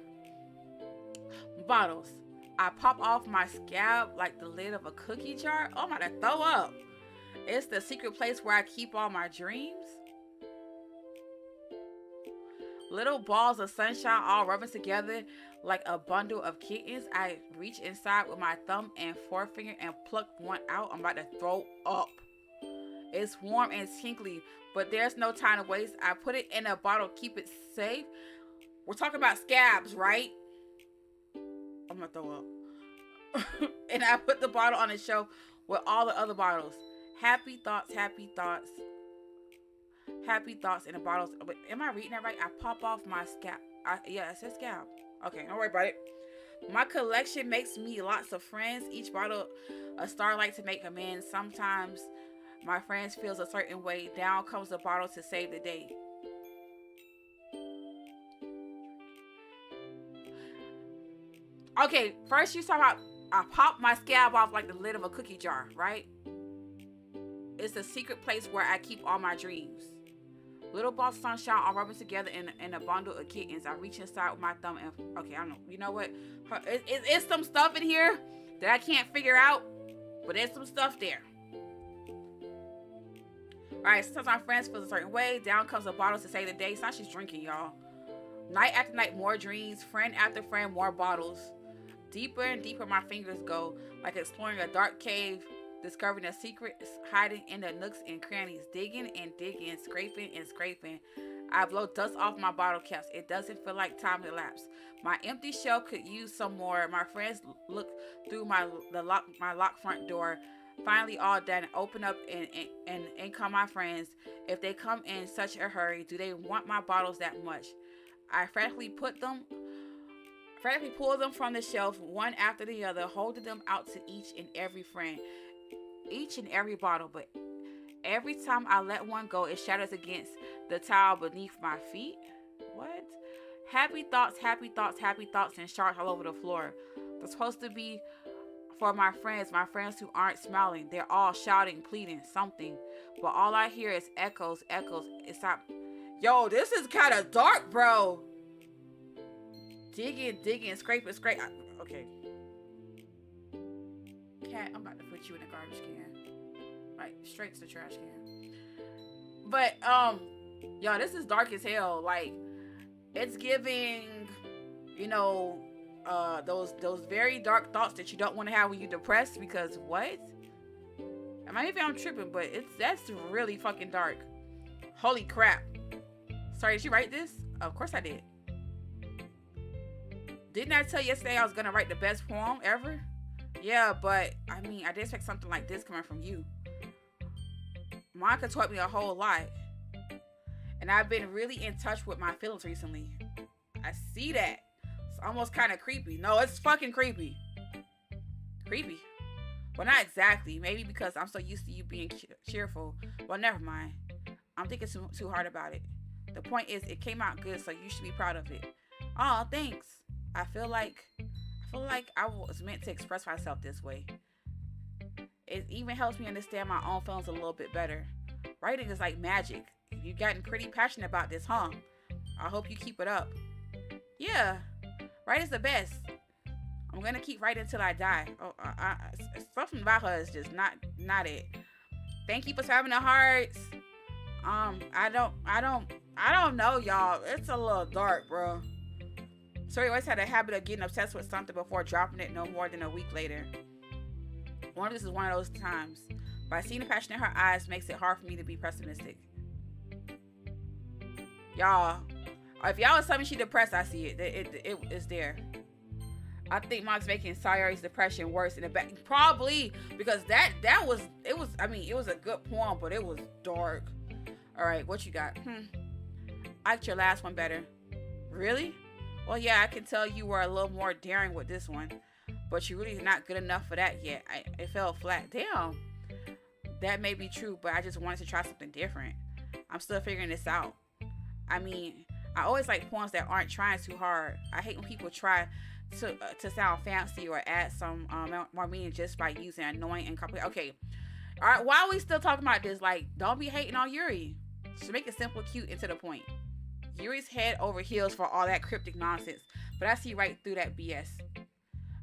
Bottles. I pop off my scab like the lid of a cookie jar. Oh, I'm about to throw up. It's the secret place where I keep all my dreams. Little balls of sunshine all rubbing together like a bundle of kittens. I reach inside with my thumb and forefinger and pluck one out. I'm about to throw up. It's warm and tinkly, but there's no time to waste. I put it in a bottle, keep it safe. We're talking about scabs, right? I'm gonna throw up. And I put the bottle on the shelf with all the other bottles. Happy thoughts, happy thoughts. Happy thoughts in the bottles. But am I reading that right? I pop off my scab. Yeah, it says scab. Okay, don't worry about it. My collection makes me lots of friends. Each bottle a starlight to make amends. Sometimes My friends feels a certain way. Down comes the bottle to save the day. Okay, first you talk about I pop my scab off like the lid of a cookie jar, right? It's a secret place where I keep all my dreams. Little balls of sunshine all rubbing together in a bundle of kittens. I reach inside with my thumb and okay, I don't know. You know what? It's some stuff in here that I can't figure out, but there's some stuff there. Alright, sometimes my friends feel a certain way. Down comes a bottle to save the day. It's not she's drinking, y'all. Night after night, more dreams. Friend after friend, more bottles. Deeper and deeper my fingers go, like exploring a dark cave, discovering the secrets hiding in the nooks and crannies, digging and digging, scraping and scraping. I blow dust off my bottle caps. It doesn't feel like time elapsed. My empty shelf could use some more. My friends look through my locked front door. Finally all done. Open up and come my friends. If they come in such a hurry, do they want my bottles that much? I frantically pull them from the shelf, one after the other, holding them out to each and every friend, each and every bottle. But every time I let one go, it shatters against the tile beneath my feet. What? Happy thoughts, happy thoughts, happy thoughts, and shards all over the floor. They're supposed to be for my friends who aren't smiling. They're all shouting, pleading, something. But all I hear is echoes. It's not. Yo, this is kind of dark, bro. Digging, scraping. Okay. Cat, I'm about to put you in a garbage can. Like, straight to the trash can. But, y'all, this is dark as hell. Like, it's giving, you know, those very dark thoughts that you don't want to have when you're depressed, because what? Maybe I'm tripping, but that's really fucking dark. Holy crap. Sorry, did you write this? Of course I did. Didn't I tell you yesterday I was gonna write the best poem ever? Yeah, but I mean, I didn't expect something like this coming from you. Monica taught me a whole lot. And I've been really in touch with my feelings recently. I see that. It's almost kind of creepy. No, it's fucking creepy. Creepy. Well, not exactly. Maybe because I'm so used to you being cheerful. Well, never mind. I'm thinking too hard about it. The point is, it came out good, so you should be proud of it. Oh, thanks. I feel like I was meant to express myself this way. It even helps me understand my own feelings a little bit better. Writing is like magic. You've gotten pretty passionate about this, huh? I hope you keep it up. Yeah, writing's the best. I'm gonna keep writing until I die. Oh, something about her is just not it. Thank you for having the hearts. I don't know, y'all. It's a little dark, bro. So he always had a habit of getting obsessed with something before dropping it no more than a week later. This is one of those times. By seeing the passion in her eyes makes it hard for me to be pessimistic. Y'all, if y'all was telling me she depressed, I see it. It's there. I think Mom's making Sayori's depression worse in the back. Probably because it was a good poem, but it was dark. All right, what you got? I liked your last one better. Really? Well, yeah, I can tell you were a little more daring with this one, but you're really not good enough for that yet. It fell flat. Damn. That may be true, but I just wanted to try something different. I'm still figuring this out. I mean, I always like poems that aren't trying too hard. I hate when people try to sound fancy or add some more meaning just by using annoying and complicated. Okay. All right, why are we still talking about this? Like, don't be hating on Yuri. Just make it simple, cute, and to the point. Yuri's head over heels for all that cryptic nonsense, but I see right through that BS.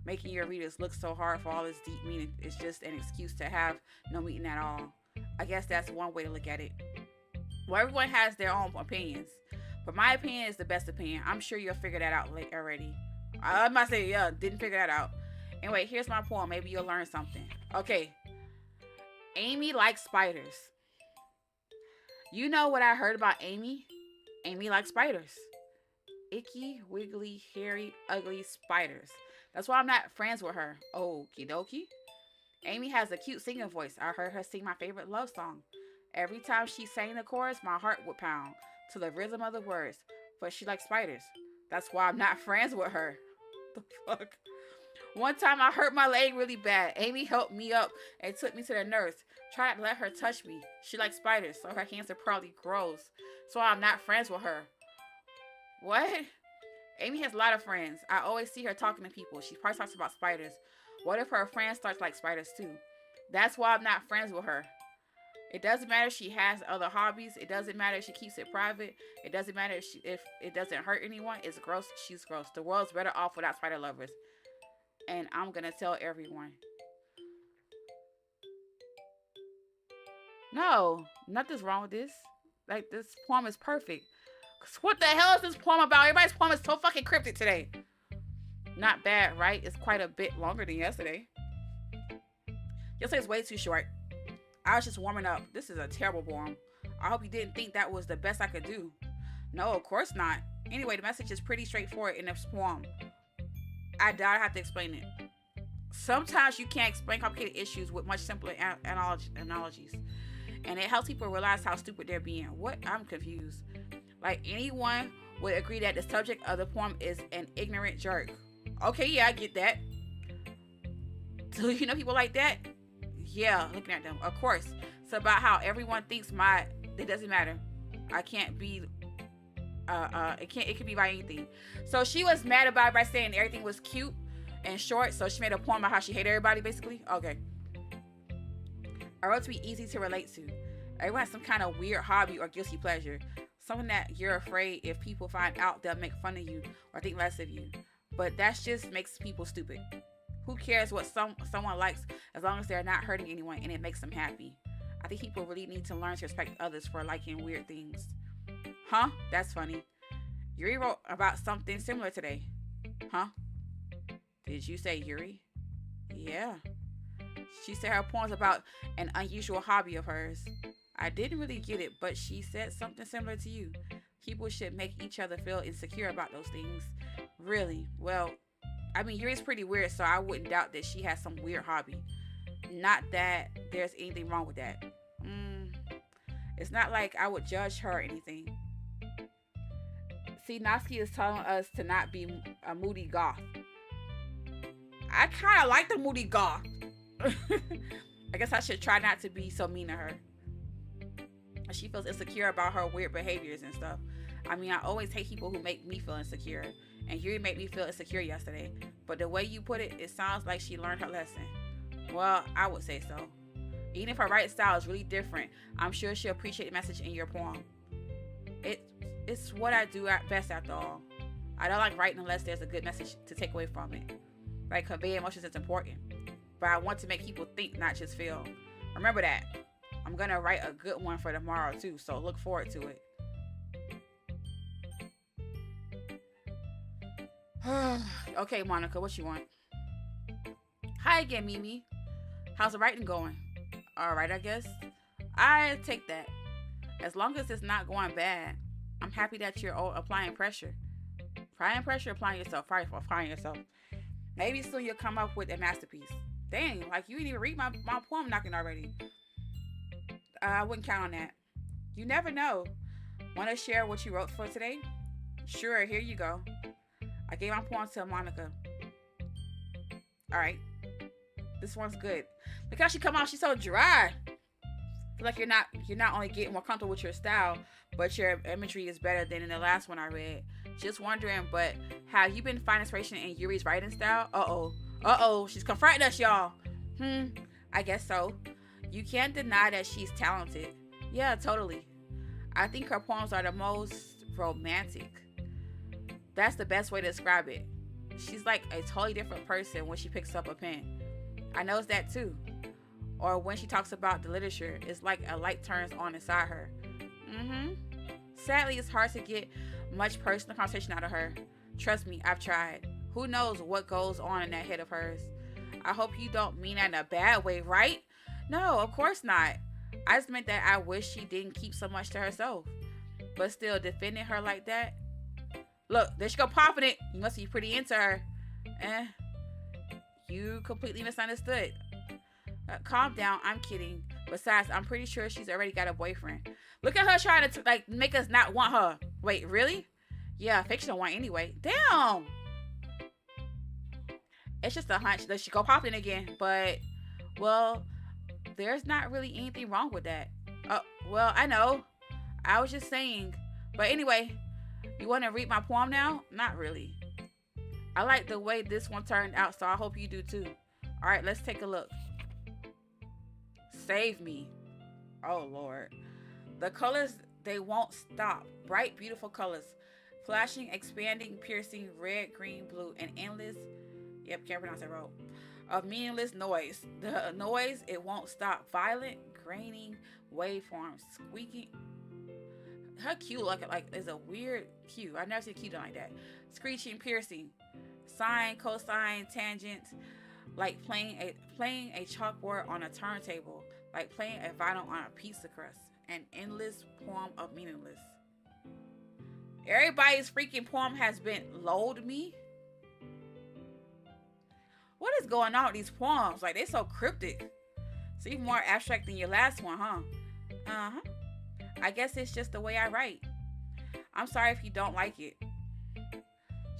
Making your readers look so hard for all this deep meaning is just an excuse to have no meaning at all. I guess that's one way to look at it. Well, everyone has their own opinions, but my opinion is the best opinion. I'm sure you'll figure that out already. I might say, yeah, didn't figure that out. Anyway, here's my poem. Maybe you'll learn something. Okay. Amy likes spiders. You know what I heard about Amy? Amy likes spiders. Icky, wiggly, hairy, ugly spiders. That's why I'm not friends with her. Okie dokie. Amy has a cute singing voice. I heard her sing my favorite love song. Every time she sang the chorus, my heart would pound to the rhythm of the words. But she likes spiders. That's why I'm not friends with her. The fuck? One time I hurt my leg really bad. Amy helped me up and took me to the nurse. Try to let her touch me. She likes spiders, so her hands are probably gross. So I'm not friends with her. What? Amy has a lot of friends. I always see her talking to people. She probably talks about spiders. What if her friends start like spiders too? That's why I'm not friends with her. It doesn't matter if she has other hobbies. It doesn't matter if she keeps it private. It doesn't matter if it doesn't hurt anyone. It's gross. She's gross. The world's better off without spider lovers. And I'm gonna tell everyone. No, nothing's wrong with this. Like, this poem is perfect. What the hell is this poem about? Everybody's poem is so fucking cryptic today. Not bad, right? It's quite a bit longer than yesterday. Yesterday's way too short. I was just warming up. This is a terrible poem. I hope you didn't think that was the best I could do. No, of course not. Anyway, the message is pretty straightforward in this poem. I doubt I have to explain it. Sometimes you can't explain complicated issues with much simpler analogies. And it helps people realize how stupid they're being. What? I'm confused. Like, anyone would agree that the subject of the poem is an ignorant jerk. Okay, yeah, I get that. Do you know people like that? Yeah, looking at them. Of course. It's about how everyone thinks it doesn't matter. I can't be it could be by anything. So she was mad about it by saying everything was cute and short, so she made a poem about how she hated everybody, basically. Okay. I wrote to be easy to relate to. Everyone has some kind of weird hobby or guilty pleasure. Something that you're afraid if people find out, they'll make fun of you or think less of you. But that just makes people stupid. Who cares what someone likes as long as they're not hurting anyone and it makes them happy? I think people really need to learn to respect others for liking weird things. Huh? That's funny. Yuri wrote about something similar today. Huh? Did you say Yuri? Yeah. She said her poem's about an unusual hobby of hers. I didn't really get it, but she said something similar to you. People should make each other feel insecure about those things. Really? Well, I mean, Yuri's pretty weird, so I wouldn't doubt that she has some weird hobby. Not that there's anything wrong with that. It's not like I would judge her or anything. See, Natsuki is telling us to not be a moody goth. I kind of like the moody goth. I guess I should try not to be so mean to her. She feels insecure about her weird behaviors and stuff. I mean, I always hate people who make me feel insecure. And Yuri made me feel insecure yesterday. But the way you put it, it sounds like she learned her lesson. Well, I would say so. Even if her writing style is really different, I'm sure she'll appreciate the message in your poem. It's what I do at best, after all. I don't like writing unless there's a good message to take away from it. Like, conveying emotions is important. But I want to make people think, not just feel. Remember that. I'm going to write a good one for tomorrow, too. So look forward to it. Okay, Monica, what you want? Hi again, Mimi. How's the writing going? Alright, I guess. I take that. As long as it's not going bad, I'm happy that you're applying pressure. Applying pressure, applying yourself. Sorry for applying yourself. Maybe soon you'll come up with a masterpiece. Dang, like you didn't even read my poem knocking already. I wouldn't count on that. You never know. Want to share what you wrote for today? Sure, here you go. I gave my poem to Monica. Alright. This one's good. Look how she come out. She's so dry. Feel like you're not only getting more comfortable with your style, but your imagery is better than in the last one I read. Just wondering, but have you been finding inspiration in Yuri's writing style? Uh-oh. She's confronting us, y'all. I guess so. You can't deny that she's talented. Yeah, totally. I think her poems are the most romantic. That's the best way to describe it. She's like a totally different person when she picks up a pen. I noticed that too. Or when she talks about the literature, it's like a light turns on inside her. Sadly, it's hard to get much personal conversation out of her. Trust me, I've tried. Who knows what goes on in that head of hers? I hope you don't mean that in a bad way, right? No, of course not. I just meant that I wish she didn't keep so much to herself. But still, defending her like that? Look, there she go popping it. You must be pretty into her. You completely misunderstood. Calm down, I'm kidding. Besides, I'm pretty sure she's already got a boyfriend. Look at her trying to like make us not want her. Wait, really? Yeah, fictional one anyway. Damn. It's just a hunch that she go popping again. But, well, There's not really anything wrong with that. Oh, well, I know. I was just saying. But anyway, you want to read my poem now? Not really. I like the way this one turned out, so I hope you do too. All right, let's take a look. Save me. Oh, Lord. The colors, they won't stop. Bright, beautiful colors. Flashing, expanding, piercing, red, green, blue, and endless. Yep, can't pronounce that wrong. Of meaningless noise. The noise, it won't stop. Violent, graining, waveforms, squeaking. Her cue like is a weird cue. I've never seen a cue done like that. Screeching, piercing, sine, cosine, tangent, like playing a chalkboard on a turntable, like playing a vinyl on a pizza crust. An endless poem of meaningless. Everybody's freaking poem has been load me. What is going on with these poems? Like, they're so cryptic. It's even more abstract than your last one, huh? Uh-huh. I guess it's just the way I write. I'm sorry if you don't like it.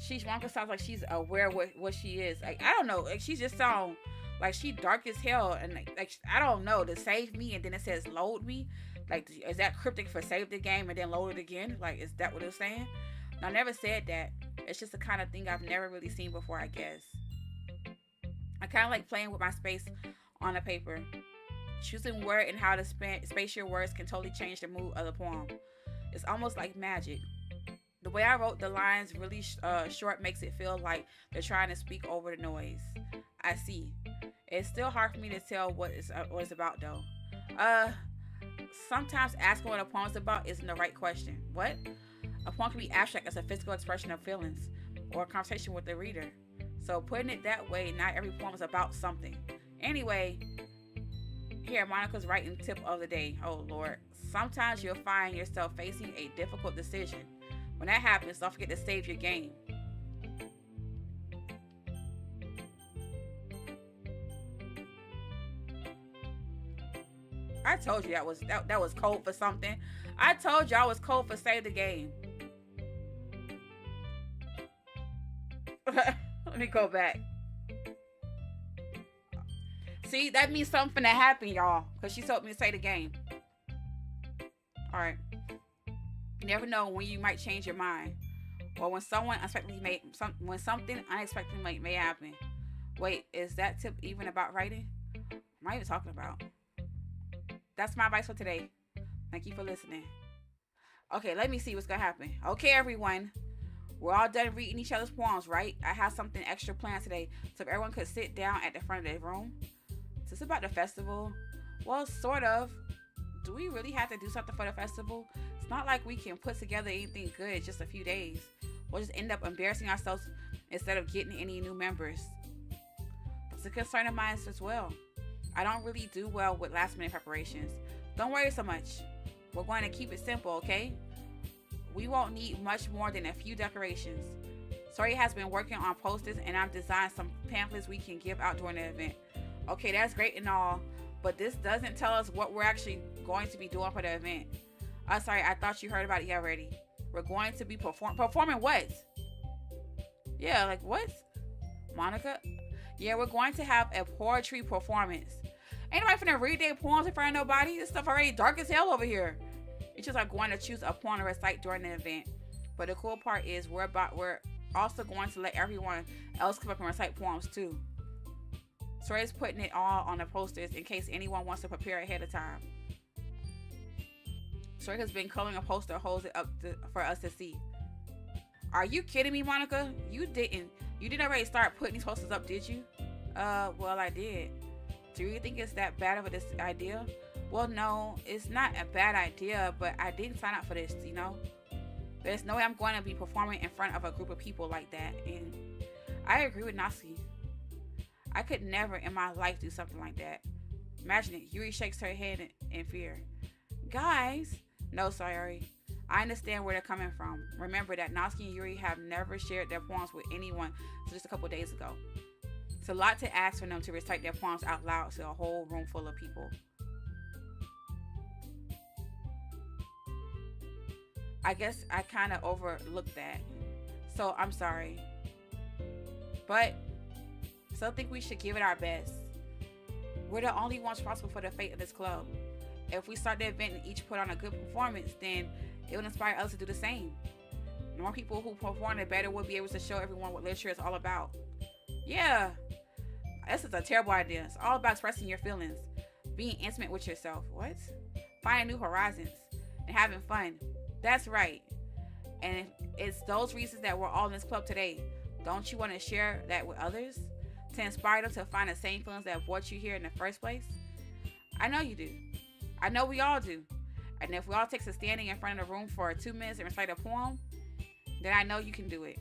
Wonka sounds like she's aware of what she is. Like, I don't know. Like, she just sounds like she dark as hell. And like I don't know. To save me and then it says load me. Like, is that cryptic for save the game and then load it again? Like, is that what it's saying? I never said that. It's just the kind of thing I've never really seen before, I guess. I kind of like playing with my space on a paper. Choosing word and how to space your words can totally change the mood of the poem. It's almost like magic. The way I wrote the lines really short makes it feel like they're trying to speak over the noise. I see. It's still hard for me to tell what it's about though. Sometimes asking what a poem's about isn't the right question. What? A poem can be abstract as a physical expression of feelings or a conversation with the reader. So putting it that way, not every poem is about something. Anyway, here, Monica's writing tip of the day. Oh, Lord. Sometimes you'll find yourself facing a difficult decision. When that happens, don't forget to save your game. I told you that was code for something. I told you I was code for save the game. Let me go back. See, that means something to happen, y'all. Because she told me to say the game. Alright. You never know when you might change your mind. Or when something unexpected may happen. Wait, is that tip even about writing? What am I even talking about? That's my advice for today. Thank you for listening. Okay, let me see what's going to happen. Okay, everyone. We're all done reading each other's poems, right? I have something extra planned today. So if everyone could sit down at the front of the room. Is this about the festival? Well, sort of. Do we really have to do something for the festival? It's not like we can put together anything good in just a few days. We'll just end up embarrassing ourselves instead of getting any new members. It's a concern of mine as well. I don't really do well with last minute preparations. Don't worry so much. We're going to keep it simple, okay? We won't need much more than a few decorations. Sori has been working on posters and I've designed some pamphlets we can give out during the event. Okay, that's great and all, but this doesn't tell us what we're actually going to be doing for the event. Sorry, I thought you heard about it already. We're going to be performing what? Yeah, like what? Monica? Yeah, we're going to have a poetry performance. Ain't nobody finna read their poems in front of nobody. This stuff already dark as hell over here. It's just like going to choose a poem to recite during the event. But the cool part is we're also going to let everyone else come up and recite poems too. Sori's putting it all on the posters in case anyone wants to prepare ahead of time. Sori has been coloring a poster, holds it up for us to see. Are you kidding me, Monica? You didn't already start putting these posters up, did you? Well, I did. Do you think it's that bad of a idea? Well, no, it's not a bad idea, but I didn't sign up for this, you know? There's no way I'm going to be performing in front of a group of people like that, and I agree with Natsuki. I could never in my life do something like that. Imagine it. Yuri shakes her head in fear. Guys, no, sorry. I understand where they're coming from. Remember that Natsuki and Yuri have never shared their poems with anyone until just a couple days ago. It's a lot to ask for them to recite their poems out loud to a whole room full of people. I guess I kind of overlooked that. So I'm sorry. But I still think we should give it our best. We're the only ones responsible for the fate of this club. If we start the event and each put on a good performance, then it will inspire others to do the same. The more people who perform, the better we'll be able to show everyone what literature is all about. Yeah, this is a terrible idea. It's all about expressing your feelings, being intimate with yourself. What? Finding new horizons and having fun. That's right. And it's those reasons that we're all in this club today. Don't you want to share that with others? To inspire them to find the same feelings that brought you here in the first place? I know you do. I know we all do. And if we all take a standing in front of the room for 2 minutes and recite a poem, then I know you can do it.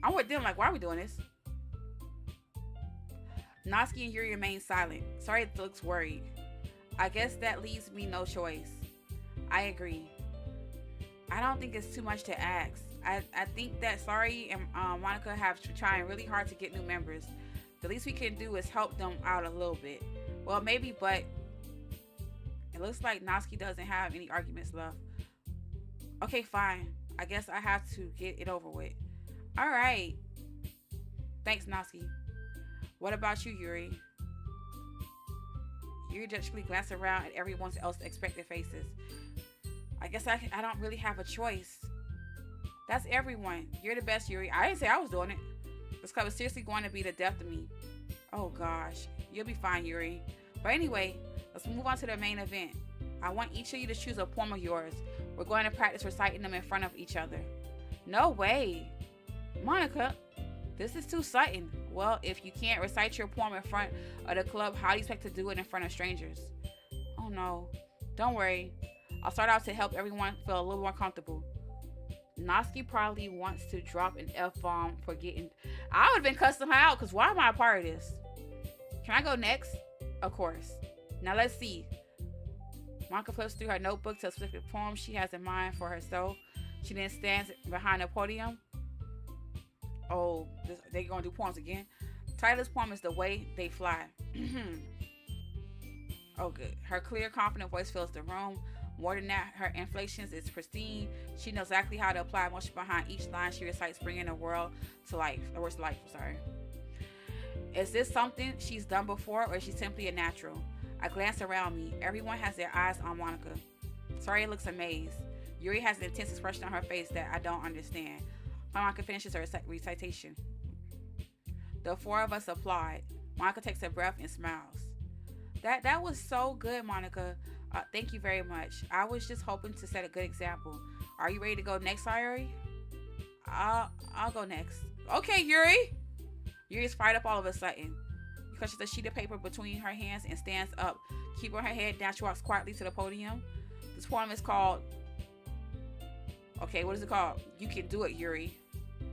I'm with them, like, why are we doing this? Natsuki and Yuri remain silent. Sorry, it looks worried. I guess that leaves me no choice. I agree. I don't think it's too much to ask. I think that Sari and Monica have trying really hard to get new members. The least we can do is help them out a little bit. Well, maybe, but it looks like Natsuki doesn't have any arguments left. Okay, fine. I guess I have to get it over with. All right. Thanks, Natsuki. What about you, Yuri? Yuri judgefully glanced around at everyone else's expectant faces. I guess I don't really have a choice. That's everyone. You're the best, Yuri. I didn't say I was doing it. This club is seriously going to be the death of me. Oh gosh. You'll be fine, Yuri. But anyway, let's move on to the main event. I want each of you to choose a poem of yours. We're going to practice reciting them in front of each other. No way. Monica, this is too sudden. Well, if you can't recite your poem in front of the club, how do you expect to do it in front of strangers? Oh no. Don't worry. I'll start out to help everyone feel a little more comfortable. Natsuki probably wants to drop an F-bomb for getting... I would have been cussing her out, because why am I a part of this? Can I go next? Of course. Now let's see. Monica flips through her notebook to a specific poem she has in mind for herself. She then stands behind the podium. Oh, they're going to do poems again. Tyler's poem is The Way They Fly. Oh, good. Her clear, confident voice fills the room. More than that, her inflections is pristine. She knows exactly how to apply emotion behind each line she recites, bringing the world to life. Or words to life, sorry. Is this something she's done before, or is she simply a natural? I glance around me. Everyone has their eyes on Monica. Sorry looks amazed. Yuri has an intense expression on her face that I don't understand. Monica finishes her recitation. The four of us applaud. Monica takes a breath and smiles. That was so good, Monica. Thank you very much. I was just hoping to set a good example. Are you ready to go next, Yuri? I'll go next. Okay, Yuri. Yuri's fired up all of a sudden. She clutches a sheet of paper between her hands and stands up. Keeping her head down, she walks quietly to the podium. This poem is called... Okay, what is it called? You Can Do It, Yuri.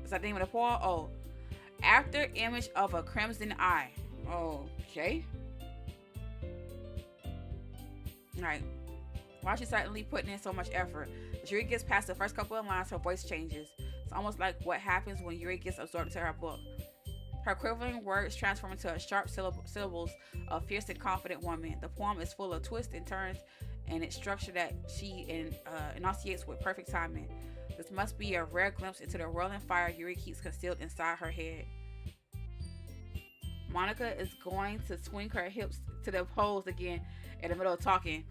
Is that the name of the poem? Oh. After Image of a Crimson Eye. Okay. Alright. Why she's certainly putting in so much effort. As Yuri gets past the first couple of lines, her voice changes. It's almost like what happens when Yuri gets absorbed into her book. Her quivering words transform into a sharp syllables of fierce and confident woman. The poem is full of twists and turns, and its structure that she enunciates with perfect timing. This must be a rare glimpse into the whirling fire Yuri keeps concealed inside her head. Monica is going to swing her hips to the pose again in the middle of talking.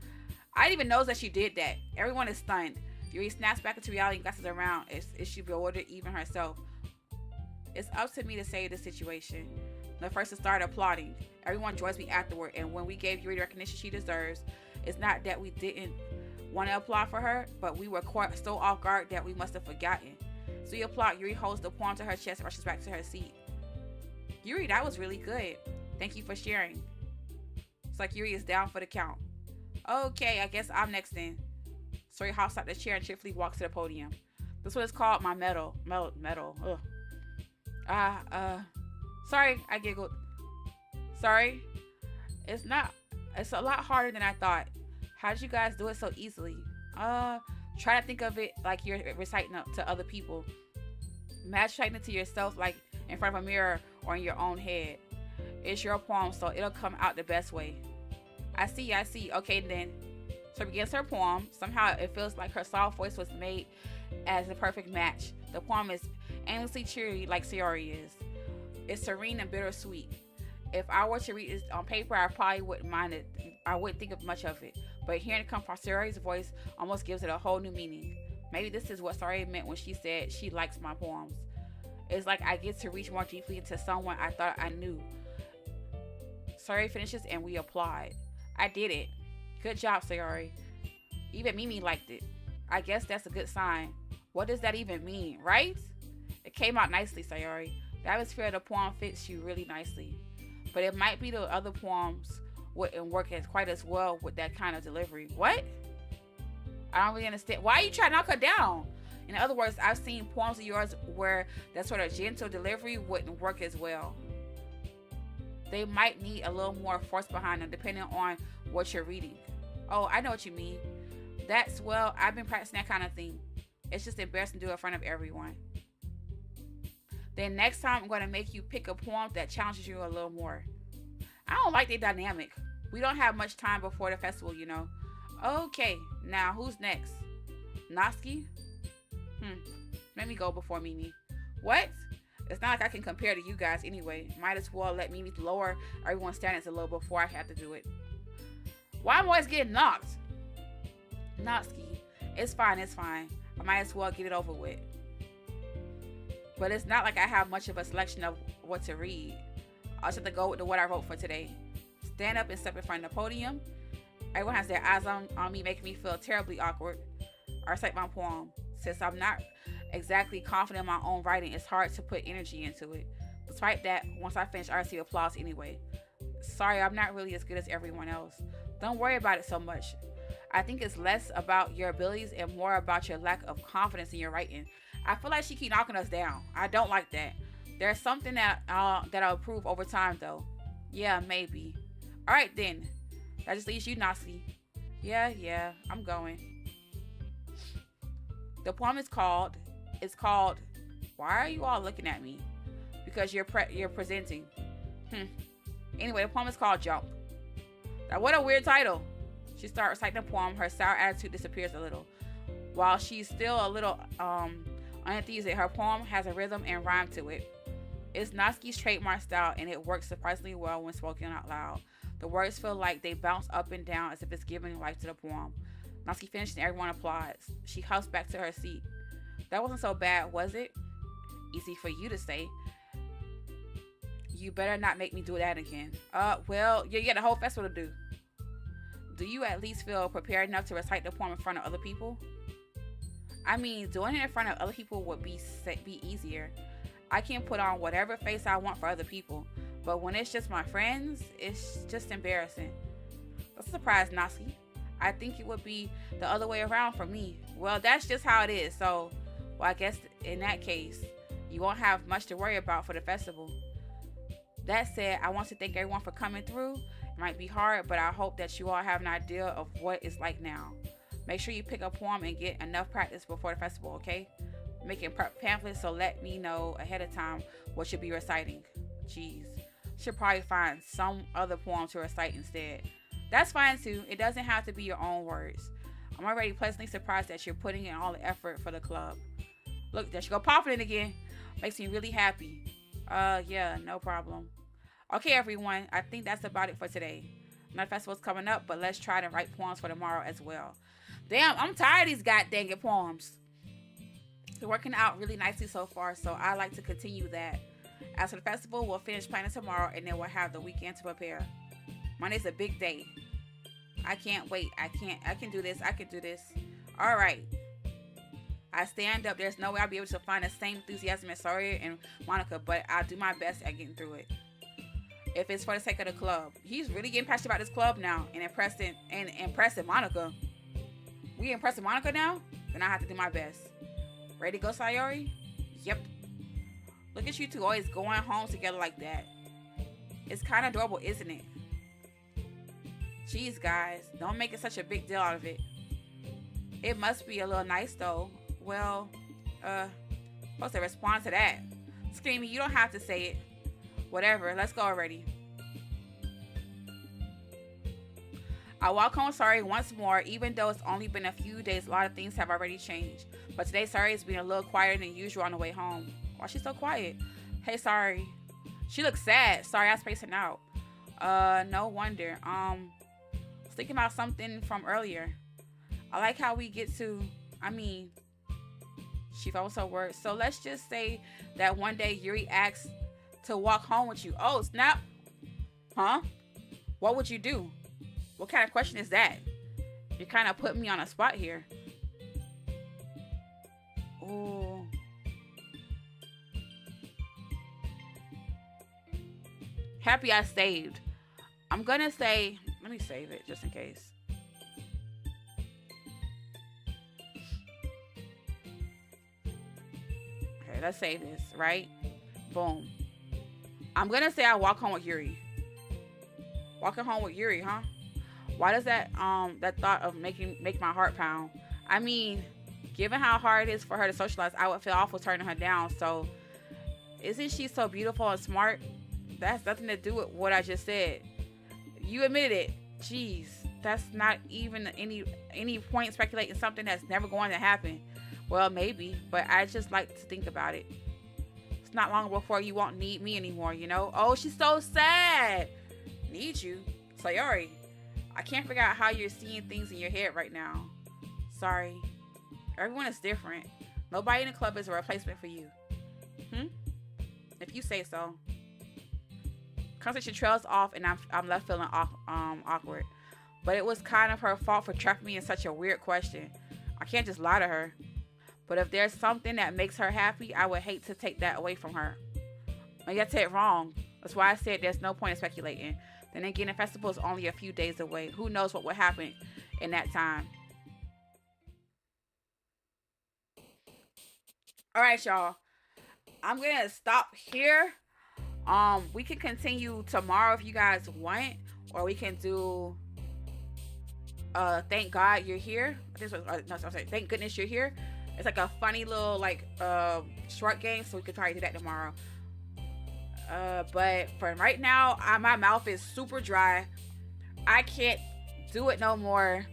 I didn't even know that she did that. Everyone is stunned. Yuri snaps back into reality and glances around. Is she bewildered even herself? It's up to me to save the situation. The first to start applauding. Everyone joins me afterward, and when we gave Yuri the recognition she deserves, it's not that we didn't want to applaud for her, but we were caught so off guard that we must have forgotten. So we applaud. Yuri holds the poem to her chest and rushes back to her seat. Yuri, that was really good. Thank you for sharing. It's like Yuri is down for the count. Okay, I guess I'm next then. Sori hops out the chair and cheerfully walks to the podium. This one is called My Medal. Medal. Ugh. Sorry, I giggled. Sorry. It's a lot harder than I thought. How did you guys do it so easily? Try to think of it like you're reciting it to other people. Imagine reciting it to yourself like in front of a mirror or in your own head. It's your poem, so it'll come out the best way. I see. Okay, then. So begins her poem. Somehow it feels like her soft voice was made as a perfect match. The poem is aimlessly cheery like Sayori is. It's serene and bittersweet. If I were to read this on paper, I probably wouldn't mind it. I wouldn't think of much of it. But hearing it come from Sayori's voice almost gives it a whole new meaning. Maybe this is what Sayori meant when she said she likes my poems. It's like I get to reach more deeply into someone I thought I knew. Sayori finishes and we applaud. I did it. Good job, Sayori. Even Mimi liked it. I guess that's a good sign. What does that even mean, right? It came out nicely, Sayori. The atmosphere of the poem fits you really nicely. But it might be the other poems wouldn't work as quite as well with that kind of delivery. What? I don't really understand. Why are you trying to knock her down? In other words, I've seen poems of yours where that sort of gentle delivery wouldn't work as well. They might need a little more force behind them depending on what you're reading. Oh, I know what you mean. That's, well, I've been practicing that kind of thing. It's just embarrassing to do it in front of everyone. Then next time I'm going to make you pick a poem that challenges you a little more. I don't like the dynamic. We don't have much time before the festival, you know. Okay, now who's next? Natsuki? Let me go before Mimi. What? It's not like I can compare to you guys anyway. Might as well let Mimi lower everyone's standards a little before I have to do it. Why am I always getting knocked? Natsuki, it's fine, it's fine. I might as well get it over with. But it's not like I have much of a selection of what to read. I'll just have to go with what I wrote for today. Stand up and step in front of the podium. Everyone has their eyes on me, making me feel terribly awkward. I recite my poem. Since I'm not exactly confident in my own writing, it's hard to put energy into it. Despite that, once I finish, I receive applause anyway. Sorry, I'm not really as good as everyone else. Don't worry about it so much. I think it's less about your abilities and more about your lack of confidence in your writing. I feel like she keep knocking us down. I don't like that. There's something that I'll improve over time, though. Yeah, maybe. All right, then. That just leaves you, Natsuki. Yeah, I'm going. The poem is called, why are you all looking at me? Because you're presenting. Anyway, the poem is called Jump. Now, what a weird title. She starts reciting the poem. Her sour attitude disappears a little. While she's still a little uneasy, her poem has a rhythm and rhyme to it. It's Natsuki's trademark style, and it works surprisingly well when spoken out loud. The words feel like they bounce up and down as if it's giving life to the poem. Natsuki finishes and everyone applauds. She hops back to her seat. That wasn't so bad, was it? Easy for you to say. You better not make me do that again. Well, you got the whole festival to do. Do you at least feel prepared enough to recite the poem in front of other people? I mean, doing it in front of other people would be easier. I can put on whatever face I want for other people, but when it's just my friends, it's just embarrassing. That's a surprise, Natsuki. I think it would be the other way around for me. Well, that's just how it is, so, well, I guess in that case, you won't have much to worry about for the festival. That said, I want to thank everyone for coming through. It might be hard, but I hope that you all have an idea of what it's like now. Make sure you pick a poem and get enough practice before the festival, okay? Making pamphlets, so let me know ahead of time what you'll be reciting. Jeez. Should probably find some other poem to recite instead. That's fine too. It doesn't have to be your own words. I'm already pleasantly surprised that you're putting in all the effort for the club. Look, there she go popping it again. Makes me really happy. Yeah, no problem. Okay, everyone. I think that's about it for today. Another festival's coming up, but let's try to write poems for tomorrow as well. Damn, I'm tired of these goddamn poems. They're working out really nicely so far, so I like to continue that. As for the festival, we'll finish planning tomorrow, and then we'll have the weekend to prepare. Monday's a big day. I can't wait. I can do this. I can do this. All right. I stand up. There's no way I'll be able to find the same enthusiasm as Sawyer and Monica, but I'll do my best at getting through it. If it's for the sake of the club. He's really getting passionate about this club now and impressing Monica. We impressing Monica now? Then I have to do my best. Ready to go, Sayori? Yep. Look at you two always going home together like that. It's kind of adorable, isn't it? Jeez, guys. Don't make it such a big deal out of it. It must be a little nice, though. Well, supposed to respond to that. Screaming, you don't have to say it. Whatever, let's go already. I walk home Sorry once more, even though it's only been a few days. A lot of things have already changed. But today, Sorry is being a little quieter than usual on the way home. Why is she so quiet? Hey, Sorry. She looks sad. Sorry, I was spacing out. No wonder. Was thinking about something from earlier. I like how we get to, I mean, she also works. So let's just say that one day Yuri asks to walk home with you. Oh, snap. Huh? What would you do? What kind of question is that? You kind of put me on a spot here. Oh. Happy I saved. I'm gonna say, let me save it just in case. Okay, let's save this, right? Boom. I'm gonna say I walk home with Yuri. Walking home with Yuri, huh? Why does that that thought of make my heart pound? I mean, given how hard it is for her to socialize, I would feel awful turning her down. So, isn't she so beautiful and smart? That's nothing to do with what I just said. You admitted it. Jeez, that's not even any point speculating something that's never going to happen. Well, maybe, but I just like to think about it. It's not long before you won't need me anymore, you know? Oh, she's so sad. Need you? Sayori, I can't figure out how you're seeing things in your head right now. Sorry. Everyone is different. Nobody in the club is a replacement for you. If you say so. Conversation trails off and I'm left feeling awkward. But it was kind of her fault for trapping me in such a weird question. I can't just lie to her. But if there's something that makes her happy, I would hate to take that away from her. Maybe I said it wrong. That's why I said there's no point in speculating. Then again, the festival is only a few days away. Who knows what will happen in that time? All right, y'all. I'm gonna stop here. We can continue tomorrow if you guys want, or we can do thank God you're here. This was no, I'm sorry, thank goodness you're here. It's like a funny little like short game, so we could probably do that tomorrow. But for right now, my mouth is super dry. I can't do it no more.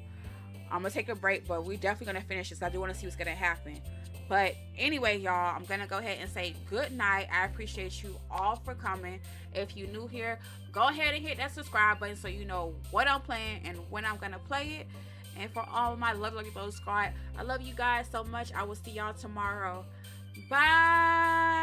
I'm gonna take a break, but we're definitely gonna finish this. I do want to see what's gonna happen. But anyway, y'all, I'm gonna go ahead and say good night. I appreciate you all for coming. If you're new here, go ahead and hit that subscribe button so you know what I'm playing and when I'm gonna play it. And for all of my lovely Lotus squad, I love you guys so much. I will see y'all tomorrow. Bye.